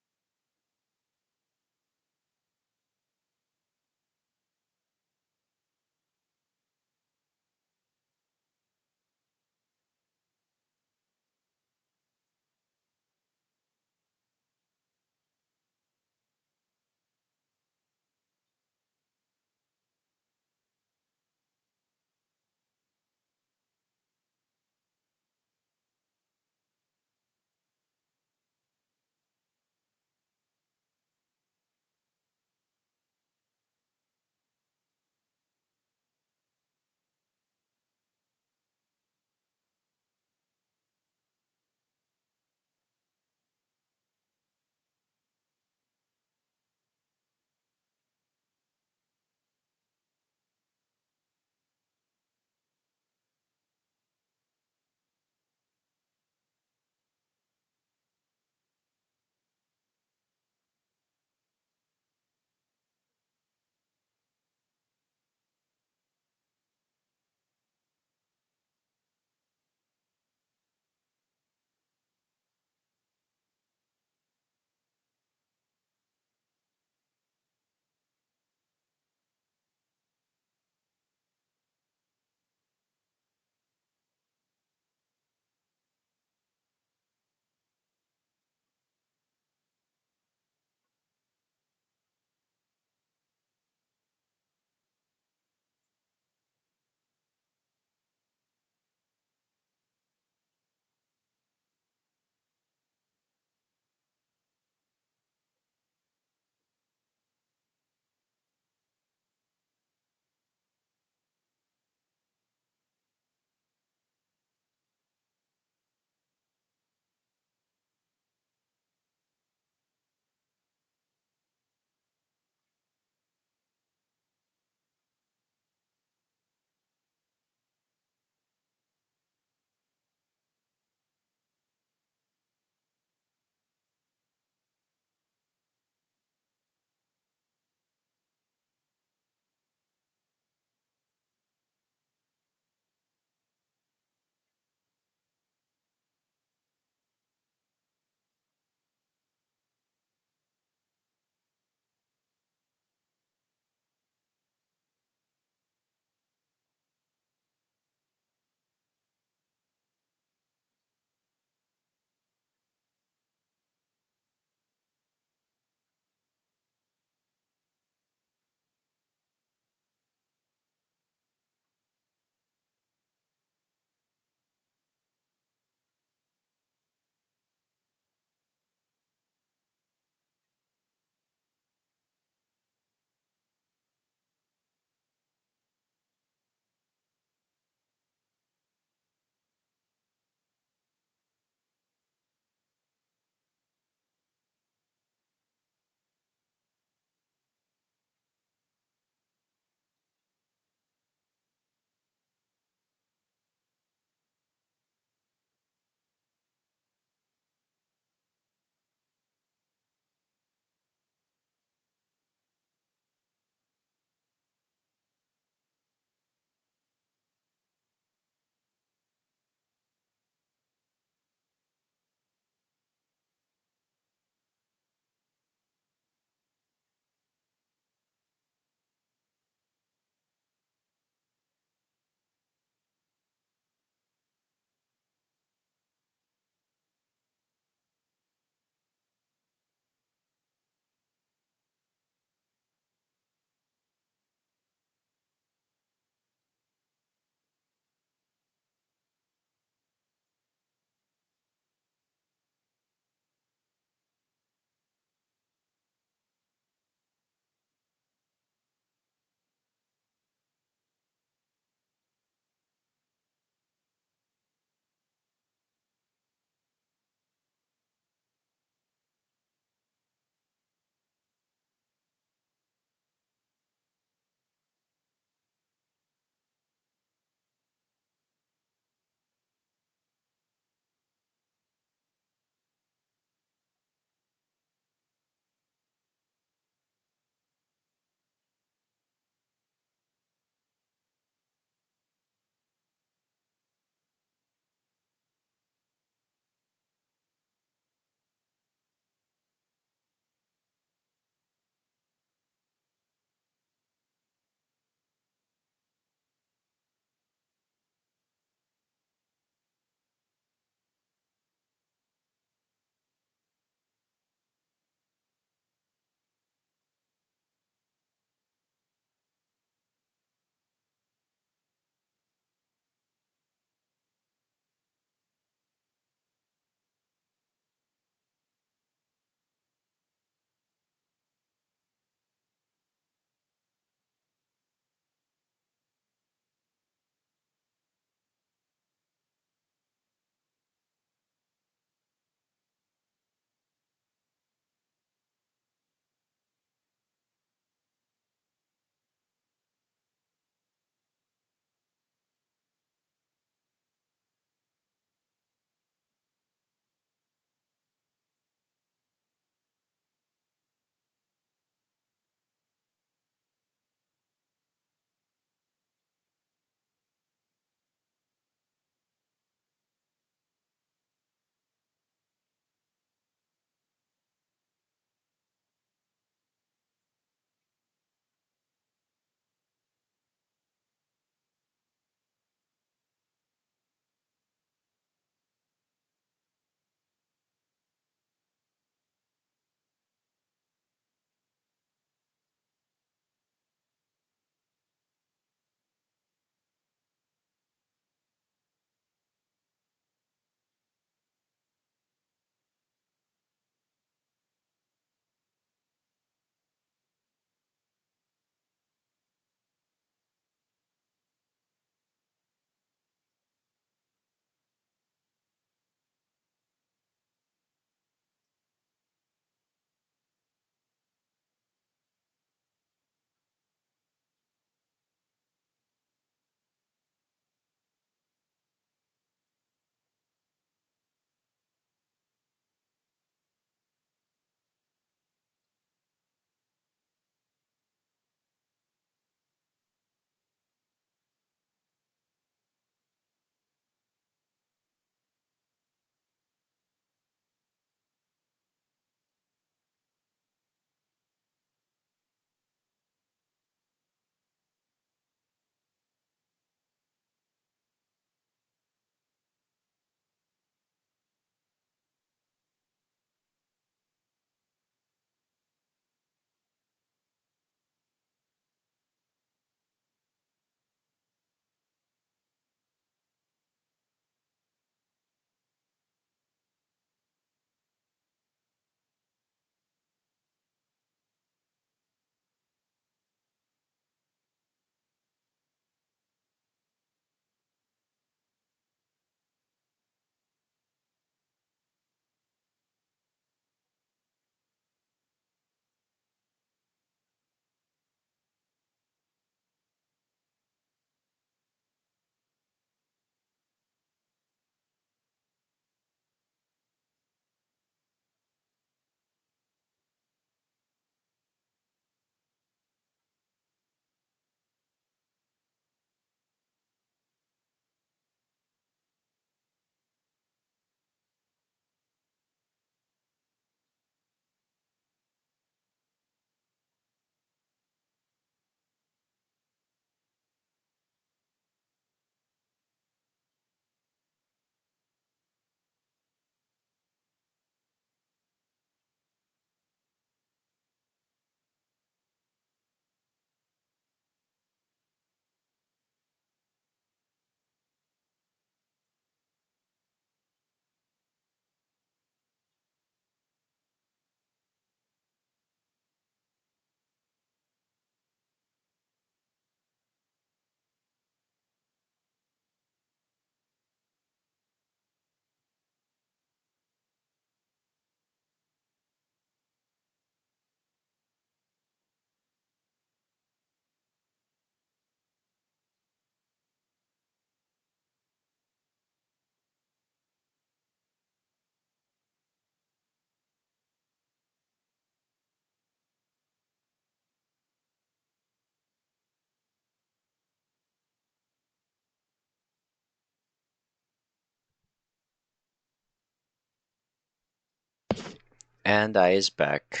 And I is back.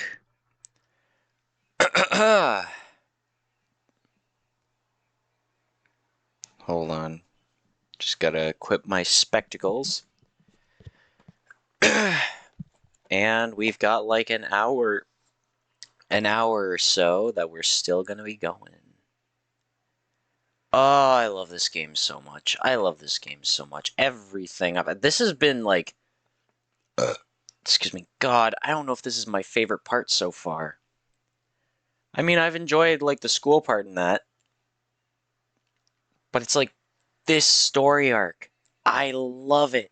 Hold on. Just gotta equip my spectacles. And we've got like an hour or so that we're still gonna be going. Oh, I love this game so much. I love this game so much. Everything I've... This has been like... excuse me. God, I don't know if this is my favorite part so far. I mean, I've enjoyed like the school part in that. But it's like this story arc. I love it.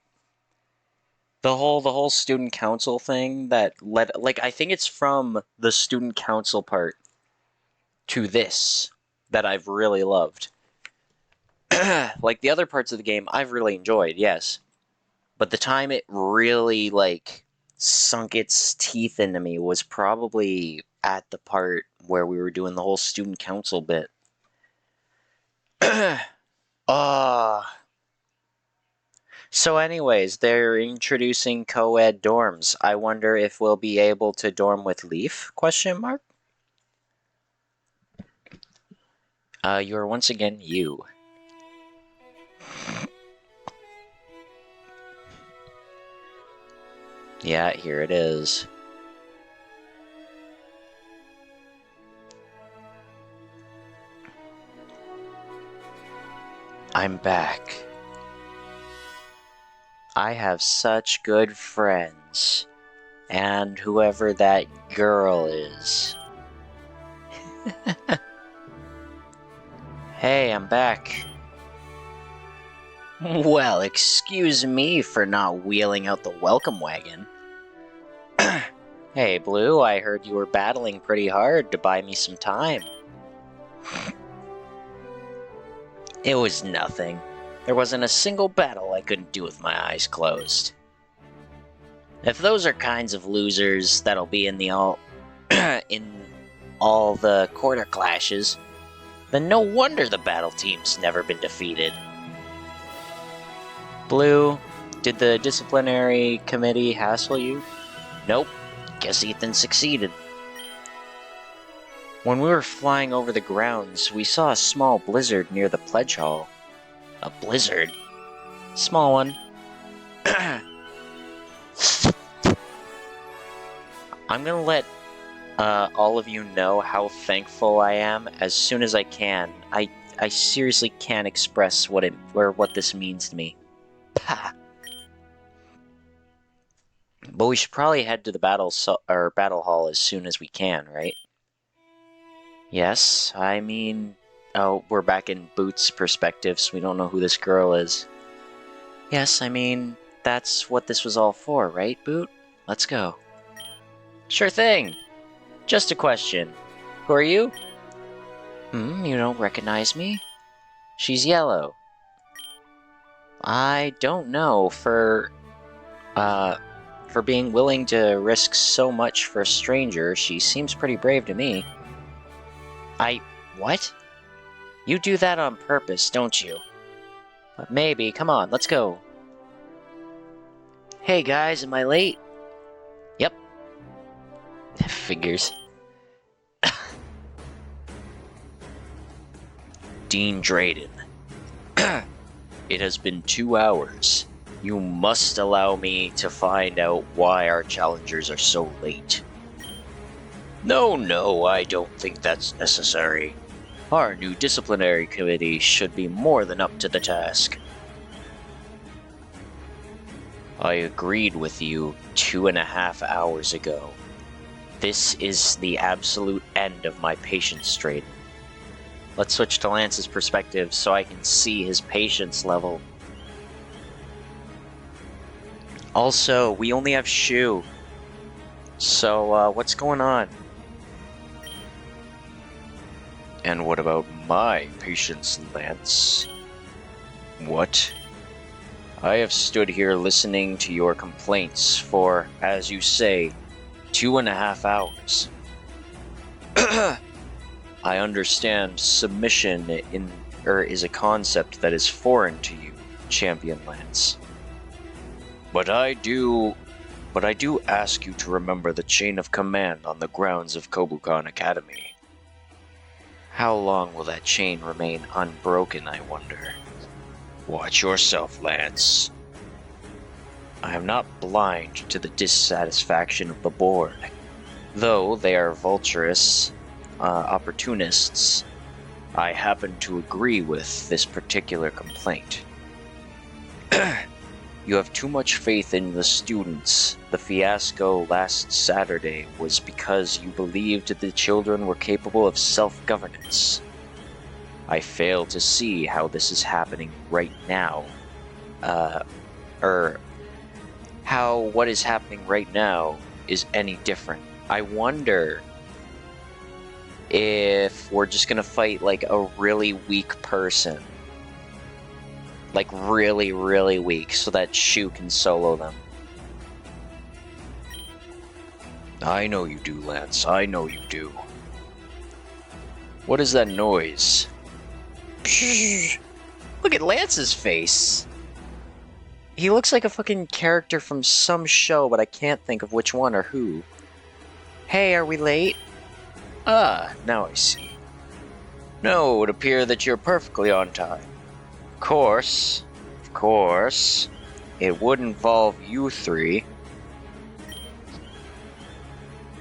The whole student council thing that led, like, I think it's from the student council part to this that I've really loved. Like, the other parts of the game I've really enjoyed, yes. But the time it really, like, sunk its teeth into me was probably at the part where we were doing the whole student council bit. So anyways, they're introducing co-ed dorms. I wonder if we'll be able to dorm with Leaf? Question mark? You're once again you. Yeah, here it is. I'm back. I have such good friends. And whoever that girl is. Hey, I'm back. Well, excuse me for not wheeling out the welcome wagon. Hey, Blue, I heard you were battling pretty hard to buy me some time. It was nothing. There wasn't a single battle I couldn't do with my eyes closed. If those are kinds of losers that'll be in the in all the quarter clashes, then no wonder the battle team's never been defeated. Blue, did the disciplinary committee hassle you? Nope. Guess Ethan succeeded. When we were flying over the grounds, we saw a small blizzard near the pledge hall. A blizzard? Small one. I'm gonna let all of you know how thankful I am as soon as I can. I seriously can't express what this means to me. Pah. But we should probably head to the battle hall as soon as we can, right? Yes, I mean... Oh, we're back in Boot's perspective, so we don't know who this girl is. Yes, I mean, that's what this was all for, right, Boot? Let's go. Sure thing! Just a question. Who are you? You don't recognize me? She's yellow. I don't know, for being willing to risk so much for a stranger, she seems pretty brave to me. What? You do that on purpose, don't you? But maybe, come on, let's go. Hey guys, am I late? Yep. Figures. Dean Drayden. It has been 2 hours. You must allow me to find out why our challengers are so late. No, I don't think that's necessary. Our new disciplinary committee should be more than up to the task. I agreed with you 2.5 hours ago. This is the absolute end of my patience, Drayden. Let's switch to Lance's perspective so I can see his patience level. Also, we only have Shu. So, what's going on? And what about my patience, Lance? What? I have stood here listening to your complaints for, as you say, 2.5 hours. I understand submission is a concept that is foreign to you, Champion Lance. But I do But I do ask you to remember the chain of command on the grounds of Kobukan Academy. How long will that chain remain unbroken, I wonder? Watch yourself, Lance. I am not blind to the dissatisfaction of the board. Though they are vulturous opportunists, I happen to agree with this particular complaint. You have too much faith in the students. The fiasco last Saturday was because you believed the children were capable of self-governance. I fail to see how this is happening right now. How what is happening right now is any different. I wonder if we're just gonna fight like a really weak person. Like really, really weak, so that Shu can solo them. I know you do, Lance. I know you do. What is that noise? Look at Lance's face! He looks like a fucking character from some show, but I can't think of which one or who. Hey, are we late? Now I see. No, it would appear that you're perfectly on time. Of course, it would involve you three.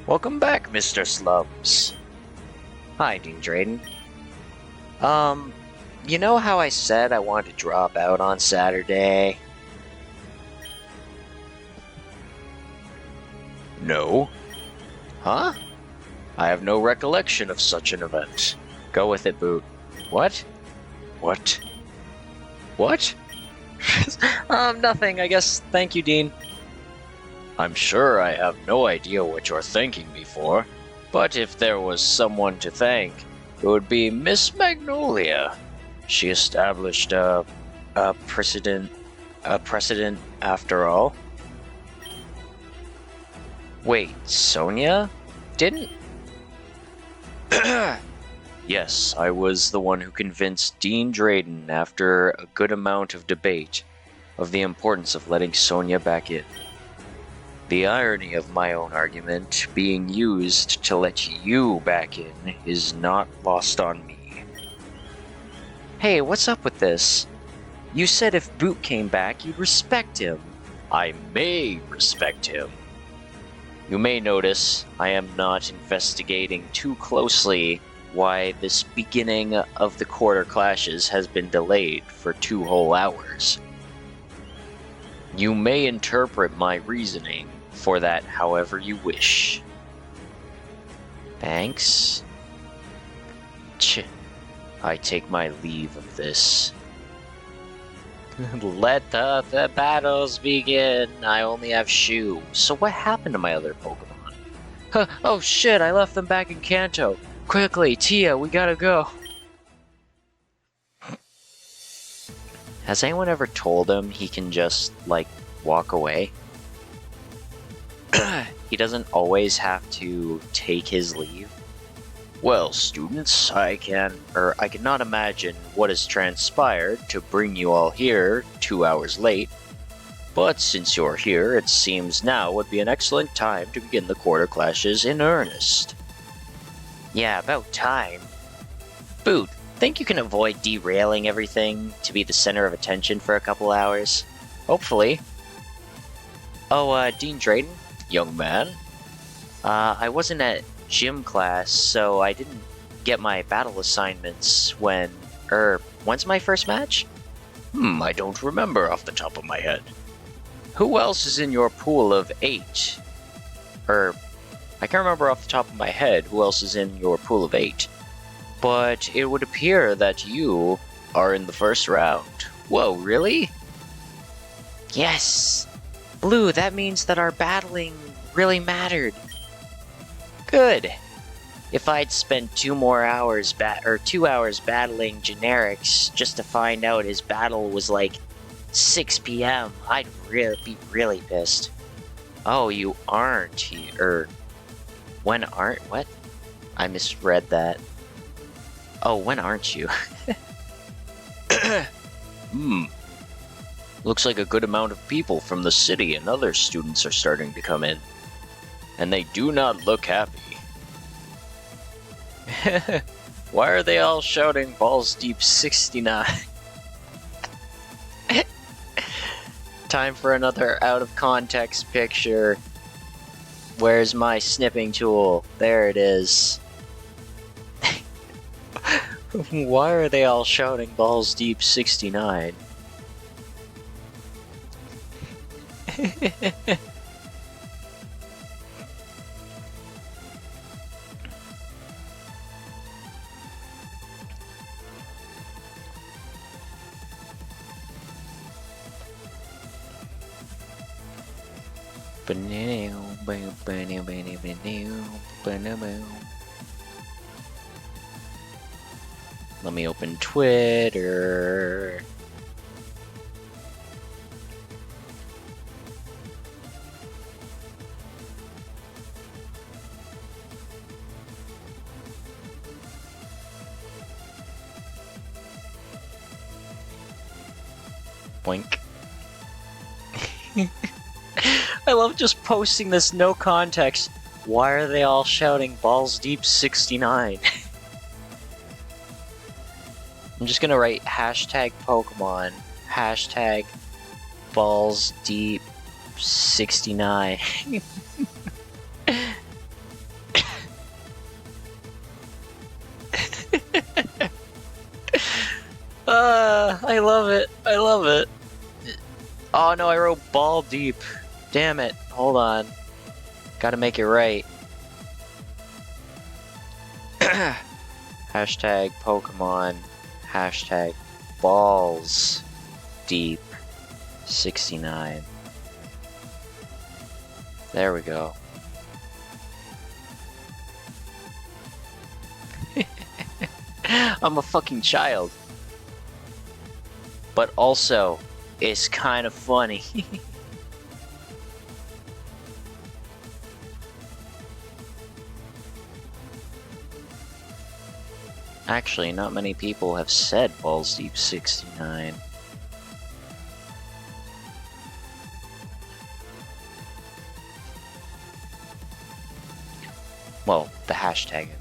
Welcome back, Mr. Slums. Hi, Dean Drayden. You know how I said I wanted to drop out on Saturday? No. Huh? I have no recollection of such an event. Go with it, Boot. What? What? What? Nothing, I guess. Thank you, Dean. I'm sure I have no idea what you're thanking me for, but if there was someone to thank, it would be Miss Magnolia. She established a precedent after all. Wait, Sonia? Didn't... Yes, I was the one who convinced Dean Drayden, after a good amount of debate, of the importance of letting Sonia back in. The irony of my own argument being used to let you back in is not lost on me. Hey, what's up with this? You said if Boot came back, you'd respect him. I may respect him. You may notice I am not investigating too closely why this beginning of the quarter clashes has been delayed for 2 whole hours. You may interpret my reasoning for that however you wish. Thanks. I take my leave of this. Let the battles begin. I only have Shu. So what happened to my other Pokemon? Oh shit, I left them back in Kanto. Quickly, Tia, we gotta go. Has anyone ever told him he can just, like, walk away? He doesn't always have to take his leave. Well, students, I cannot imagine what has transpired to bring you all here 2 hours late. But since you're here, it seems now would be an excellent time to begin the quarter clashes in earnest. Yeah, about time. Boot, think you can avoid derailing everything to be the center of attention for a couple hours? Hopefully. Oh, Dean Drayden? Young man? I wasn't at gym class, so I didn't get my battle assignments when's my first match? I don't remember off the top of my head. Who else is in your pool of 8? I can't remember off the top of my head who else is in your pool of 8. But it would appear that you are in the first round. Whoa, really? Yes! Blue, that means that our battling really mattered. Good. If I'd spent 2 hours battling generics just to find out his battle was like 6 p.m., I'd be really pissed. Oh, you aren't here. When aren't? What? I misread that. Oh, when aren't you? Looks like a good amount of people from the city and other students are starting to come in. And they do not look happy. Why are they all shouting Balls Deep 69? Time for another out of context picture. Where's my snipping tool? There it is. Why are they all shouting Balls Deep 69? Let me open Twitter. Boink. I love just posting this no context. Why are they all shouting Balls Deep 69? I'm just gonna write hashtag Pokemon, hashtag Balls Deep 69. I love it. I love it. Oh no, I wrote Ball Deep. Damn it. Hold on. Gotta make it right. Hashtag Pokemon. Hashtag Balls Deep 69. There we go. I'm a fucking child. But also, it's kind of funny. Actually, not many people have said Balls Deep 69. Well, the hashtag, I mean.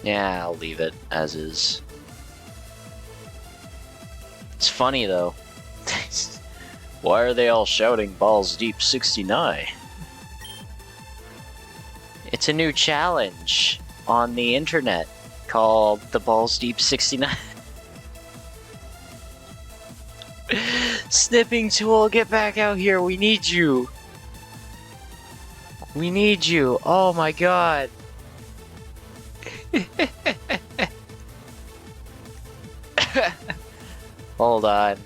Yeah, I'll leave it as is. It's funny though. Why are they all shouting Balls Deep 69? It's a new challenge on the internet called the Balls Deep 69. Snipping tool, get back out here. We need you. We need you. Oh my god. Hold on.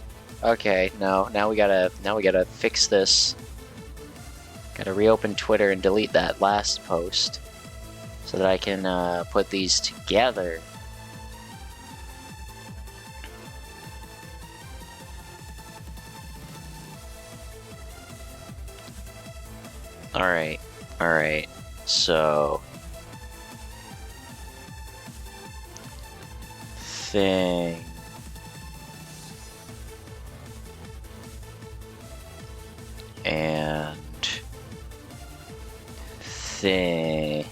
Okay, no. Now we gotta fix this. Gotta reopen Twitter and delete that last post so that I can put these together. Alright, alright. So thing and thing.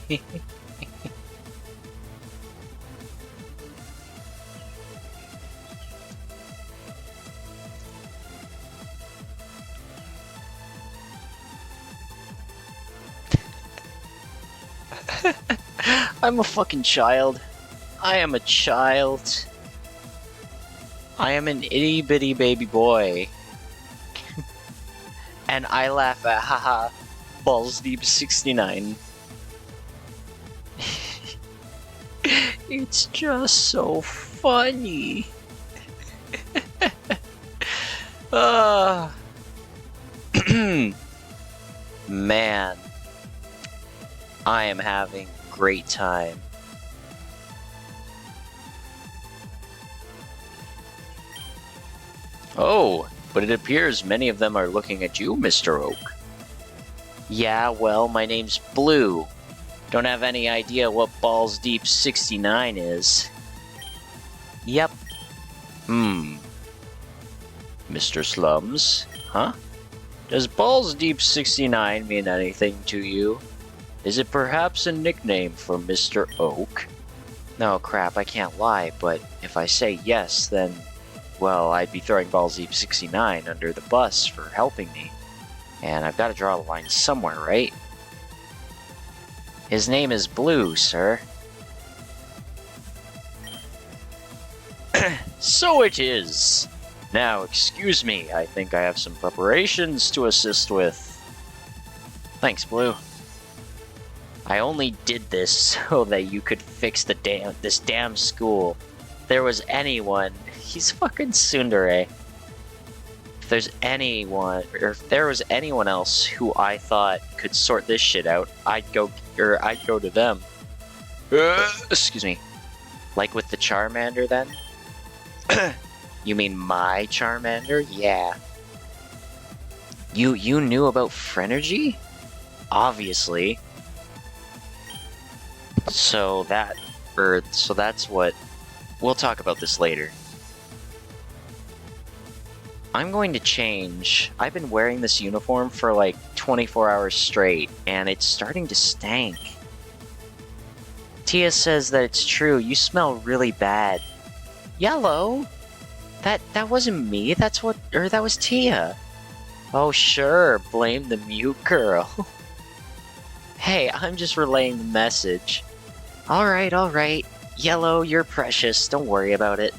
I'm a fucking child. I am a child. I am an itty bitty baby boy. And I laugh at haha Balls Deep 69. It's just so funny. Man, I am having a great time. Oh, but it appears many of them are looking at you, Mr. Oak. Yeah, well, my name's Blue. Don't have any idea what Balls Deep 69 is. Yep. Mr. Slums? Huh? Does Balls Deep 69 mean anything to you? Is it perhaps a nickname for Mr. Oak? No, crap, I can't lie, but if I say yes, then, well, I'd be throwing Balls Deep 69 under the bus for helping me. And I've got to draw the line somewhere, right? His name is Blue, sir. So it is. Now, excuse me, I think I have some preparations to assist with. Thanks, Blue. I only did this so that you could fix this damn school. If there was anyone, he's fucking tsundere. If there's anyone, or if there was anyone else who I thought could sort this shit out, I'd go to them. Excuse me. Like with the Charmander, then? You mean my Charmander? Yeah. You knew about Phrenergy? Obviously. So that's what... We'll talk about this later. I'm going to change. I've been wearing this uniform for like 24 hours straight, and it's starting to stank. Tia says that it's true. You smell really bad. Yellow? That wasn't me. That was Tia. Oh, sure. Blame the mute girl. Hey, I'm just relaying the message. Alright. Yellow, you're precious. Don't worry about it.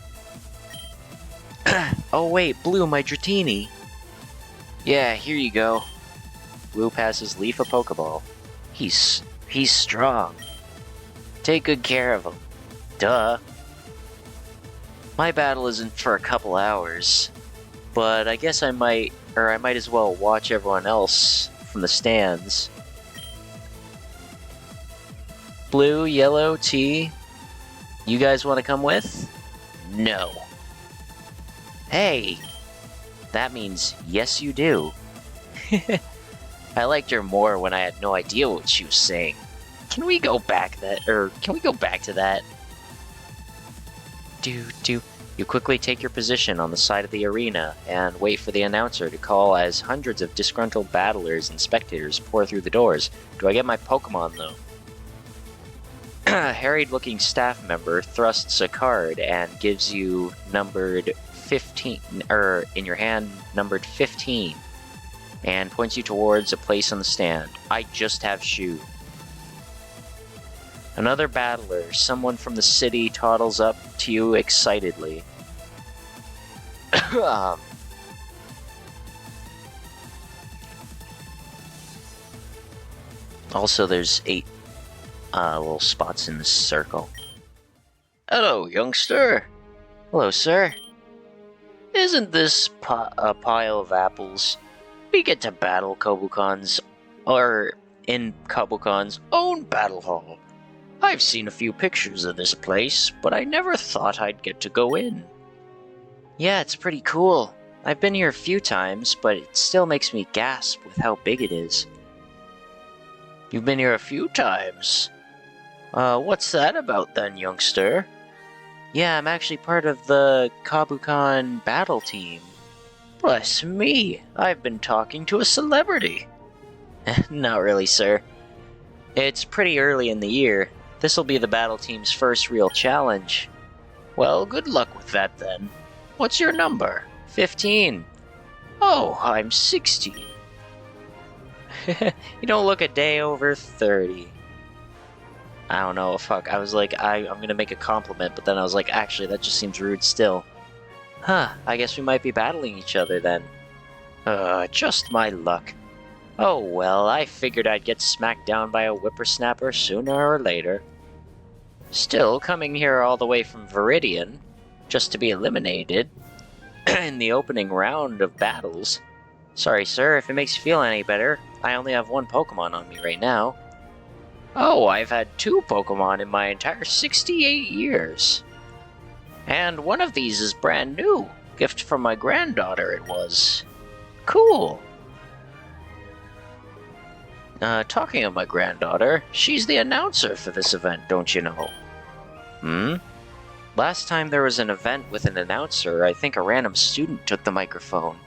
Oh wait, Blue, my Dratini. Yeah, here you go. Blue passes Leaf a Pokeball. He's strong. Take good care of him. Duh. My battle isn't for a couple hours, but I guess I might as well watch everyone else from the stands. Blue, Yellow, T, you guys want to come with? No. Hey, that means yes you do. I liked her more when I had no idea what she was saying. Can we go back to that? You quickly take your position on the side of the arena and wait for the announcer to call as hundreds of disgruntled battlers and spectators pour through the doors. Do I get my Pokemon, though? A harried-looking staff member thrusts a card and gives you numbered 15, in your hand, numbered 15, and points you towards a place on the stand. I just have Shoe. Another battler, someone from the city, toddles up to you excitedly. Also, there's 8 little spots in this circle. Hello, youngster. Hello, sir. Isn't this a pile of apples? We get to battle Kobukon's, or in Kobukon's own battle hall. I've seen a few pictures of this place, but I never thought I'd get to go in. Yeah, it's pretty cool. I've been here a few times, but it still makes me gasp with how big it is. You've been here a few times? What's that about then, youngster? Yeah, I'm actually part of the Kabukan battle team. Bless me, I've been talking to a celebrity. Not really, sir. It's pretty early in the year. This'll be the battle team's first real challenge. Well, good luck with that then. What's your number? 15. Oh, I'm 16. You don't look a day over 30. I don't know, fuck. I was like, I'm gonna make a compliment, but then I was like, actually, that just seems rude still. Huh, I guess we might be battling each other then. Just my luck. Oh well, I figured I'd get smacked down by a whippersnapper sooner or later. Still, coming here all the way from Viridian, just to be eliminated in the opening round of battles. Sorry, sir, if it makes you feel any better, I only have 1 Pokemon on me right now. Oh, I've had 2 Pokemon in my entire 68 years. And one of these is brand new. Gift from my granddaughter it was. Cool. Talking of my granddaughter, she's the announcer for this event, don't you know? Hmm? Last time there was an event with an announcer, I think a random student took the microphone.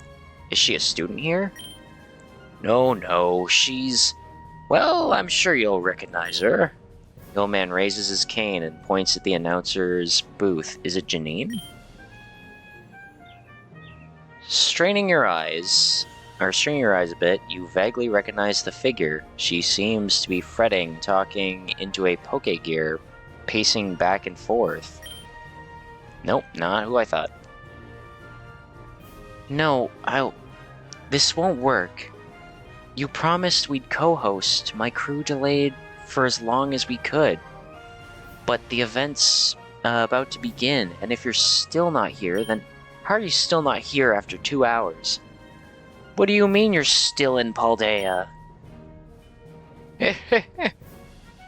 Is she a student here? No, she's... Well, I'm sure you'll recognize her. The old man raises his cane and points at the announcer's booth. Is it Janine? Straining your eyes a bit, you vaguely recognize the figure. She seems to be fretting, talking into a Pokegear, pacing back and forth. Nope, not who I thought. No, this won't work. You promised we'd co-host. My crew delayed for as long as we could. But the event's about to begin, and if you're still not here, then how are you still not here after 2 hours? What do you mean you're still in Paldea?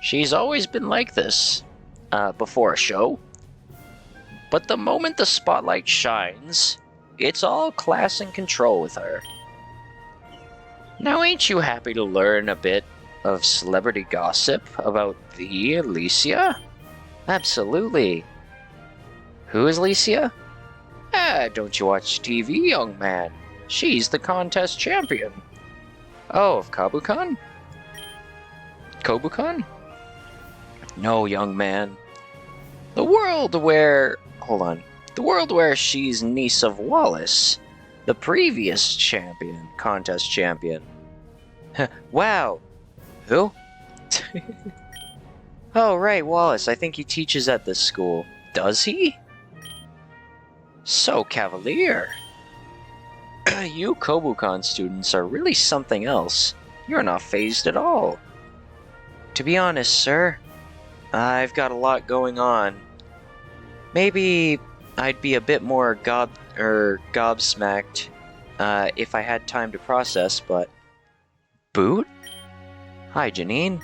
She's always been like this. Before a show. But the moment the spotlight shines, it's all class and control with her. Now ain't you happy to learn a bit of celebrity gossip about the Alicia? Absolutely. Who is Alicia? Don't you watch TV, young man? She's the contest champion. Oh, of Kabukan? Kobukan? No, young man. The world where she's niece of Wallace, the previous contest champion. Wow. Who? Oh, right, Wallace. I think he teaches at this school. Does he? So cavalier. You Kobukan students are really something else. You're not phased at all. To be honest, sir, I've got a lot going on. Maybe I'd be a bit more gobsmacked if I had time to process, but... Boot? Hi, Janine.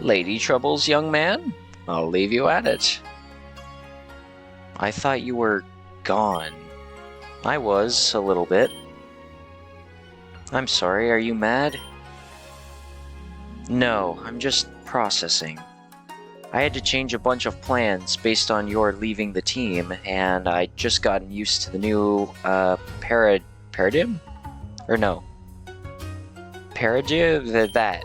Lady troubles, young man? I'll leave you at it. I thought you were gone. I was, a little bit. I'm sorry, are you mad? No, I'm just processing. I had to change a bunch of plans based on your leaving the team, and I'd just gotten used to the new, paradigm? Or no. Paradigm? That.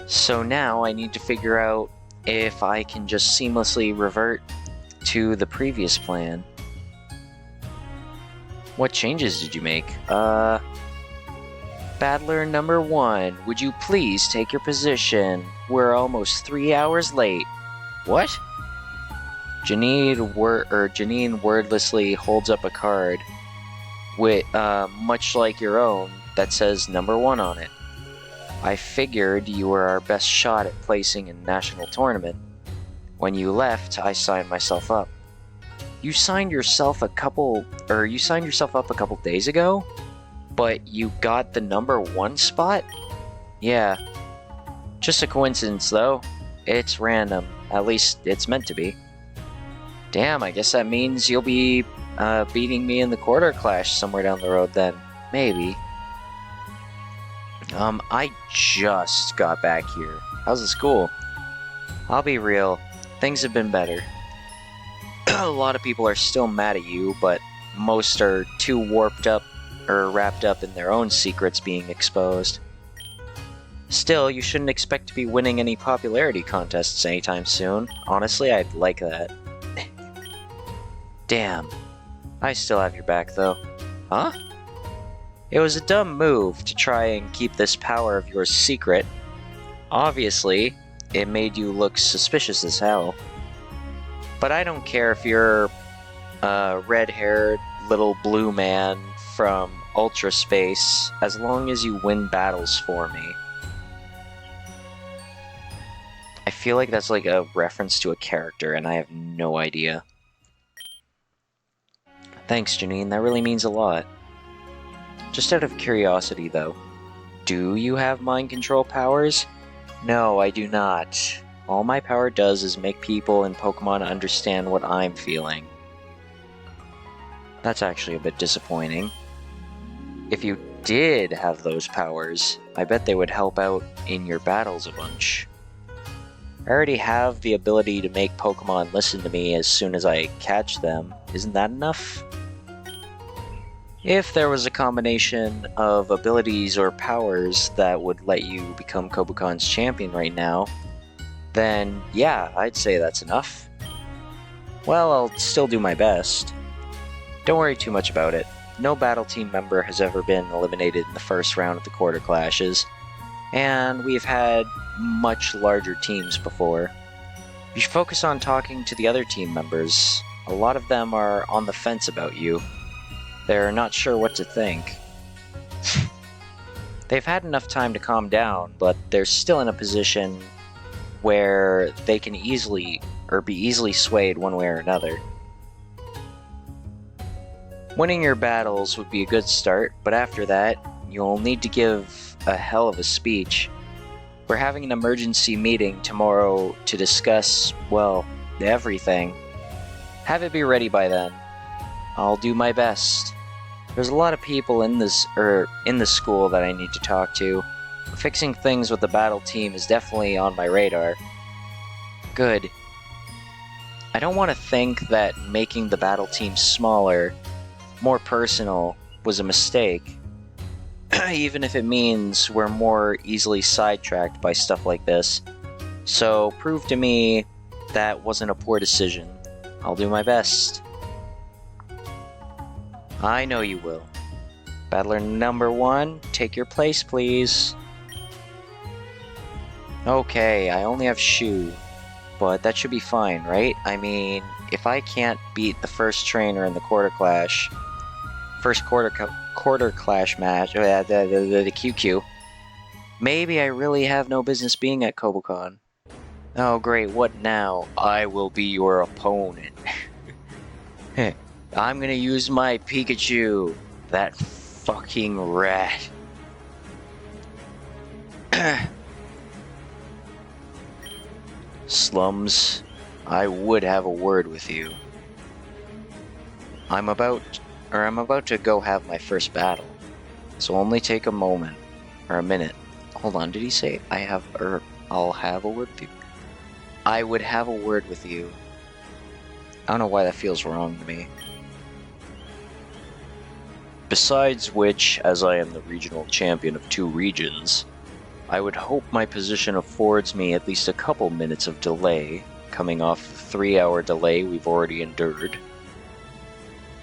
So now I need to figure out if I can just seamlessly revert to the previous plan. What changes did you make? Battler number 1, would you please take your position? We're almost 3 hours late. What? Janine wordlessly holds up a card with, much like your own, that says number 1 on it. I figured you were our best shot at placing in national tournament. When you left, I signed myself up. You signed yourself up a couple days ago? But you got the number 1 spot? Yeah. Just a coincidence, though. It's random. At least, it's meant to be. Damn, I guess that means you'll be, beating me in the quarter clash somewhere down the road then. Maybe. I just got back here. How's the school? I'll be real. Things have been better. A lot of people are still mad at you, but most are too wrapped up in their own secrets being exposed. Still, you shouldn't expect to be winning any popularity contests anytime soon. Honestly, I'd like that. Damn. I still have your back, though. Huh? It was a dumb move to try and keep this power of yours secret. Obviously, it made you look suspicious as hell. But I don't care if you're a red-haired little blue man from Ultra Space, as long as you win battles for me. I feel like that's like a reference to a character, and I have no idea. Thanks, Janine, that really means a lot. Just out of curiosity, though, do you have mind control powers? No, I do not. All my power does is make people and Pokemon understand what I'm feeling. That's actually a bit disappointing. If you did have those powers, I bet they would help out in your battles a bunch. I already have the ability to make Pokemon listen to me as soon as I catch them. Isn't that enough? If there was a combination of abilities or powers that would let you become Kobukon's champion right now, then yeah, I'd say that's enough. Well, I'll still do my best. Don't worry too much about it. No battle team member has ever been eliminated in the first round of the quarter clashes, and we've had much larger teams before. You should focus on talking to the other team members. A lot of them are on the fence about you. They're not sure what to think. They've had enough time to calm down, but they're still in a position where they can easily be easily swayed one way or another. Winning your battles would be a good start, but after that, you'll need to give a hell of a speech. We're having an emergency meeting tomorrow to discuss, well, everything. Have it be ready by then. I'll do my best. There's a lot of people in the school that I need to talk to. Fixing things with the battle team is definitely on my radar. Good. I don't want to think that making the battle team smaller, more personal, was a mistake. Even if it means we're more easily sidetracked by stuff like this. So prove to me that wasn't a poor decision. I'll do my best. I know you will. Battler number 1, take your place, please. Okay, I only have Shu, but that should be fine, right? I mean, if I can't beat the first trainer in the quarter clash match, the QQ, maybe I really have no business being at Kobukon. Oh great, what now? I will be your opponent. I'm gonna use my Pikachu. That fucking rat. Slums, I would have a word with you. I'm about to go have my first battle. So only take a moment, or a minute. Hold on, did he say I'll have a word with you? I would have a word with you. I don't know why that feels wrong to me. Besides which, as I am the regional champion of 2 regions, I would hope my position affords me at least a couple minutes of delay, coming off the 3-hour delay we've already endured.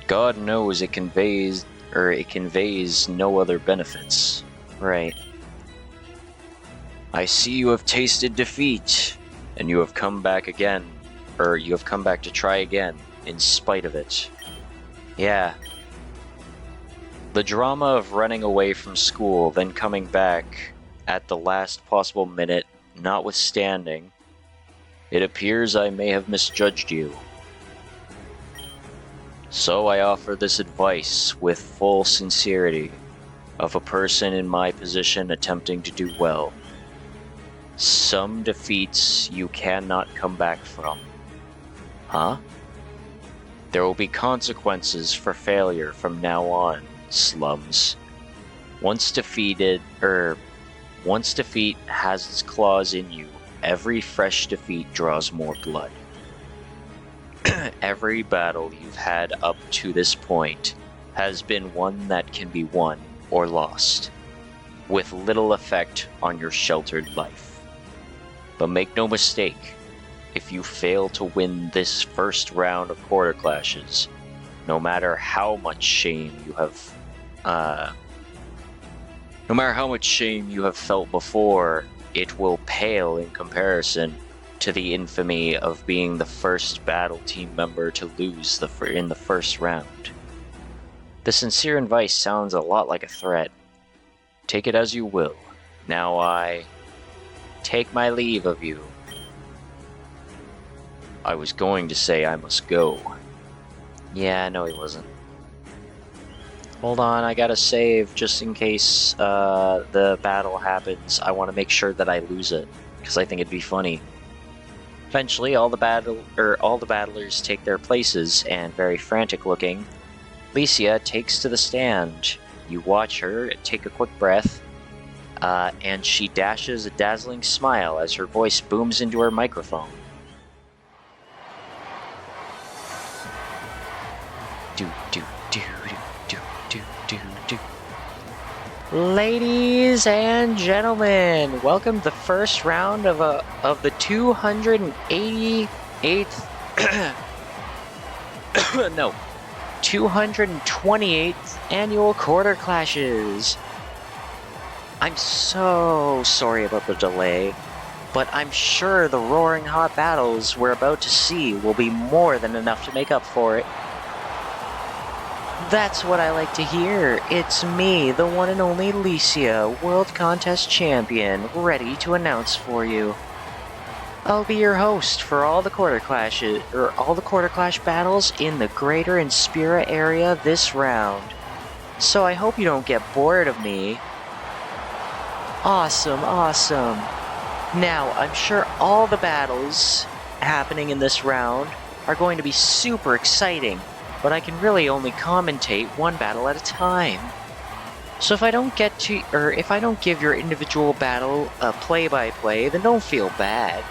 God knows it conveys no other benefits. Right. I see you have tasted defeat, and you have come back again, or you have come back to try again, in spite of it. Yeah. The drama of running away from school, then coming back at the last possible minute, notwithstanding, it appears I may have misjudged you. So I offer this advice with full sincerity of a person in my position attempting to do well. Some defeats you cannot come back from. Huh? There will be consequences for failure from now on, slums. Once defeat has its claws in you, every fresh defeat draws more blood. Every battle you've had up to this point has been one that can be won or lost, with little effect on your sheltered life. But make no mistake, if you fail to win this first round of quarter clashes, no matter how much shame you have felt before, it will pale in comparison to the infamy of being the first battle team member to lose in the first round. The sincere advice sounds a lot like a threat. Take it as you will. Now I take my leave of you. I was going to say I must go. Yeah, no he wasn't. Hold on, I gotta save just in case the battle happens. I want to make sure that I lose it, because I think it'd be funny. Eventually, all the battlers take their places, and very frantic-looking, Licia takes to the stand. You watch her take a quick breath, and she dashes a dazzling smile as her voice booms into her microphone. Do do do do do do do. Ladies and gentlemen, welcome to the first round of the 288th no, 228th annual Quarter Clashes. I'm so sorry about the delay, but I'm sure the roaring hot battles we're about to see will be more than enough to make up for it. That's what I like to hear. It's me, the one and only Licia, World Contest Champion, ready to announce for you. I'll be your host for all the Quarter Clash battles in the Greater Inspira area this round. So I hope you don't get bored of me. Awesome. Now, I'm sure all the battles happening in this round are going to be super exciting, but I can really only commentate one battle at a time. So if I don't give your individual battle a play-by-play, then don't feel bad.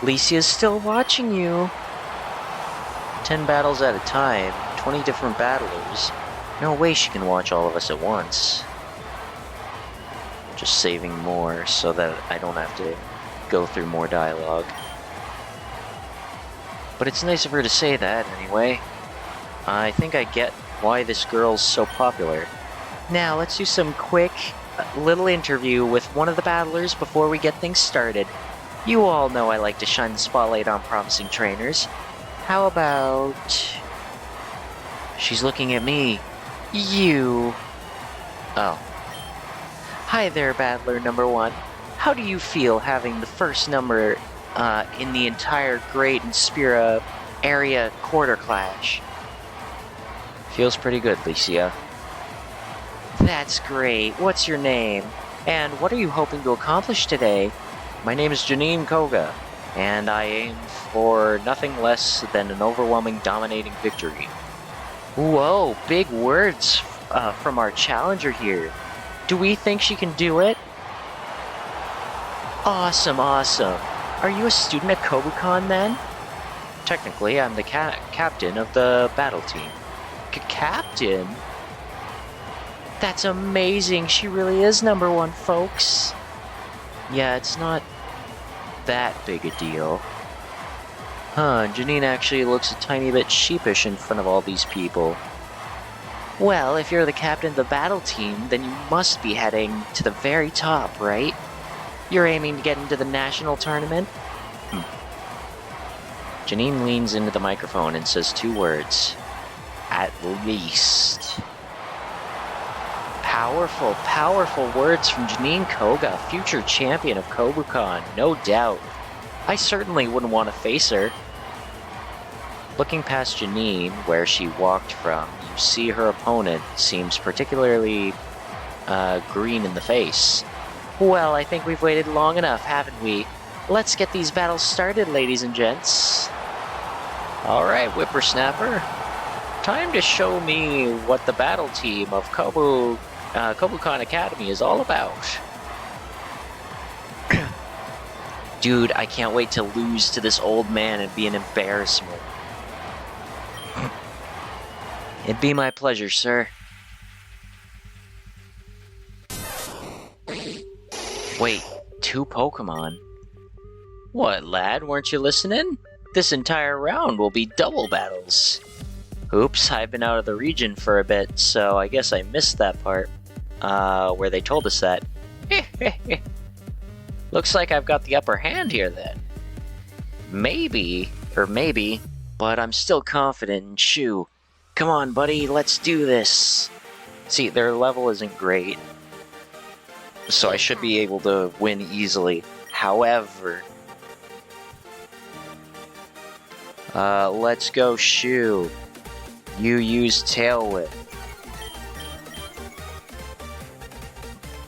Licia's still watching you. 10 battles at a time, 20 different battlers. No way she can watch all of us at once. Just saving more so that I don't have to go through more dialogue. But it's nice of her to say that anyway. I think I get why this girl's so popular. Now let's do some quick little interview with one of the battlers before we get things started. You all know I like to shine the spotlight on promising trainers. How about... She's looking at me. You. Oh. Hi there, battler number 1. How do you feel having the first number in the entire Great Inspira area Quarter Clash? Feels pretty good, Licia. That's great. What's your name? And what are you hoping to accomplish today? My name is Janine Koga, and I aim for nothing less than an overwhelming, dominating victory. Whoa, big words from our challenger here. Do we think she can do it? Awesome. Are you a student at Kobucon then? Technically, I'm the captain of the battle team. Captain? That's amazing. She really is number 1, folks. Yeah, it's not that big a deal. Huh, Janine actually looks a tiny bit sheepish in front of all these people. Well, if you're the captain of the battle team, then you must be heading to the very top, right? You're aiming to get into the national tournament? Janine leans into the microphone and says 2 words. At least. Powerful words from Janine Koga, future champion of Kobucon, no doubt. I certainly wouldn't want to face her. Looking past Janine, where she walked from, you see her opponent seems particularly green in the face. Well, I think we've waited long enough, haven't we? Let's get these battles started, ladies and gents. Alright, whippersnapper. Time to show me what the battle team of Kobucon Academy is all about. Dude, I can't wait to lose to this old man and be an embarrassment. It'd be my pleasure, sir. Wait, 2 Pokemon? What, lad, weren't you listening? This entire round will be double battles. Oops, I've been out of the region for a bit, so I guess I missed that part. Where they told us that. Looks like I've got the upper hand here then. Maybe, but I'm still confident in Shu. Come on, buddy, let's do this. See, their level isn't great, so I should be able to win easily. However, let's go, Shu. You use Tail Whip.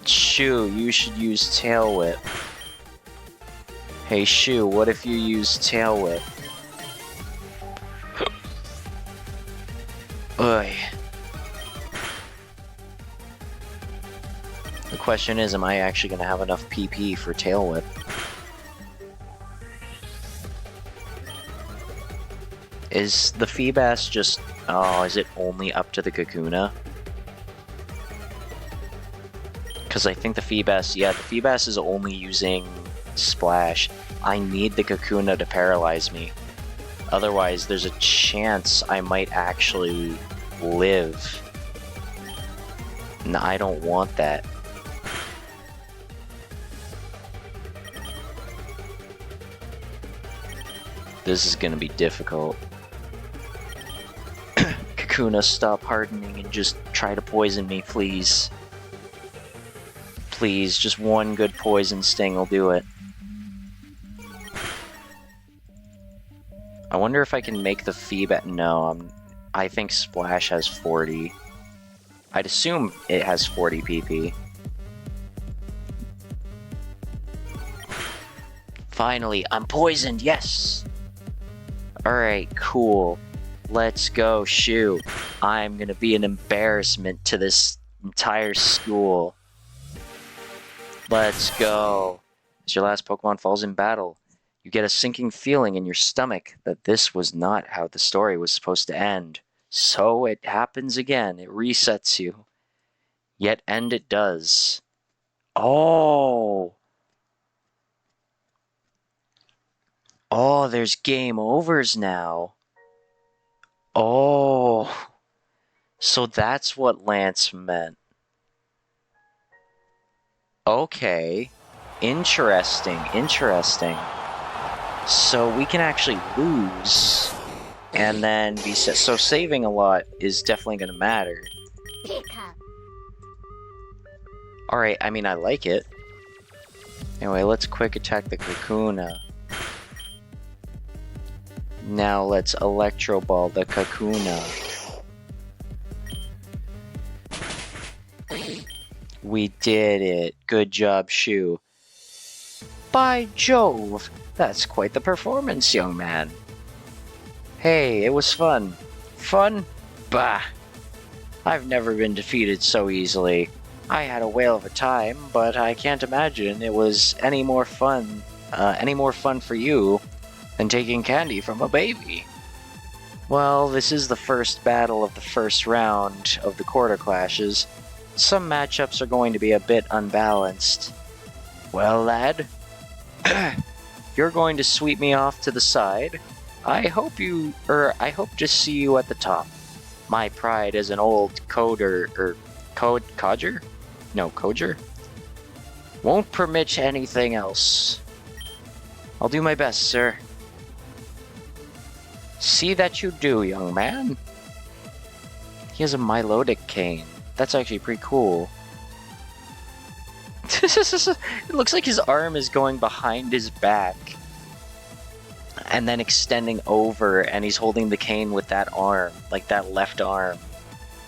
Shu, you should use Tail Whip. Hey Shu, what if you use Tail Whip? Ugh. The question is, am I actually going to have enough PP for Tail Whip? Is the Feebas just... Oh, is it only up to the Kakuna? Because I think the Feebas... Yeah, the Feebas is only using Splash. I need the Kakuna to paralyze me. Otherwise, there's a chance I might actually live. And I don't want that. This is gonna be difficult. Kakuna, stop hardening and just try to poison me, please. Please, just one good poison sting will do it. I wonder if I can make the Feebas... No, I think Splash has 40. I'd assume it has 40 PP. Finally, I'm poisoned, yes! Alright, cool. Let's go, Shu. I'm gonna be an embarrassment to this entire school. Let's go. As your last Pokemon falls in battle, you get a sinking feeling in your stomach that this was not how the story was supposed to end. So it happens again. It resets you. Yet end it does. Oh! Oh, there's game overs now. Oh. So that's what Lance meant. Okay. Interesting, interesting. So we can actually lose and then be set. So saving a lot is definitely going to matter. Pick up. Alright, I mean, I like it. Anyway, let's quick attack the Kakuna. Now let's Electro Ball the Kakuna. We did it. Good job, Shu. By Jove, that's quite the performance, young man. Hey, it was fun. Fun? Bah. I've never been defeated so easily. I had a whale of a time, but I can't imagine it was any more fun for you than taking candy from a baby. Well, this is the first battle of the first round of the quarter clashes. Some matchups are going to be a bit unbalanced. Well, lad, you're going to sweep me off to the side. I hope to see you at the top. My pride as an old codger won't permit anything else. I'll do my best, sir. See that you do, young man. He has a Milotic cane. That's actually pretty cool. It looks like his arm is going behind his back and then extending over, and he's holding the cane with that arm, like that left arm.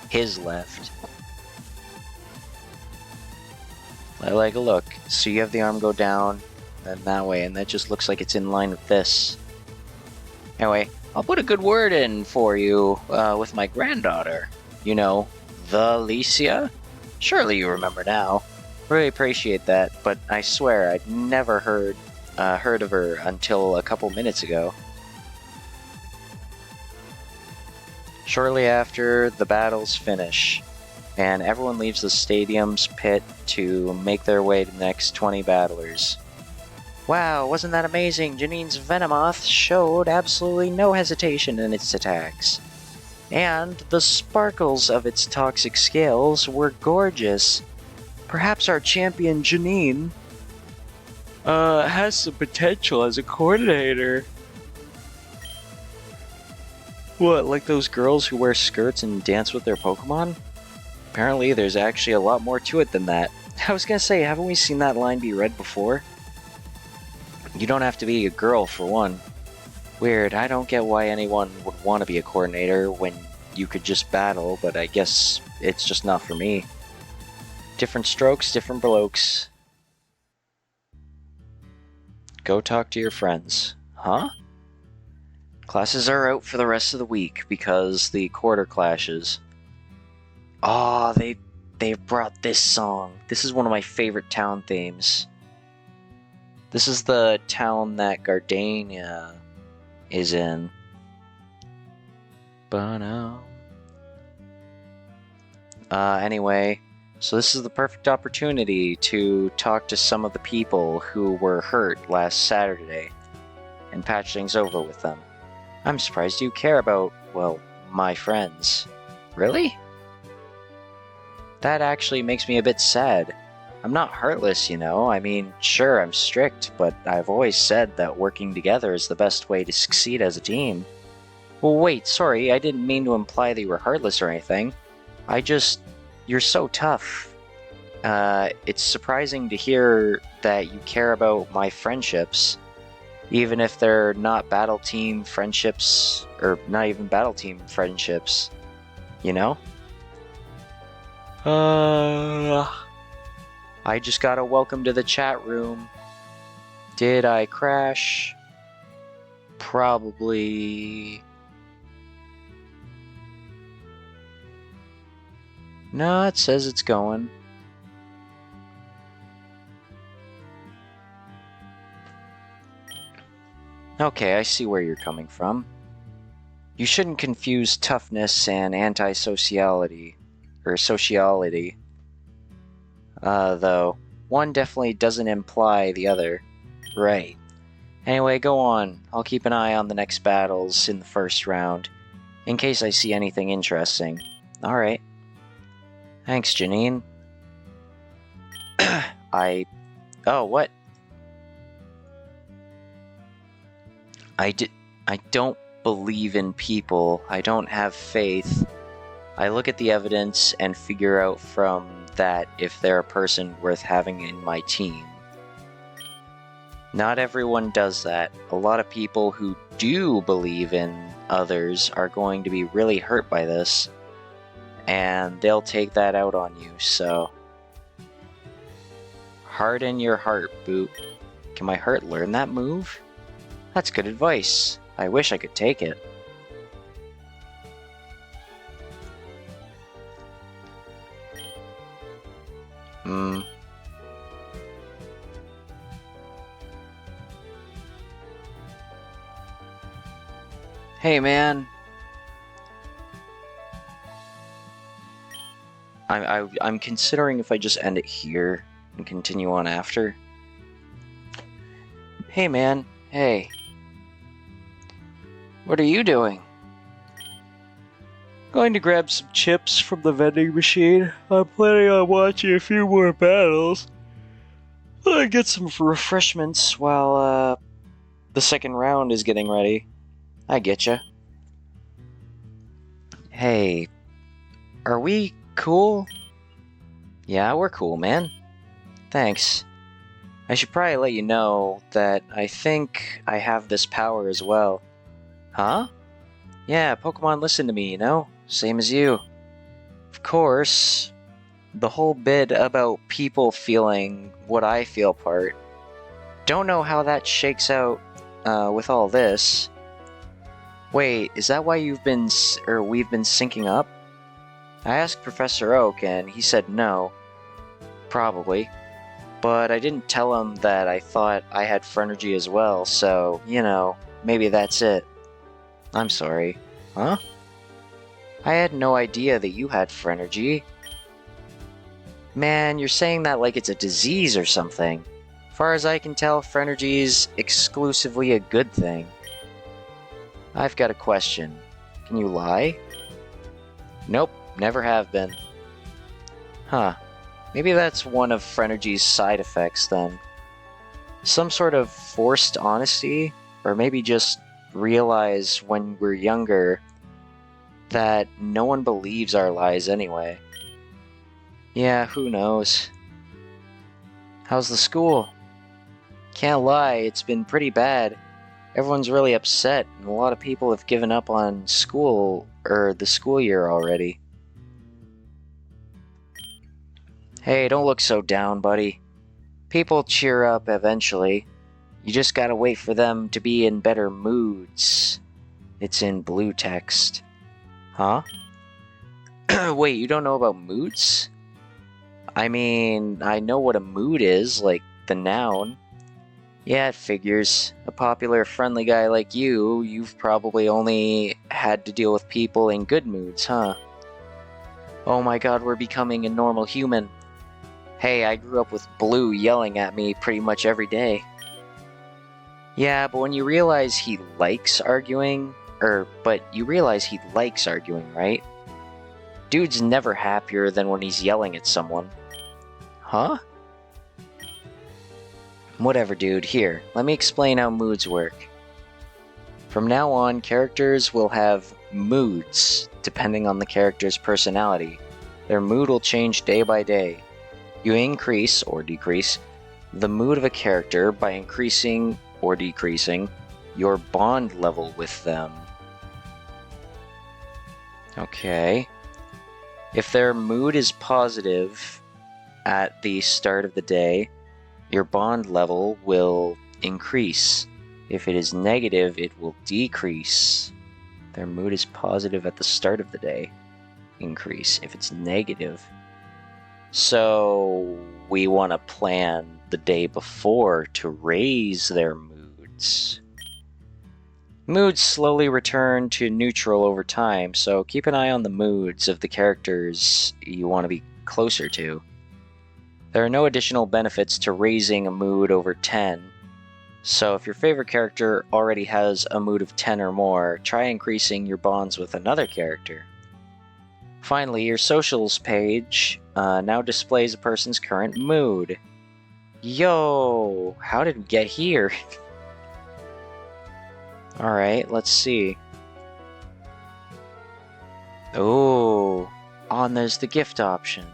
His left. I like a look. So you have the arm go down, then that way, and that just looks like it's in line with this. Anyway, I'll put a good word in for you with my granddaughter. You know, the Alicia? Surely you remember now. Really appreciate that, but I swear I'd never heard of her until a couple minutes ago. Shortly after, the battles finish, and everyone leaves the stadium's pit to make their way to the next 20 battlers. Wow, wasn't that amazing? Janine's Venomoth showed absolutely no hesitation in its attacks. And the sparkles of its toxic scales were gorgeous. Perhaps our champion Janine has some potential as a coordinator. What, like those girls who wear skirts and dance with their Pokemon? Apparently there's actually a lot more to it than that. I was gonna say, haven't we seen that line be read before? You don't have to be a girl, for one. Weird, I don't get why anyone would want to be a coordinator when you could just battle, but I guess it's just not for me. Different strokes, different blokes. Go talk to your friends. Huh? Classes are out for the rest of the week because the quarter clashes. Oh, they brought this song. This is one of my favorite town themes. This is the town that Gardania is in. Anyway, so this is the perfect opportunity to talk to some of the people who were hurt last Saturday and patch things over with them. I'm surprised you care about, well, my friends. Really? That actually makes me a bit sad. I'm not heartless, you know. I mean, sure, I'm strict, but I've always said that working together is the best way to succeed as a team. Well, wait, sorry, I didn't mean to imply that you were heartless or anything. You're so tough. It's surprising to hear that you care about my friendships, even if they're not battle team friendships, or not even battle team friendships, you know? I just got a welcome to the chat room. Did I crash? Probably. No, it says it's going. Okay, I see where you're coming from. You shouldn't confuse toughness and anti-sociality, or sociality. Though, one definitely doesn't imply the other. Right. Anyway, go on. I'll keep an eye on the next battles in the first round, in case I see anything interesting. Alright. Thanks, Janine. Oh, what? I don't believe in people. I don't have faith. I look at the evidence and figure out from that if they're a person worth having in my team. Not everyone does that. A lot of people who do believe in others are going to be really hurt by this, and they'll take that out on you, so... Harden your heart, Boot. Can my heart learn that move? That's good advice. I wish I could take it. Hey, man. I'm considering if I just end it here and continue on after. Hey, man. Hey. What are you doing? Going to grab some chips from the vending machine. I'm planning on watching a few more battles. I get some refreshments while the second round is getting ready. I getcha. Hey, are we cool? Yeah, we're cool, man. Thanks. I should probably let you know that I think I have this power as well. Huh? Yeah, Pokemon listen to me, you know? Same as you. Of course, the whole bit about people feeling what I feel part. Don't know how that shakes out with all this. Wait, is that why we've been syncing up? I asked Professor Oak and he said no. Probably. But I didn't tell him that I thought I had Phrenergy as well, so, you know, maybe that's it. I'm sorry. Huh? I had no idea that you had Phrenergy. Man, you're saying that like it's a disease or something. Far as I can tell, Phrenergy's exclusively a good thing. I've got a question. Can you lie? Nope, never have been. Huh. Maybe that's one of Phrenergy's side effects, then. Some sort of forced honesty? Or maybe just realize when we're younger that no one believes our lies anyway. Yeah, who knows. How's the school? Can't lie, it's been pretty bad. Everyone's really upset, and a lot of people have given up on school, or the school year already. Hey, don't look so down, buddy. People cheer up eventually. You just gotta wait for them to be in better moods. It's in blue text. Huh? Wait, you don't know about moods? I mean, I know what a mood is, like the noun. Yeah, it figures. A popular, friendly guy like you, you've probably only had to deal with people in good moods, huh? Oh my god, we're becoming a normal human. Hey, I grew up with Blue yelling at me pretty much every day. Yeah, but when you realize he likes arguing, right? Dude's never happier than when he's yelling at someone. Huh? Whatever, dude. Here, let me explain how moods work. From now on, characters will have moods, depending on the character's personality. Their mood will change day by day. You increase, or decrease, the mood of a character by increasing or decreasing your bond level with them. Okay. If their mood is positive at the start of the day, your bond level will increase. If it is negative, it will decrease. Their mood is positive at the start of the day. Increase. If it's negative. So we want to plan the day before to raise their moods. Moods slowly return to neutral over time, so keep an eye on the moods of the characters you want to be closer to. There are no additional benefits to raising a mood over 10, so if your favorite character already has a mood of 10 or more, try increasing your bonds with another character. Finally, your socials page now displays a person's current mood. Yo, how did we get here? Alright, let's see. Oh, and there's the gift option.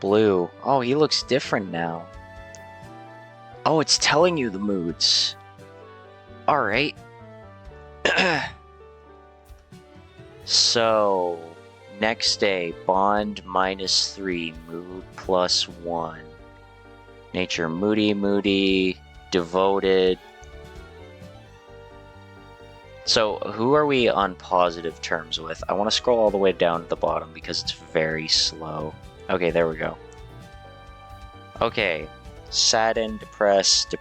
Blue. Oh, he looks different now. Oh, it's telling you the moods. Alright. So, next day, bond -3, mood +1. Nature moody, devoted. So, who are we on positive terms with? I want to scroll all the way down to the bottom because it's very slow. Okay, there we go. Okay, saddened, depressed,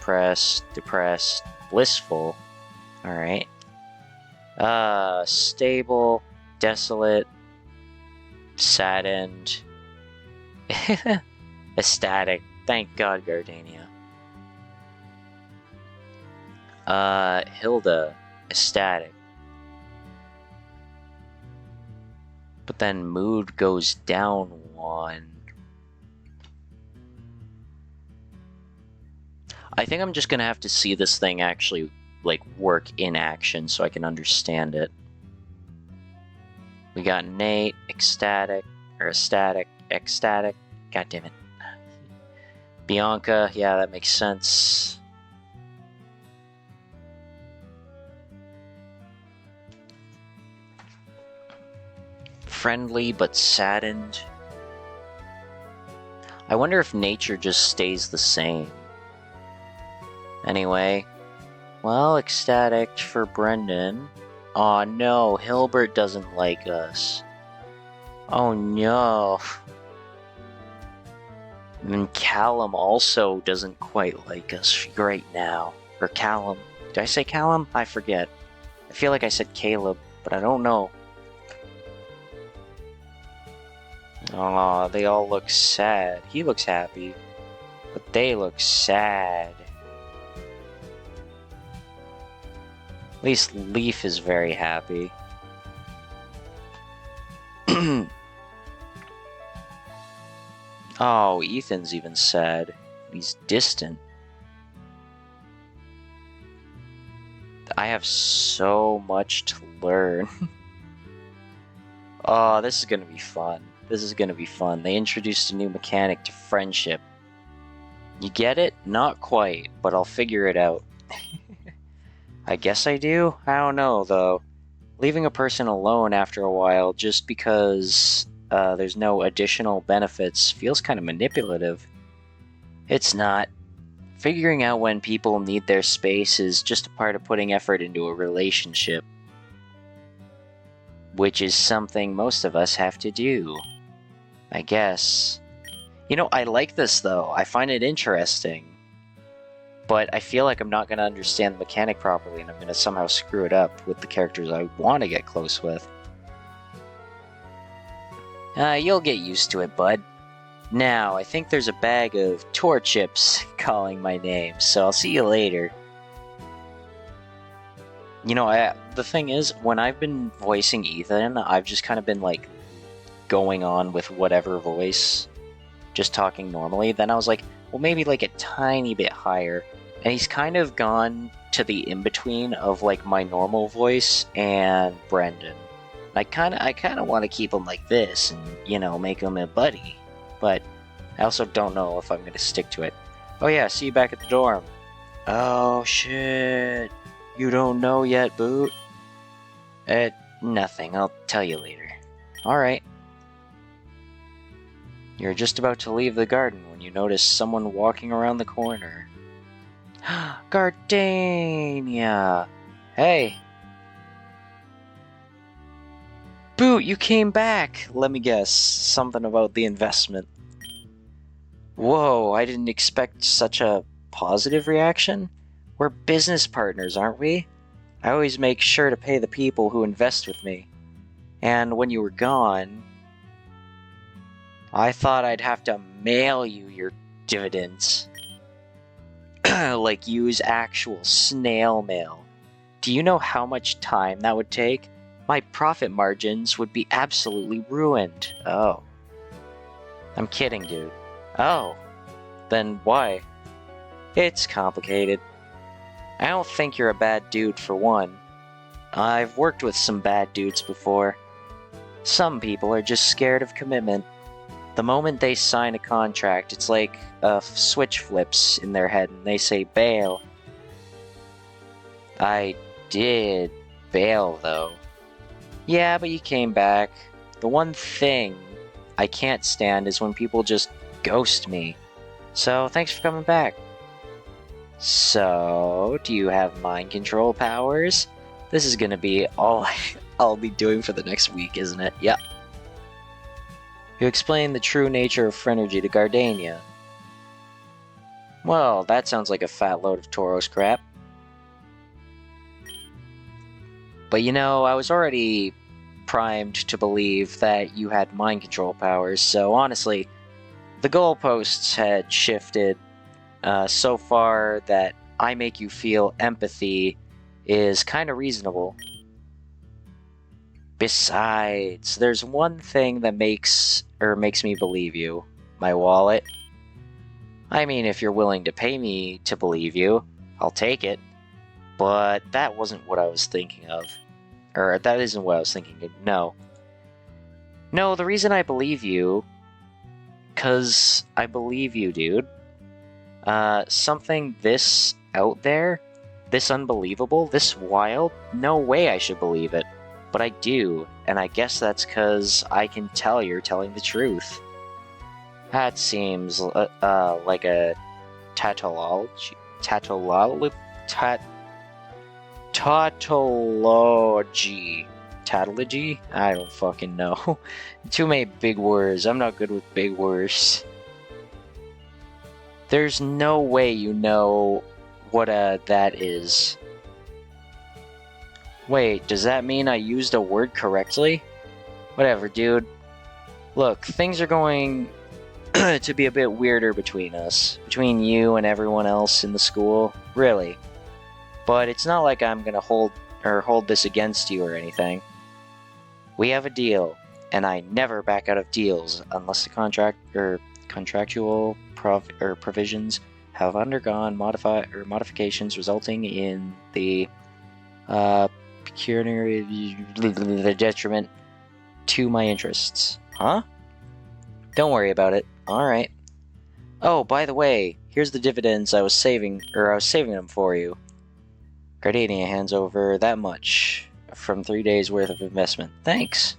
blissful. Alright. Stable, desolate, saddened, ecstatic. Thank God, Gardania. Hilda, ecstatic. But then mood goes down 1. I think I'm just gonna have to see this thing actually, like, work in action so I can understand it. We got Nate, ecstatic, god damn it. Bianca, yeah, that makes sense. Friendly but saddened. I wonder if nature just stays the same. Anyway, well, ecstatic for Brendan. Aw, no, Hilbert doesn't like us. Oh no. And Callum also doesn't quite like us right now. Or Callum. Did I say Callum? I forget. I feel like I said Caleb, but I don't know. Aw, they all look sad. He looks happy, but they look sad. At least Leaf is very happy. Oh, Ethan's even sad. He's distant. I have so much to learn. Oh, this is gonna be fun. They introduced a new mechanic to friendship. You get it? Not quite, but I'll figure it out. I guess I do? I don't know, though. Leaving a person alone after a while just because there's no additional benefits feels kind of manipulative. It's not. Figuring out when people need their space is just a part of putting effort into a relationship, which is something most of us have to do, I guess. You know, I like this though. I find it interesting. But I feel like I'm not going to understand the mechanic properly, and I'm going to somehow screw it up with the characters I want to get close with. You'll get used to it, bud. Now, I think there's a bag of tour chips calling my name, so I'll see you later. You know, the thing is, when I've been voicing Ethan, I've just kind of been, like, going on with whatever voice, just talking normally. Then I was like, well, maybe, like, a tiny bit higher. And he's kind of gone to the in-between of, like, my normal voice and Brendan. I kind of want to keep him like this and, you know, make him a buddy. But I also don't know if I'm going to stick to it. Oh yeah, see you back at the dorm. Oh shit. You don't know yet, Boot? Nothing. I'll tell you later. Alright. You're just about to leave the garden when you notice someone walking around the corner. Gardania! Hey! Boot, you came back! Let me guess. Something about the investment. Whoa, I didn't expect such a positive reaction. We're business partners, aren't we? I always make sure to pay the people who invest with me. And when you were gone, I thought I'd have to mail you your dividends. Like use actual snail mail. Do you know how much time that would take? My profit margins would be absolutely ruined. Oh. I'm kidding, dude. Oh. Then why? It's complicated. I don't think you're a bad dude for one. I've worked with some bad dudes before. Some people are just scared of commitment. The moment they sign a contract, it's like a switch flips in their head and they say bail. I did bail, though. Yeah, but you came back. The one thing I can't stand is when people just ghost me. So, thanks for coming back. So, do you have mind control powers? This is gonna be all I'll be doing for the next week, isn't it? Yep. You explain the true nature of Phrenergy to Gardania. Well, that sounds like a fat load of Tauros crap. But you know, I was already primed to believe that you had mind control powers, so honestly, the goalposts had shifted so far that I make you feel empathy is kind of reasonable. Besides, there's one thing that makes me believe you. My wallet. I mean, if you're willing to pay me to believe you, I'll take it. But that wasn't what I was thinking of. Or, that isn't what I was thinking of. No. No, the reason I believe you... 'cause I believe you, dude. Something this out there, this unbelievable, this wild, no way I should believe it. But I do, and I guess that's 'cause I can tell you're telling the truth. That seems like a tautology. Tautology? I don't fucking know. Too many big words. I'm not good with big words. There's no way you know what that is. Wait, does that mean I used a word correctly? Whatever, dude. Look, things are going to be a bit weirder between us. Between you and everyone else in the school. Really. But it's not like I'm gonna hold this against you or anything. We have a deal, and I never back out of deals unless the contractual provisions have undergone modifications resulting in the pecuniary detriment to my interests. Huh? Don't worry about it. Alright. Oh, by the way, here's the dividends I was saving them for you. Gardania hands over that much from 3 days worth of investment. Thanks.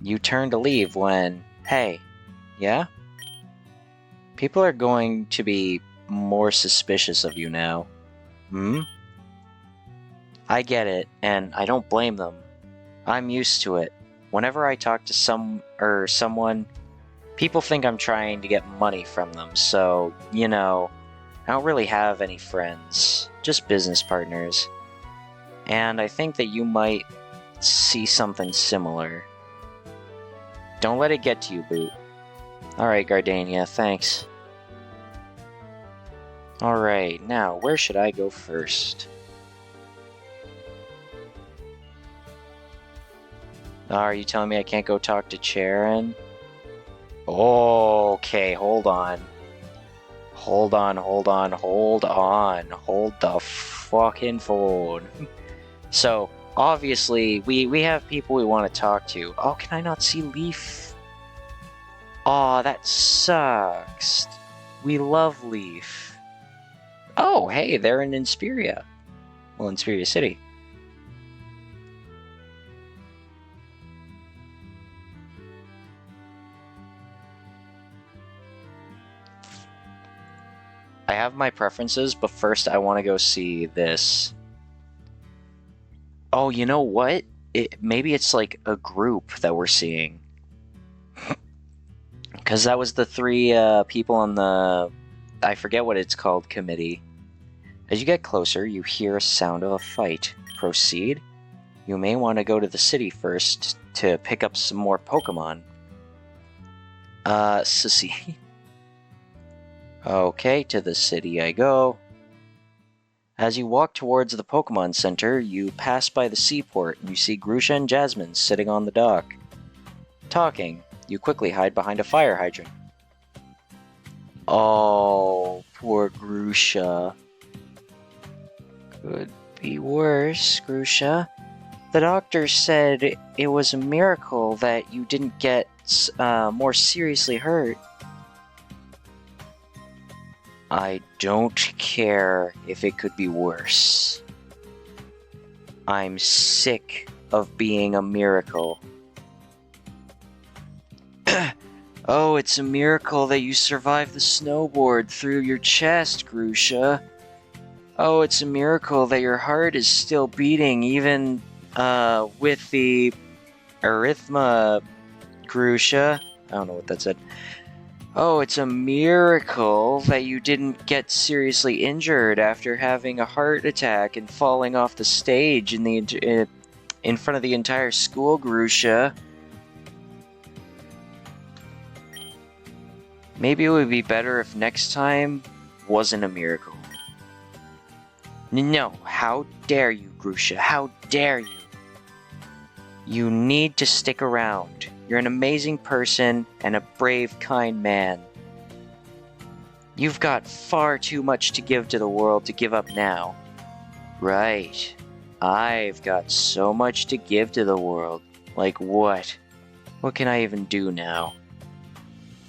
You turn to leave when... Hey. Yeah? People are going to be more suspicious of you now. Hmm? I get it, and I don't blame them. I'm used to it. Whenever I talk to someone, people think I'm trying to get money from them, so, you know, I don't really have any friends, just business partners. And I think that you might see something similar. Don't let it get to you, Boot. Alright, Gardania, thanks. Alright, now, where should I go first? Are you telling me I can't go talk to Charon? Okay, hold on. Hold the fucking phone. So, obviously, we have people we want to talk to. Oh, can I not see Leaf? Aw, that sucks. We love Leaf. Oh, hey, they're in Insperia. Well, Insperia City. I have my preferences, but first I want to go see this. Oh, you know what? Maybe it's like a group that we're seeing. Because that was the three people on the... I forget what it's called, committee. As you get closer, you hear a sound of a fight. Proceed. You may want to go to the city first to pick up some more Pokemon. Sissy. Okay, to the city I go. As you walk towards the Pokemon Center, you pass by the seaport and you see Grusha and Jasmine sitting on the dock. Talking, you quickly hide behind a fire hydrant. Oh, poor Grusha. Could be worse, Grusha. The doctor said it was a miracle that you didn't get more seriously hurt. I don't care if it could be worse. I'm sick of being a miracle. Oh, it's a miracle that you survived the snowboard through your chest, Grusha. Oh, it's a miracle that your heart is still beating even with the arrhythmia, Grusha. I don't know what that said. Oh, it's a miracle that you didn't get seriously injured after having a heart attack and falling off the stage in front of the entire school, Grusha. Maybe it would be better if next time wasn't a miracle. No, how dare you, Grusha? How dare you? You need to stick around. You're an amazing person and a brave, kind man. You've got far too much to give to the world to give up now. Right. I've got so much to give to the world. Like what? What can I even do now?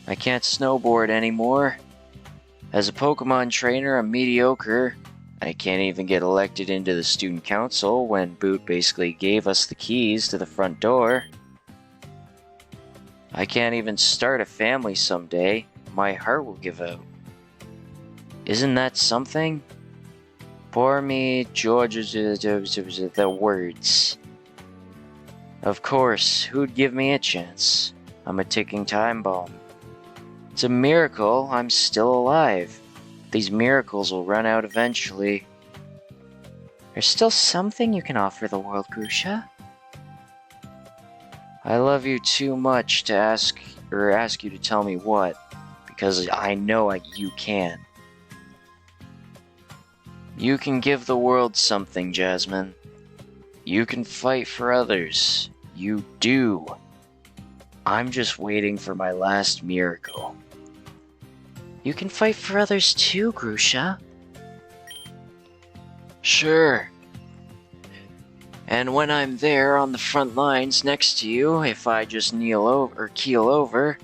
I can't snowboard anymore. As a Pokemon trainer, I'm mediocre. I can't even get elected into the student council when Boot basically gave us the keys to the front door. I can't even start a family someday. My heart will give out. Isn't that something? Pour me, George, the words. Of course, who'd give me a chance? I'm a ticking time bomb. It's a miracle I'm still alive. These miracles will run out eventually. There's still something you can offer the world, Grusha. I love you too much to ask you to tell me what, because I know you can. You can give the world something, Jasmine. You can fight for others. You do. I'm just waiting for my last miracle. You can fight for others too, Grusha. Sure. And when I'm there on the front lines next to you, if I just kneel over or keel over,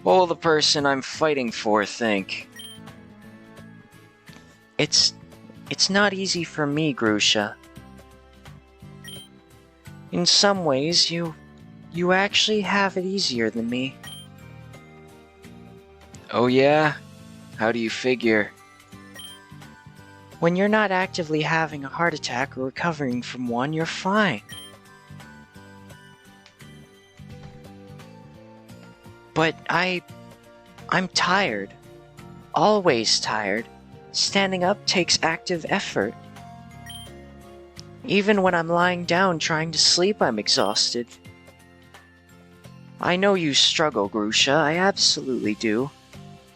what will the person I'm fighting for think? It's not easy for me, Grusha. In some ways, you actually have it easier than me. Oh yeah? How do you figure? When you're not actively having a heart attack or recovering from one, you're fine. But I'm tired. Always tired. Standing up takes active effort. Even when I'm lying down trying to sleep, I'm exhausted. I know you struggle, Grusha, I absolutely do.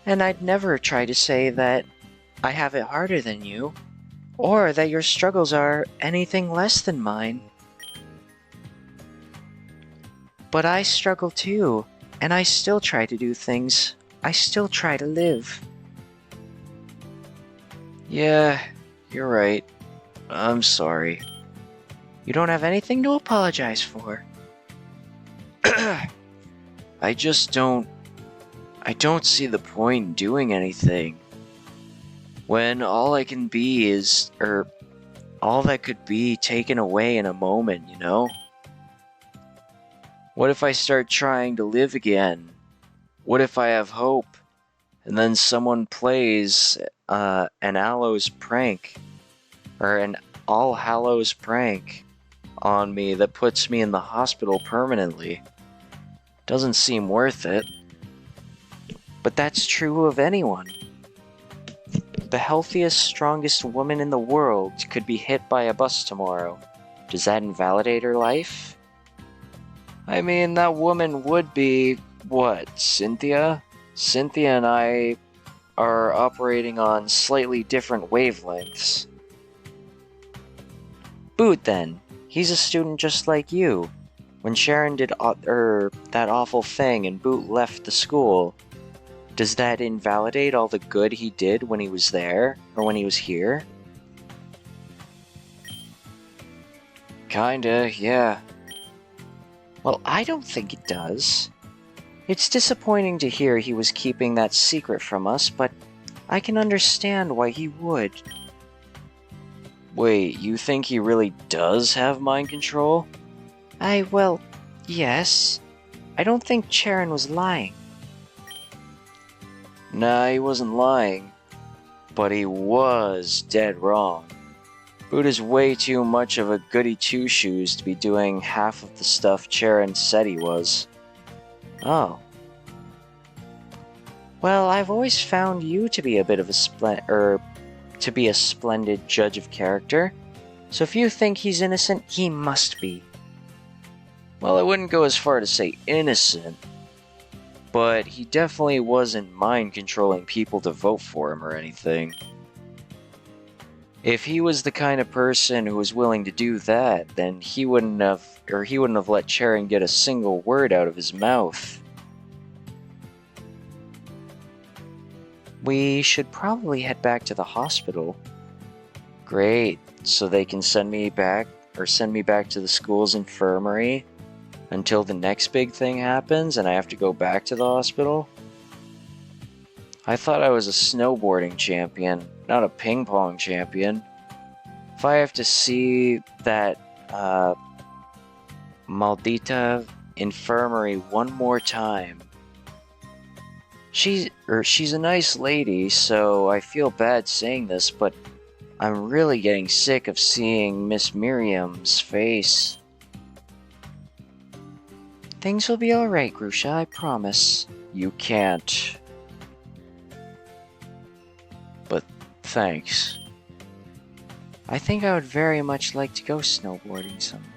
And I'd never try to say that I have it harder than you, or that your struggles are anything less than mine. But I struggle too, and I still try to do things. I still try to live. Yeah, you're right. I'm sorry. You don't have anything to apologize for. I don't see the point in doing anything. When all I can be is, all that could be taken away in a moment, you know? What if I start trying to live again? What if I have hope, and then someone plays an Hallows prank, or an All Hallows prank on me that puts me in the hospital permanently? Doesn't seem worth it. But that's true of anyone. The healthiest, strongest woman in the world could be hit by a bus tomorrow. Does that invalidate her life? I mean, that woman would be, what, Cynthia? Cynthia and I are operating on slightly different wavelengths. Boot, then. He's a student just like you. When Sharon did that awful thing and Boot left the school, does that invalidate all the good he did when he was there, or when he was here? Kinda, yeah. Well, I don't think it does. It's disappointing to hear he was keeping that secret from us, but I can understand why he would. Wait, you think he really does have mind control? Well, yes. I don't think Charon was lying. Nah, he wasn't lying. But he was dead wrong. Boot is way too much of a goody two-shoes to be doing half of the stuff Charon said he was. Oh. Well, I've always found you to be a bit of a splendid judge of character. So if you think he's innocent, he must be. Well, I wouldn't go as far to say innocent, but he definitely wasn't mind-controlling people to vote for him or anything. If he was the kind of person who was willing to do that, then he wouldn't have let Charon get a single word out of his mouth. We should probably head back to the hospital. Great, so they can send me back to the school's infirmary until the next big thing happens and I have to go back to the hospital? I thought I was a snowboarding champion, not a ping pong champion. If I have to see that maldita infirmary one more time. She's a nice lady, so I feel bad saying this, but I'm really getting sick of seeing Miss Miriam's face. Things will be alright, Grusha, I promise. You can't. But thanks. I think I would very much like to go snowboarding somewhere.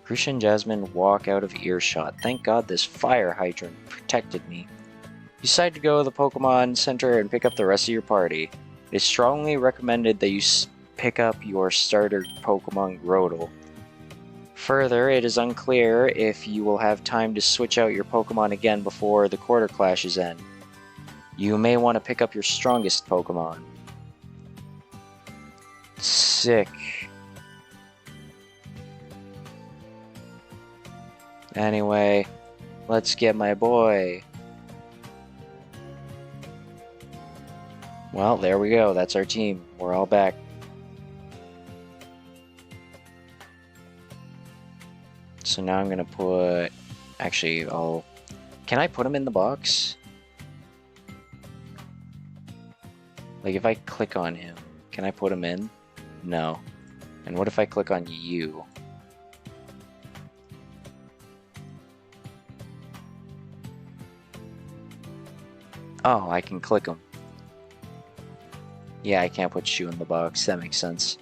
Grusha and Jasmine walk out of earshot. Thank God this fire hydrant protected me. You decide to go to the Pokemon Center and pick up the rest of your party. It is strongly recommended that you pick up your starter Pokemon Grotle. Further, it is unclear if you will have time to switch out your Pokemon again before the quarter clashes end. You may want to pick up your strongest Pokemon. Sick. Anyway, let's get my boy. Well, there we go. That's our team. We're all back. So now I'm gonna put... Actually, Can I put him in the box? Like, if I click on him... Can I put him in? No. And what if I click on you? Oh, I can click them. Yeah, I can't put you in the box. That makes sense.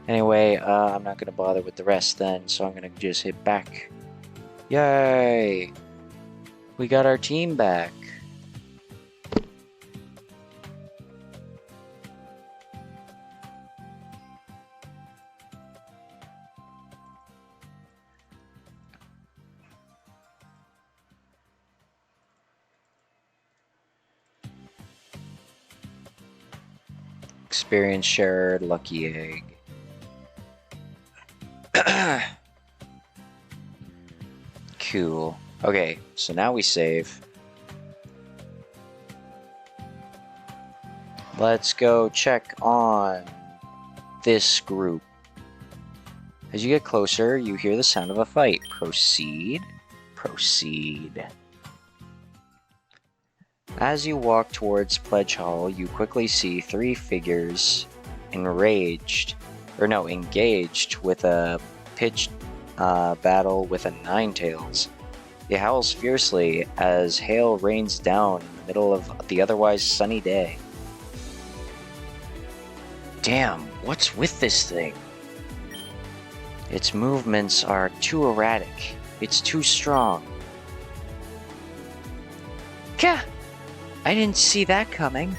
Anyway, I'm not going to bother with the rest then, so I'm going to just hit back. Yay! We got our team back. Experience shared, lucky egg. Cool. Okay, so now we save. Let's go check on this group. As you get closer, you hear the sound of a fight. Proceed. Proceed. As you walk towards Pledge Hall, you quickly see 3 figures engaged with a pitched battle with a Ninetales. He howls fiercely as hail rains down in the middle of the otherwise sunny day. Damn, what's with this thing? Its movements are too erratic. It's too strong. Gah! I didn't see that coming.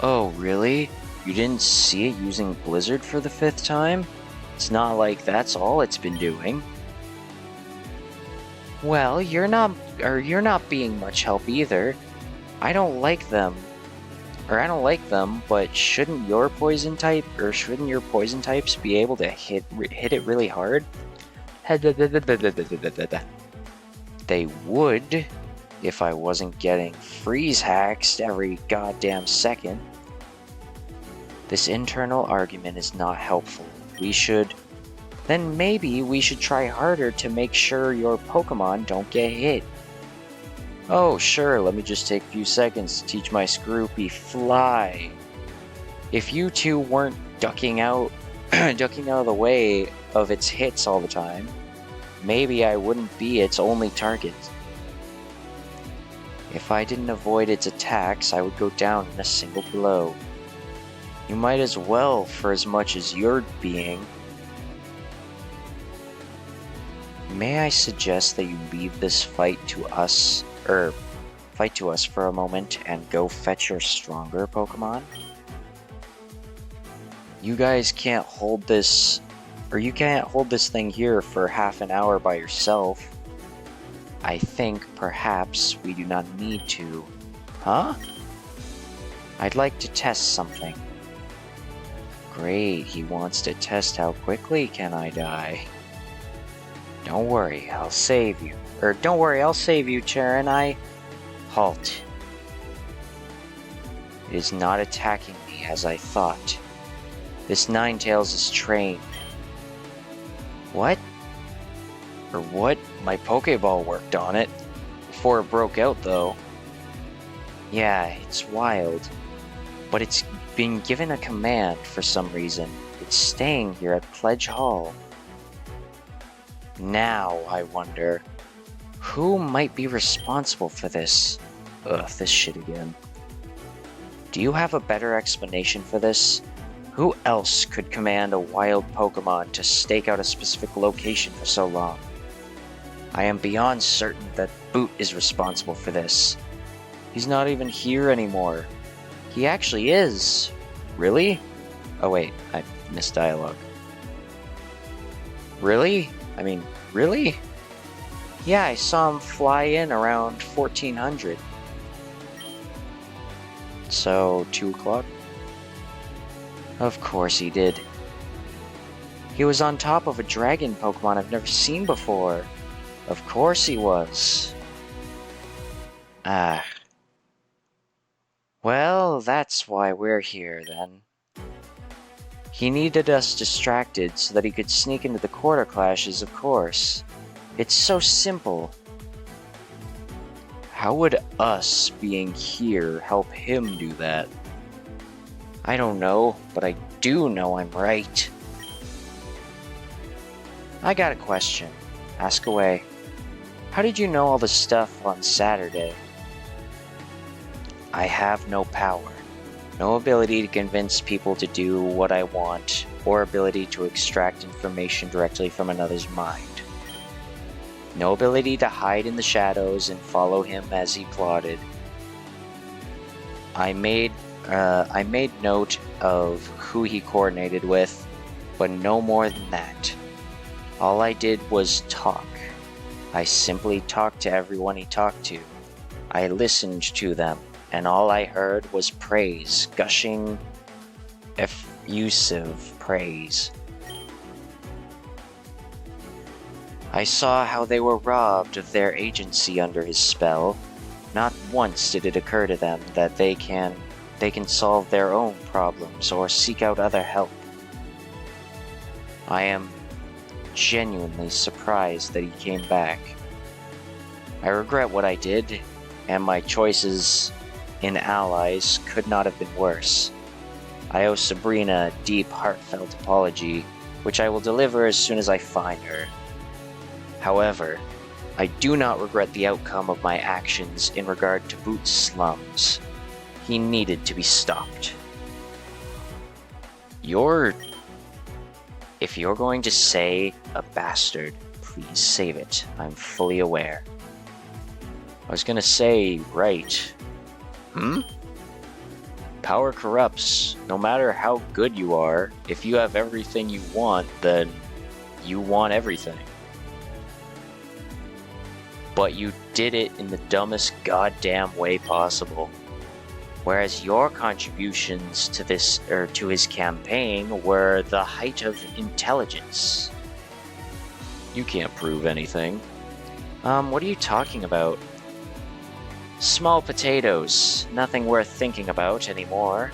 Oh, really? You didn't see it using Blizzard for the 5th time? It's not like that's all it's been doing. Well, you're not being much help either. I don't like them, but shouldn't your poison types be able to hit it really hard? They would, if I wasn't getting freeze hacks every goddamn second. This internal argument is not helpful. Then maybe we should try harder to make sure your Pokemon don't get hit. Oh, sure, let me just take a few seconds to teach my Scroopy Fly. If you two weren't ducking out of the way of its hits all the time, maybe I wouldn't be its only target. If I didn't avoid its attacks, I would go down in a single blow. You might as well, for as much as you're being. May I suggest that you leave this fight to us for a moment and go fetch your stronger Pokemon? You guys can't hold this, or you can't hold this thing here for half an hour by yourself. I think perhaps we do not need to. Huh? I'd like to test something. Great, he wants to test how quickly can I die. Don't worry, I'll save you. I'll save you, Charon. Halt. It is not attacking me as I thought. This Ninetales is trained. What? Or what? My Pokeball worked on it. Before it broke out, though. Yeah, it's wild. But it's been given a command for some reason. It's staying here at Pledge Hall. Now, I wonder, who might be responsible for this? Ugh, this shit again. Do you have a better explanation for this? Who else could command a wild Pokemon to stake out a specific location for so long? I am beyond certain that Boot is responsible for this. He's not even here anymore. He actually is. Really? Oh wait, I missed dialogue. Really? I mean, really? Yeah, I saw him fly in around 1400. So, 2 o'clock? Of course he did. He was on top of a dragon Pokemon I've never seen before. Of course he was. Ah. Well, that's why we're here, then. He needed us distracted so that he could sneak into the quarter clashes, of course. It's so simple. How would us being here help him do that? I don't know, but I do know I'm right. I got a question. Ask away. How did you know all the stuff on Saturday? I have no power. No ability to convince people to do what I want, or ability to extract information directly from another's mind. No ability to hide in the shadows and follow him as he plotted. I made note of who he coordinated with, but no more than that. All I did was talk. I simply talked to everyone he talked to. I listened to them, and all I heard was praise, gushing, effusive praise. I saw how they were robbed of their agency under his spell. Not once did it occur to them that they can solve their own problems or seek out other help. I am genuinely surprised that he came back. I regret what I did, and my choices in allies could not have been worse. I owe Sabrina a deep, heartfelt apology, which I will deliver as soon as I find her. However, I do not regret the outcome of my actions in regard to Boots' slums. He needed to be stopped. If you're going to say a bastard, please save it. I'm fully aware. I was gonna say, right. Power corrupts. No matter how good you are, if you have everything you want, then you want everything. But you did it in the dumbest goddamn way possible. Whereas your contributions to his campaign were the height of intelligence. You can't prove anything. What are you talking about? Small potatoes, nothing worth thinking about anymore.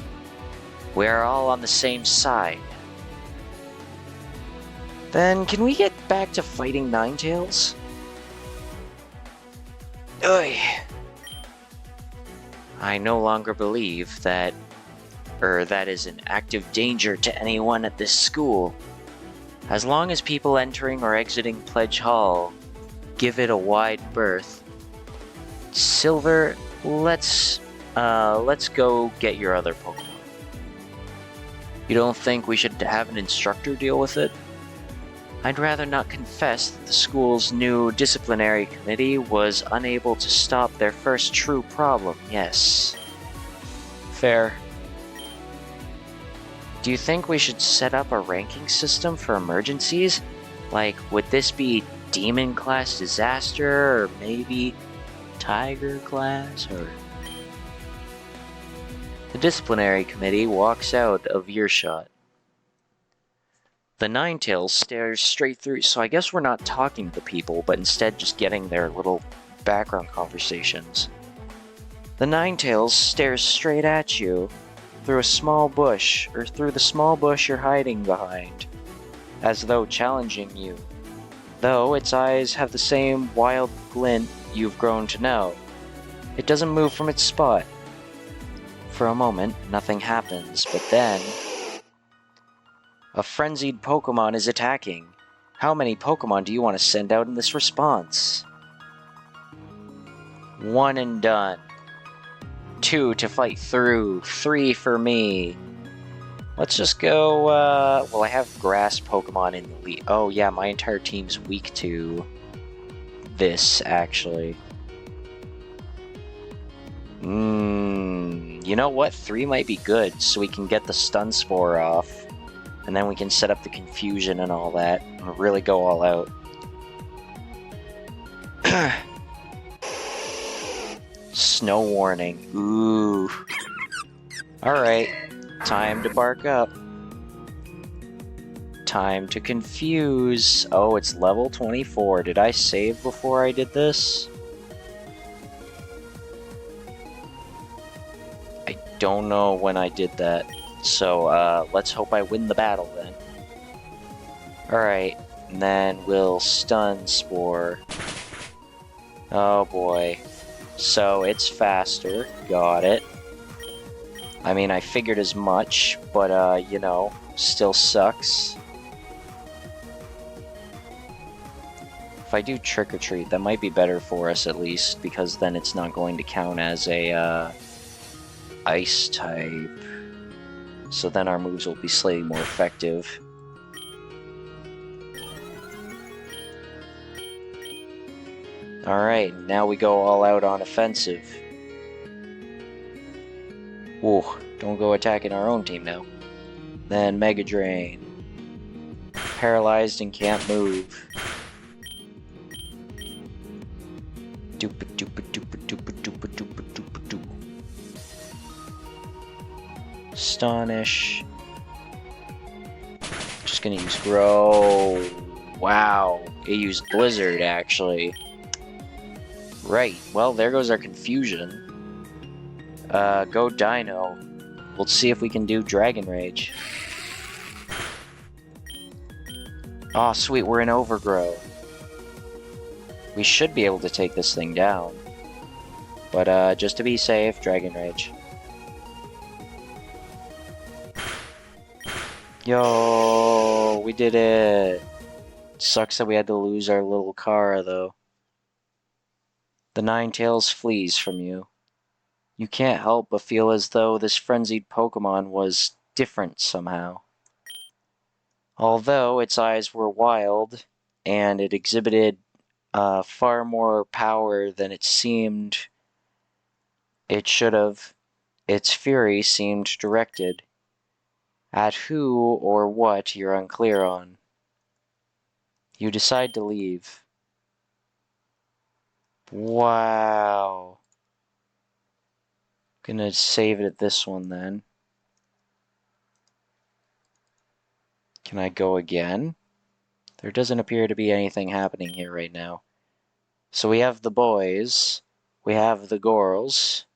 We're all on the same side. Then can we get back to fighting Ninetales? Ugh. I no longer believe that is an active danger to anyone at this school. As long as people entering or exiting Pledge Hall give it a wide berth. Silver, let's go get your other Pokemon. You don't think we should have an instructor deal with it? I'd rather not confess that the school's new disciplinary committee was unable to stop their first true problem, yes. Fair. Do you think we should set up a ranking system for emergencies? Like, would this be Demon Class Disaster, or maybe Tiger Class, or... The disciplinary committee walks out of earshot. The Ninetales stares straight through, so I guess we're not talking to the people, but instead just getting their little background conversations. The Ninetales stares straight at you, through the small bush you're hiding behind, as though challenging you, though its eyes have the same wild glint you've grown to know. It doesn't move from its spot. For a moment, nothing happens, but then... A frenzied Pokemon is attacking. How many Pokemon do you want to send out in this response? 1 and done. 2 to fight through. 3 for me. Let's just go, well, I have grass Pokemon in the lead. Oh yeah, my entire team's weak to this, actually. You know what? 3 might be good, so we can get the Stun Spore off. And then we can set up the confusion and all that, and really go all out. Snow warning. Ooh. Alright. Time to bark up. Time to confuse. Oh, it's level 24. Did I save before I did this? I don't know when I did that. So, let's hope I win the battle then. Alright, and then we'll Stun Spore. Oh boy. So, it's faster. Got it. I mean, I figured as much, but, you know, still sucks. If I do Trick or Treat, that might be better for us at least, because then it's not going to count as a, ice type. So then our moves will be slightly more effective. Alright, now we go all out on offensive. Ooh, don't go attacking our own team now. Then Mega Drain. Paralyzed and can't move. Doopa doopa doopa doopa doopa doopa doopa doo. Astonish. Just gonna use Grow. Wow, it used Blizzard actually. Right, well, there goes our confusion. Go Dino. We'll see if we can do Dragon Rage. Aw, oh, sweet, we're in Overgrow. We should be able to take this thing down. But, just to be safe, Dragon Rage. Yo, we did it! Sucks that we had to lose our little Kara, though. The Ninetales flees from you. You can't help but feel as though this frenzied Pokemon was different somehow. Although its eyes were wild, and it exhibited far more power than it seemed it should have, its fury seemed directed at who or what you're unclear on. You decide to leave. Wow. Gonna save it at this one then. Can I go again? There doesn't appear to be anything happening here right now. So we have the boys, we have the girls,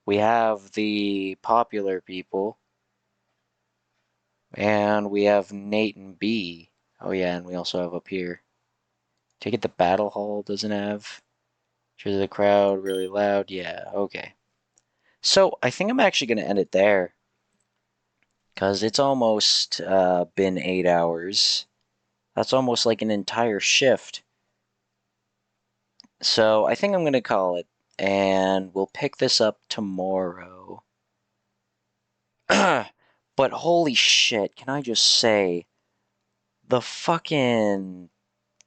we have the popular people, and we have Nate and B. Oh yeah, and we also have up here. Take it the battle hall doesn't have. Sure the crowd really loud. Yeah, okay. So I think I'm actually going to end it there. Because it's almost been 8 hours. That's almost like an entire shift. So I think I'm going to call it. And we'll pick this up tomorrow. But holy shit, can I just say, the fucking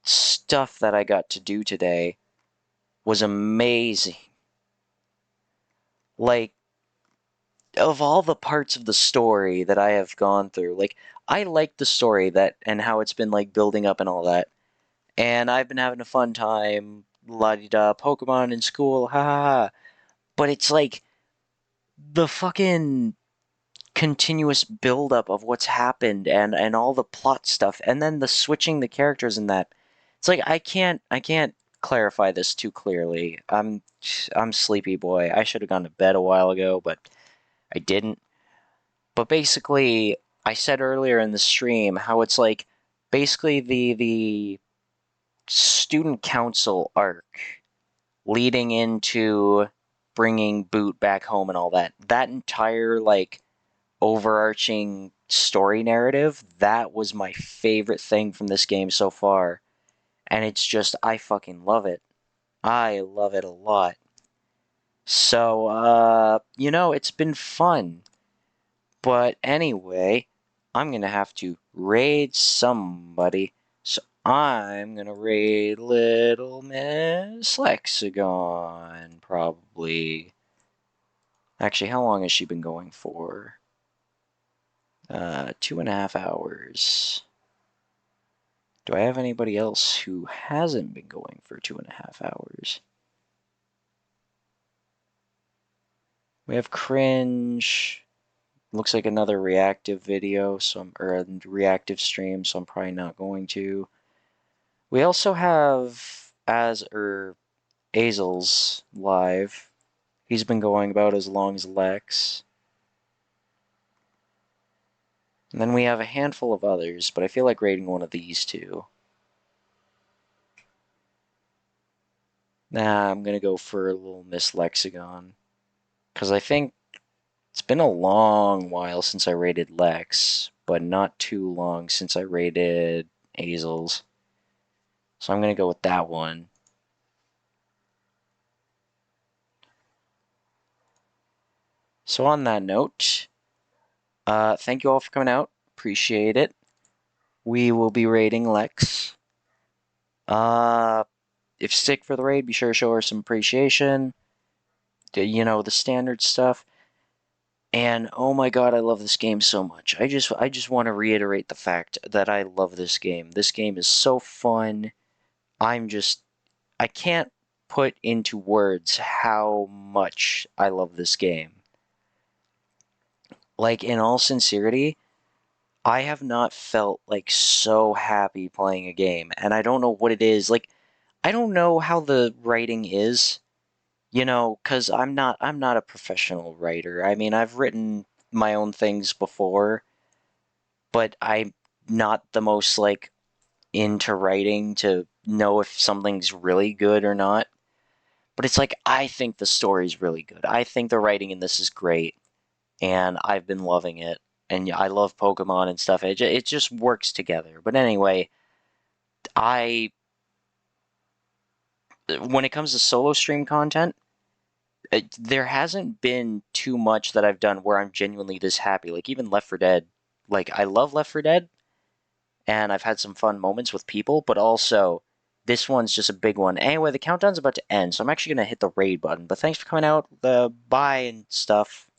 stuff that I got to do today was amazing. Like, of all the parts of the story that I have gone through, like, I like the story that and how it's been like building up and all that. And I've been having a fun time, la di da, Pokemon in school, ha ha ha. But it's like the fucking continuous buildup of what's happened and all the plot stuff, and then the switching the characters in that. It's like I can't clarify this too clearly. I'm sleepy boy. I should have gone to bed a while ago, but I didn't. But basically, I said earlier in the stream how it's like basically the student council arc leading into bringing Boot back home and all that. That entire like overarching story narrative, that was my favorite thing from this game so far. And it's just I fucking love it. I love it a lot. So, you know, it's been fun. But anyway, I'm gonna have to raid somebody. So I'm gonna raid Little Miss Lexagon, probably. Actually, how long has she been going for? 2.5 hours. Do I have anybody else who hasn't been going for 2.5 hours? We have Cringe. Looks like another reactive video, or a reactive stream, so I'm probably not going to. We also have Azel's live. He's been going about as long as Lex. And then we have a handful of others, but I feel like rating one of these two. Nah, I'm gonna go for Little Miss Lexagon. Because I think It's been a long while since I rated Lex, but not too long since I rated Hazel's. So I'm going to go with that one. So on that note, thank you all for coming out. Appreciate it. We will be rating Lex. If you stick for the raid, be sure to show her some appreciation. You know, the standard stuff. And oh my god, I love this game so much. I just want to reiterate the fact that I love this game. This game is so fun. I'm just I can't put into words how much I love this game. Like in all sincerity, I have not felt like so happy playing a game, and I don't know what it is. Like I don't know how the writing is, you know, cuz I'm not a professional writer. I mean, I've written my own things before, but I'm not the most like into writing to know if something's really good or not. But it's like I think the story's really good. I think the writing in this is great, and I've been loving it. And I love Pokemon and stuff. It just works together. But anyway, I when it comes to solo stream content, there hasn't been too much that I've done where I'm genuinely this happy. Like even Left 4 Dead, like I love Left 4 Dead, and I've had some fun moments with people, but also this one's just a big one. Anyway, the countdown's about to end, so I'm actually gonna hit the raid button. But thanks for coming out, the bye and stuff.